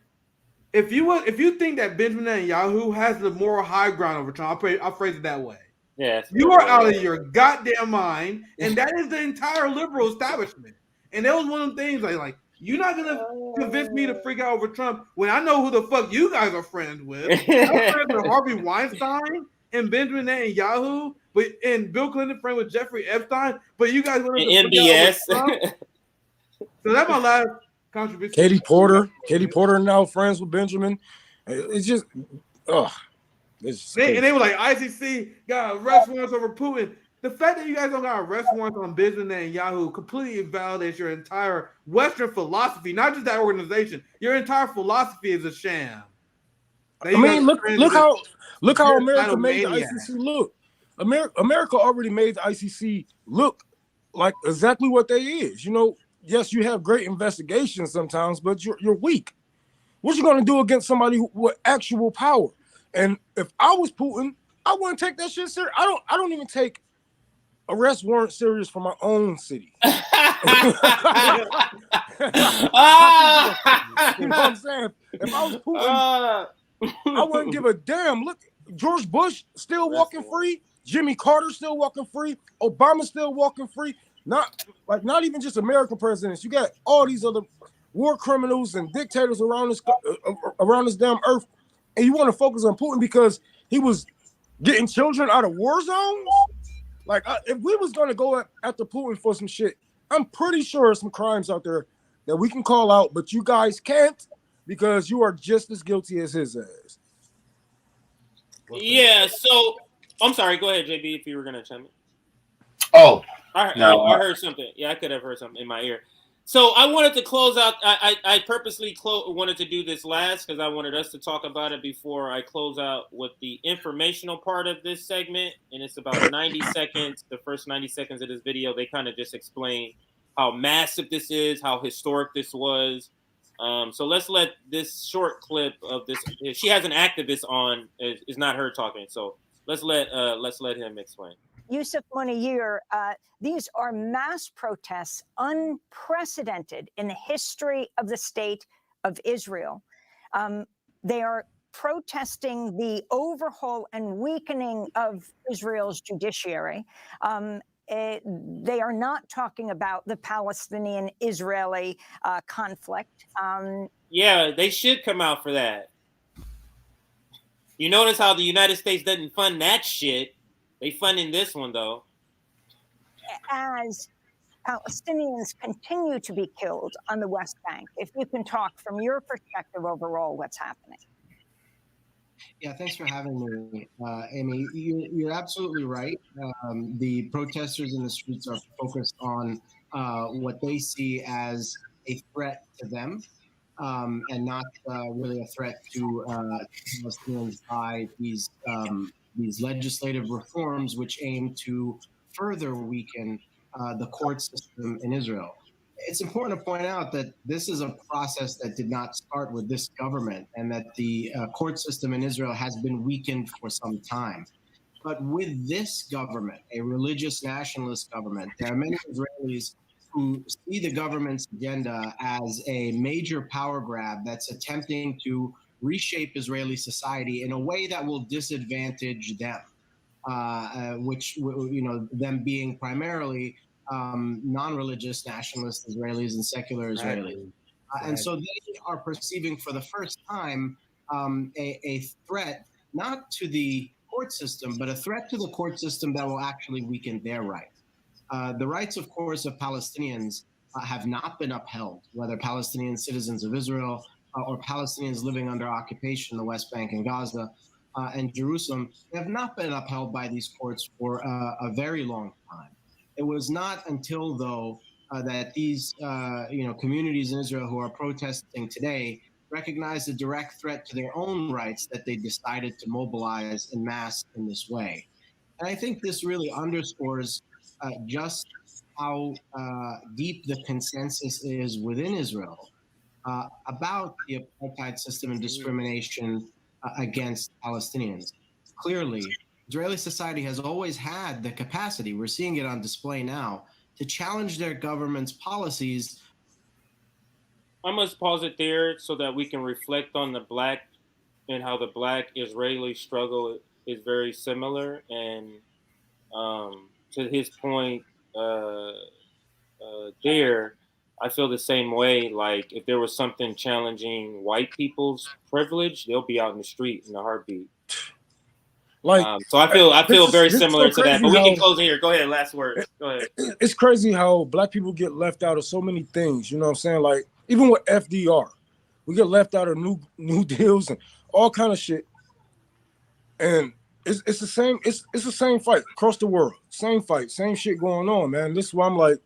you think that Benjamin Netanyahu has the moral high ground over Trump, I'll phrase it that way. Yes. You are out of your goddamn mind, and that is the entire liberal establishment. And that was one of the things like you're not gonna convince me to freak out over Trump when I know who the fuck you guys are friends with. I'm friends with Harvey Weinstein and Benjamin Netanyahu, and Bill Clinton friend with Jeffrey Epstein, but you guys wanted to MBS. So that's my last contribution. Katie Porter now friends with Benjamin. It's just, and they were like, ICC got arrest warrants over Putin. The fact that you guys don't got arrest warrants on Benjamin and Yahoo completely invalidates your entire Western philosophy, not just that organization. Your entire philosophy is a sham. I mean, look how America made the ICC look. America already made the ICC look like exactly what they is. You know, yes, you have great investigations sometimes, but you're weak. What you gonna do against somebody with actual power? And if I was Putin, I wouldn't take that shit serious. I don't even take arrest warrant serious for my own city. You know what I'm saying? If I was Putin, I wouldn't give a damn. Look, George Bush still walking free. Jimmy Carter still walking free. Obama still walking free. Not even just American presidents. You got all these other war criminals and dictators around this damn earth, and you want to focus on Putin because he was getting children out of war zones. Like, if we was gonna go after Putin for some shit, I'm pretty sure there's some crimes out there that we can call out, but you guys can't because you are just as guilty as his ass. Yeah. So I'm sorry. Go ahead, JB. If you were gonna chime in. Oh, I heard something. Yeah, I could have heard something in my ear. So I wanted to close out. I purposely wanted to do this last because I wanted us to talk about it before I close out with the informational part of this segment. And it's about 90 seconds. The first 90 seconds of this video, they kind of just explain how massive this is, how historic this was. So let's let this short clip of this. She has an activist on. It's not her talking. So let's let him explain. Yusuf Munir, these are mass protests unprecedented in the history of the state of Israel. They are protesting the overhaul and weakening of Israel's judiciary. They are not talking about the Palestinian-Israeli conflict. Yeah, they should come out for that. You notice how the United States doesn't fund that shit. They funding this one, though. As Palestinians continue to be killed on the West Bank, if you can talk from your perspective overall, what's happening? Yeah, thanks for having me, Amy. You're absolutely right. The protesters in the streets are focused on what they see as a threat to them, and not really a threat to Palestinians by these legislative reforms which aim to further weaken the court system in Israel. It's important to point out that this is a process that did not start with this government, and that the court system in Israel has been weakened for some time. But with this government, a religious nationalist government, there are many Israelis who see the government's agenda as a major power grab that's attempting to reshape Israeli society in a way that will disadvantage them, which, you know, them being primarily non-religious nationalist Israelis and secular Israelis. And so they are perceiving for the first time a threat, not to the court system, but a threat to the court system that will actually weaken their rights. The rights, of course, of Palestinians have not been upheld, whether Palestinian citizens of Israel or Palestinians living under occupation in the West Bank and Gaza and Jerusalem, have not been upheld by these courts for a very long time. It was not until, though, that these communities in Israel who are protesting today recognized a direct threat to their own rights that they decided to mobilize en masse in this way. And I think this really underscores just how deep the consensus is within Israel about the apartheid system and discrimination against Palestinians. Clearly, Israeli society has always had the capacity, we're seeing it on display now, to challenge their government's policies. I must pause it there so that we can reflect on the Black and how the Black Israeli struggle is very similar. And to his point there, I feel the same way. Like, if there was something challenging white people's privilege, they'll be out in the street in a heartbeat. Like, so I feel very similar to that. But we can how, close in here. Go ahead. Last words. Go ahead. It's crazy how black people get left out of so many things. You know what I'm saying? Like, even with FDR, we get left out of new deals and all kind of shit. And it's the same. It's the same fight across the world. Same fight, same shit going on, man. This is why I'm like,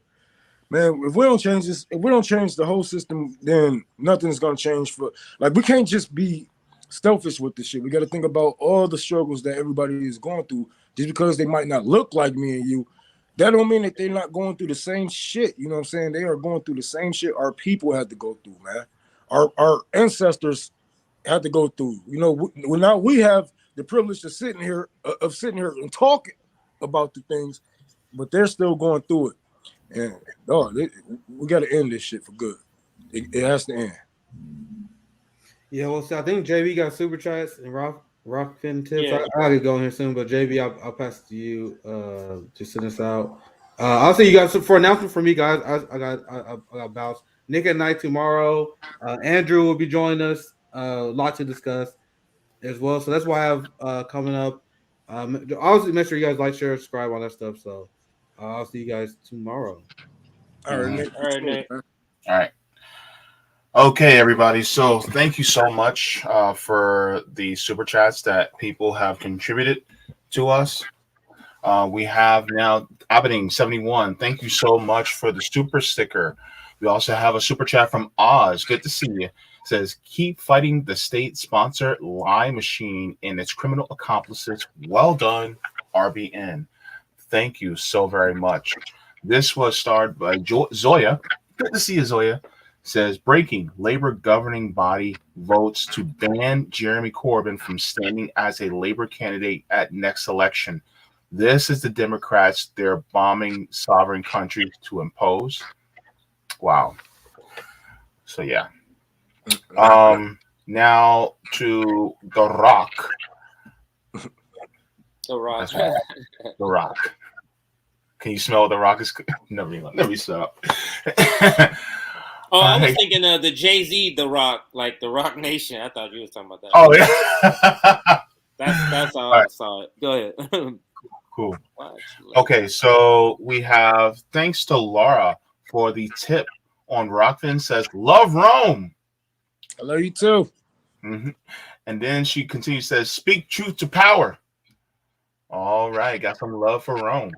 man, if we don't change this, if we don't change the whole system, then nothing's gonna change. For like, we can't just be selfish with this shit. We got to think about all the struggles that everybody is going through. Just because they might not look like me and you, that don't mean that they're not going through the same shit. You know what I'm saying? They are going through the same shit our people had to go through, man. Our ancestors had to go through. You know, now we have the privilege of sitting here and talking about the things, but they're still going through it. And we got to end this shit for good. It has to end. Yeah, well, so I think JB got super chats and Rockfin tips. Yeah. I gotta go in here soon, but JB, I'll pass it to you to send us out. I'll see you guys for announcement for me, guys. I got bounce. Nick at night tomorrow. Andrew will be joining us. Lot to discuss as well. So that's why I have coming up. Obviously, make sure you guys like, share, subscribe, all that stuff. So I'll see you guys tomorrow. All right, Nick. All right, Nick. All right. Okay, everybody. So thank you so much for the super chats that people have contributed to us. We have now Abiding71. Thank you so much for the super sticker. We also have a super chat from Oz. Good to see you. It says, keep fighting the state-sponsored lie machine and its criminal accomplices. Well done, RBN. Thank you so very much. This was starred by Zoya. Good to see you, Zoya. Says, breaking, Labor governing body votes to ban Jeremy Corbyn from standing as a Labor candidate at next election. This is the Democrats they're bombing sovereign countries to impose. Wow. So yeah. Now to The Rock. The Rock. Right. The Rock. Can you smell The Rock is never stop. Oh, I was thinking of the Jay-Z, The Rock, like the Rock Nation. I thought you was talking about that. Oh yeah. that's how I saw it. Go ahead. Cool. Okay, so we have thanks to Laura for the tip on Rockfin. Says, love Rome. I love you too. Mm-hmm. And then she continues, says, speak truth to power. All right, got some love for Rome.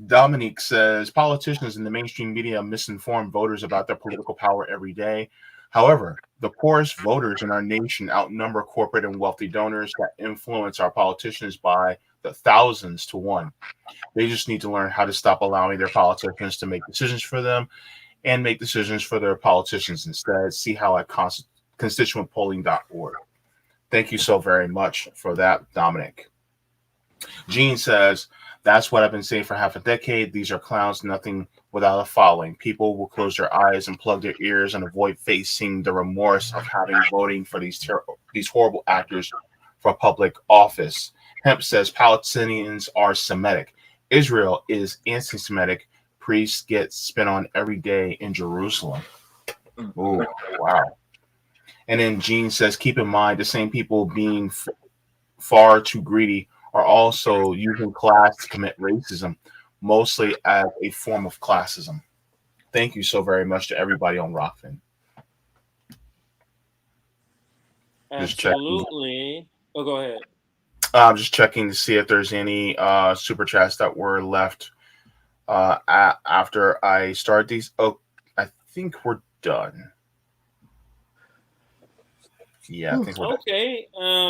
Dominique says, politicians in the mainstream media misinform voters about their political power every day. However, the poorest voters in our nation outnumber corporate and wealthy donors that influence our politicians by the thousands to one. They just need to learn how to stop allowing their politicians to make decisions for them and make decisions for their politicians instead. See how at constituentpolling.org. Thank you so very much for that, Dominic. Gene says, that's what I've been saying for half a decade. These are clowns, nothing without a following. People will close their eyes and plug their ears and avoid facing the remorse of having voting for these horrible actors for public office. Hemp says Palestinians are Semitic. Israel is anti-Semitic. Priests get spit on every day in Jerusalem. Oh, wow. And then Gene says, keep in mind, the same people being far too greedy are also using class to commit racism, mostly as a form of classism. Thank you so very much to everybody on Rockfin. Absolutely. Oh, go ahead. I'm just checking to see if there's any super chats that were left after I start these. Oh, I think we're done. Yeah, I think we're okay.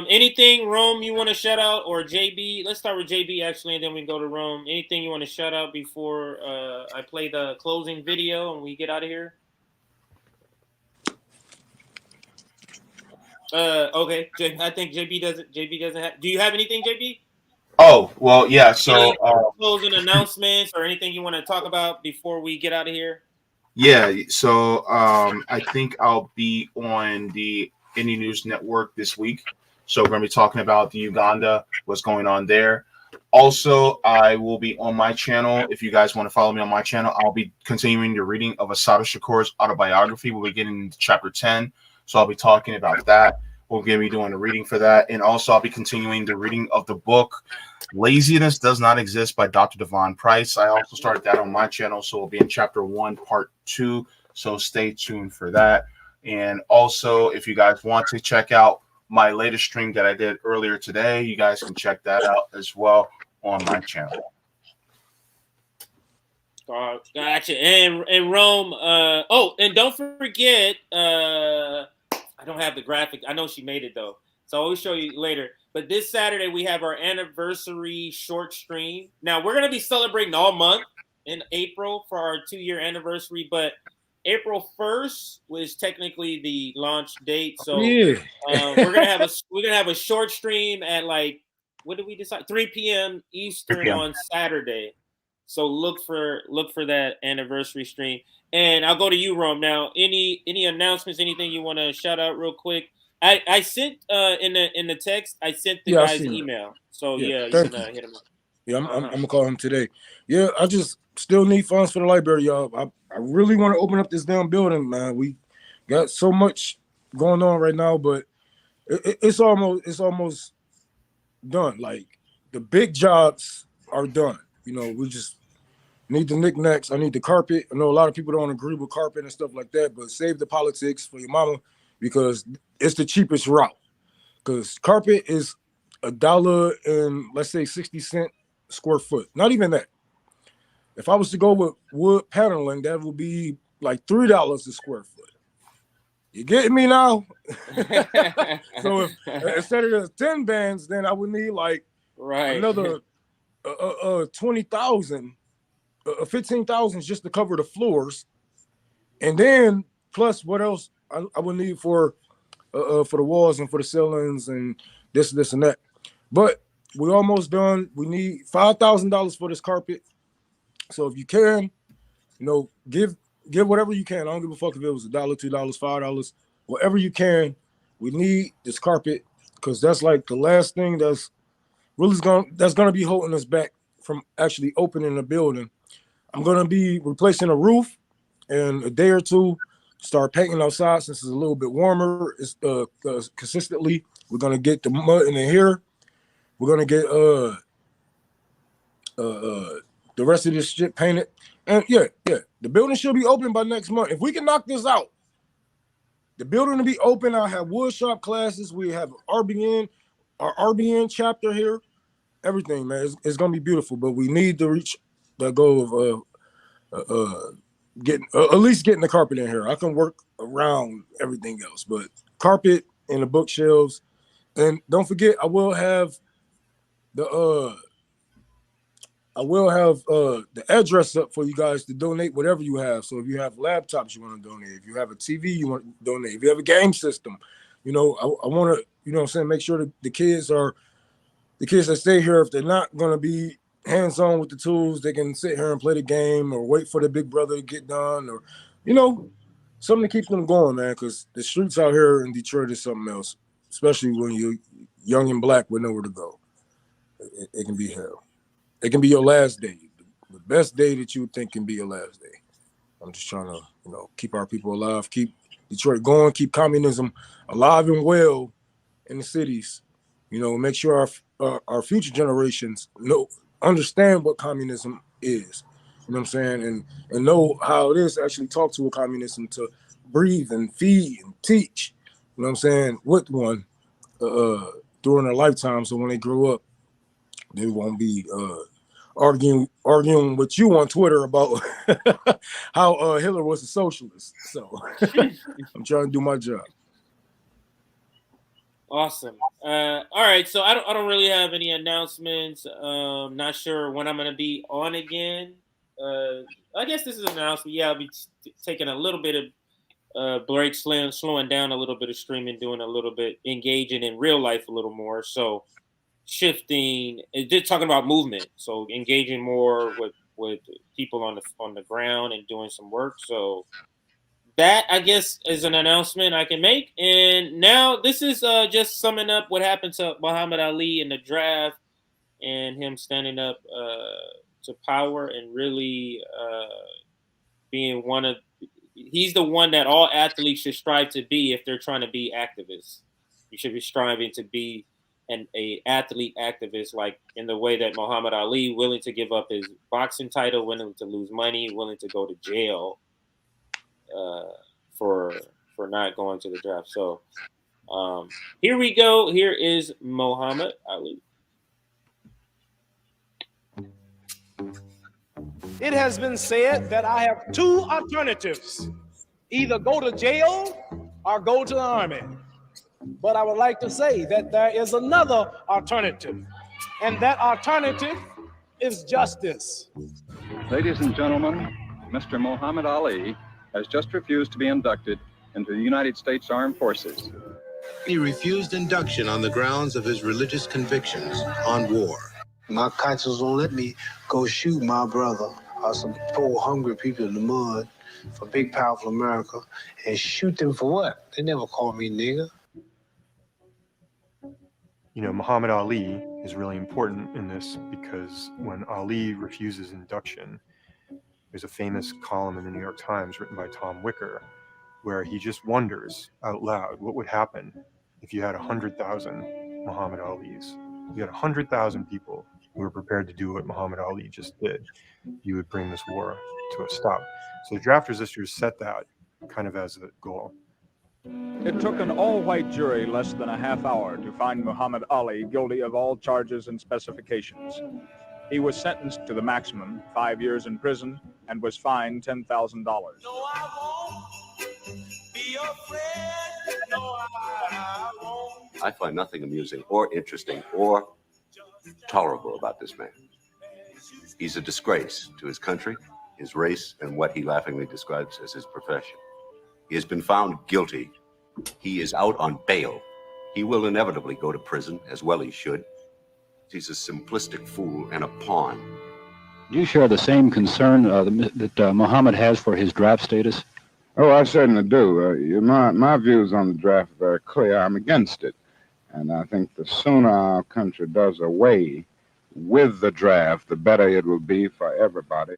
Anything, Rome, you want to shout out, or JB? Let's start with JB actually, and then we can go to Rome. Anything you want to shout out before I play the closing video and we get out of here? Okay. I think JB doesn't. JB doesn't have. Do you have anything, JB? Oh well, yeah. So closing announcements or anything you want to talk about before we get out of here? Yeah. So I think I'll be on the Indie News Network this week. So we're going to be talking about the Uganda, what's going on there. Also, I will be on my channel. If you guys want to follow me on my channel, I'll be continuing the reading of Assata Shakur's autobiography. We'll be getting into chapter 10. So I'll be talking about that. We'll be doing a reading for that. And also I'll be continuing the reading of the book Laziness Does Not Exist by Dr. Devon Price. I also started that on my channel, so we'll be in chapter 1, part 2. So stay tuned for that. And also, if you guys want to check out my latest stream that I did earlier today, you guys can check that out as well on my channel. Gotcha. And Rome, and don't forget, I don't have the graphic. I know she made it though, so I'll show you later. But this Saturday we have our anniversary short stream. Now we're gonna be celebrating all month in April for our 2-year anniversary, but April 1st was technically the launch date. So Yeah. we're gonna have a short stream at like, what did we decide? 3 p.m. Eastern 3 p.m. on Saturday. So look for that anniversary stream. And I'll go to you, Rome. Now, any announcements, anything you want to shout out real quick? I sent in the text, I sent the guy's email. So you can hit him up. Yeah, I'm gonna call him today. Yeah, I just still need funds for the library, y'all. I really want to open up this damn building, man. We got so much going on right now, but it's almost done. Like the big jobs are done. You know, we just need the knickknacks. I need the carpet. I know a lot of people don't agree with carpet and stuff like that, but save the politics for your mama because it's the cheapest route. Because carpet is $1 and let's say 60 cents square foot. Not even that. If I was to go with wood paneling, that would be like $3 a square foot. You getting me now? So if instead of the 10 bands, then I would need like another 20,000, 15,000 just to cover the floors, and then plus what else I would need for the walls and for the ceilings and this and that. But we're almost done. We need $5,000 for this carpet. So if you can, you know, give whatever you can. I don't give a fuck if it was $1, $2, $5, whatever you can. We need this carpet because that's like the last thing that's gonna be holding us back from actually opening the building. I'm gonna be replacing a roof in a day or two. Start painting outside since it's a little bit warmer. It's consistently. We're gonna get the mud in here. We're gonna get the rest of this shit painted. And yeah, the building should be open by next month. If we can knock this out, the building will be open. I'll have woodshop classes. We have RBN, our RBN chapter here. Everything, man. It's gonna be beautiful, but we need to reach that goal of getting at least getting the carpet in here. I can work around everything else, but carpet and the bookshelves. And don't forget, I will have the address up for you guys to donate whatever you have. So if you have laptops you want to donate, if you have a TV you want to donate, if you have a game system, you know, I want to, you know what I'm saying, make sure that the kids that stay here, if they're not going to be hands-on with the tools, they can sit here and play the game or wait for the big brother to get done, or, you know, something to keep them going, man, because the streets out here in Detroit is something else, especially when you're young and black with nowhere to go. It can be hell. It can be your last day. The best day that you would think can be your last day. I'm just trying to, you know, keep our people alive, keep Detroit going, keep communism alive and well in the cities. You know, make sure our future generations understand what communism is. You know what I'm saying? And know how it is to actually talk to a communism, to breathe and feed and teach. You know what I'm saying? With one during their lifetime, so when they grow up, they won't be arguing with you on Twitter about how Hitler was a socialist. So I'm trying to do my job. Awesome. All right. So I don't really have any announcements. Not sure when I'm going to be on again. I guess this is an announcement. Yeah, I'll be taking a little bit of break, slowing down a little bit of streaming, doing a little bit, engaging in real life a little more. So shifting, just talking about movement. So engaging more with people on the ground and doing some work. So that, I guess, is an announcement I can make. And now this is just summing up what happened to Muhammad Ali in the draft and him standing up to power and really being he's the one that all athletes should strive to be if they're trying to be activists. You should be striving to be a athlete activist, like in the way that Muhammad Ali, willing to give up his boxing title, willing to lose money, willing to go to jail for not going to the draft. So here we go. Here is Muhammad Ali. It has been said that I have two alternatives: either go to jail or go to the army. But I would like to say that there is another alternative, and that alternative is justice. Ladies and gentlemen, Mr. Muhammad Ali has just refused to be inducted into the United States Armed Forces. He refused induction on the grounds of his religious convictions on war. My conscience won't let me go shoot my brother or some poor hungry people in the mud for big powerful America and shoot them for what? They never called me nigger. You know, Muhammad Ali is really important in this because when Ali refuses induction, there's a famous column in the New York Times written by Tom Wicker where he just wonders out loud what would happen if you had 100,000 Muhammad Alis. You had 100,000 people who were prepared to do what Muhammad Ali just did. You would bring this war to a stop. So the draft resistors set that kind of as a goal. It took an all-white jury less than a half hour to find Muhammad Ali guilty of all charges and specifications. He was sentenced to the maximum, 5 years in prison, and was fined $10,000. I find nothing amusing or interesting or tolerable about this man. He's a disgrace to his country, his race, and what he laughingly describes as his profession. He has been found guilty. He is out on bail. He will inevitably go to prison, as well he should. He's a simplistic fool and a pawn. Do you share the same concern that Muhammad has for his draft status? Oh, I certainly do. My views on the draft are very clear. I'm against it. And I think the sooner our country does away with the draft, the better it will be for everybody.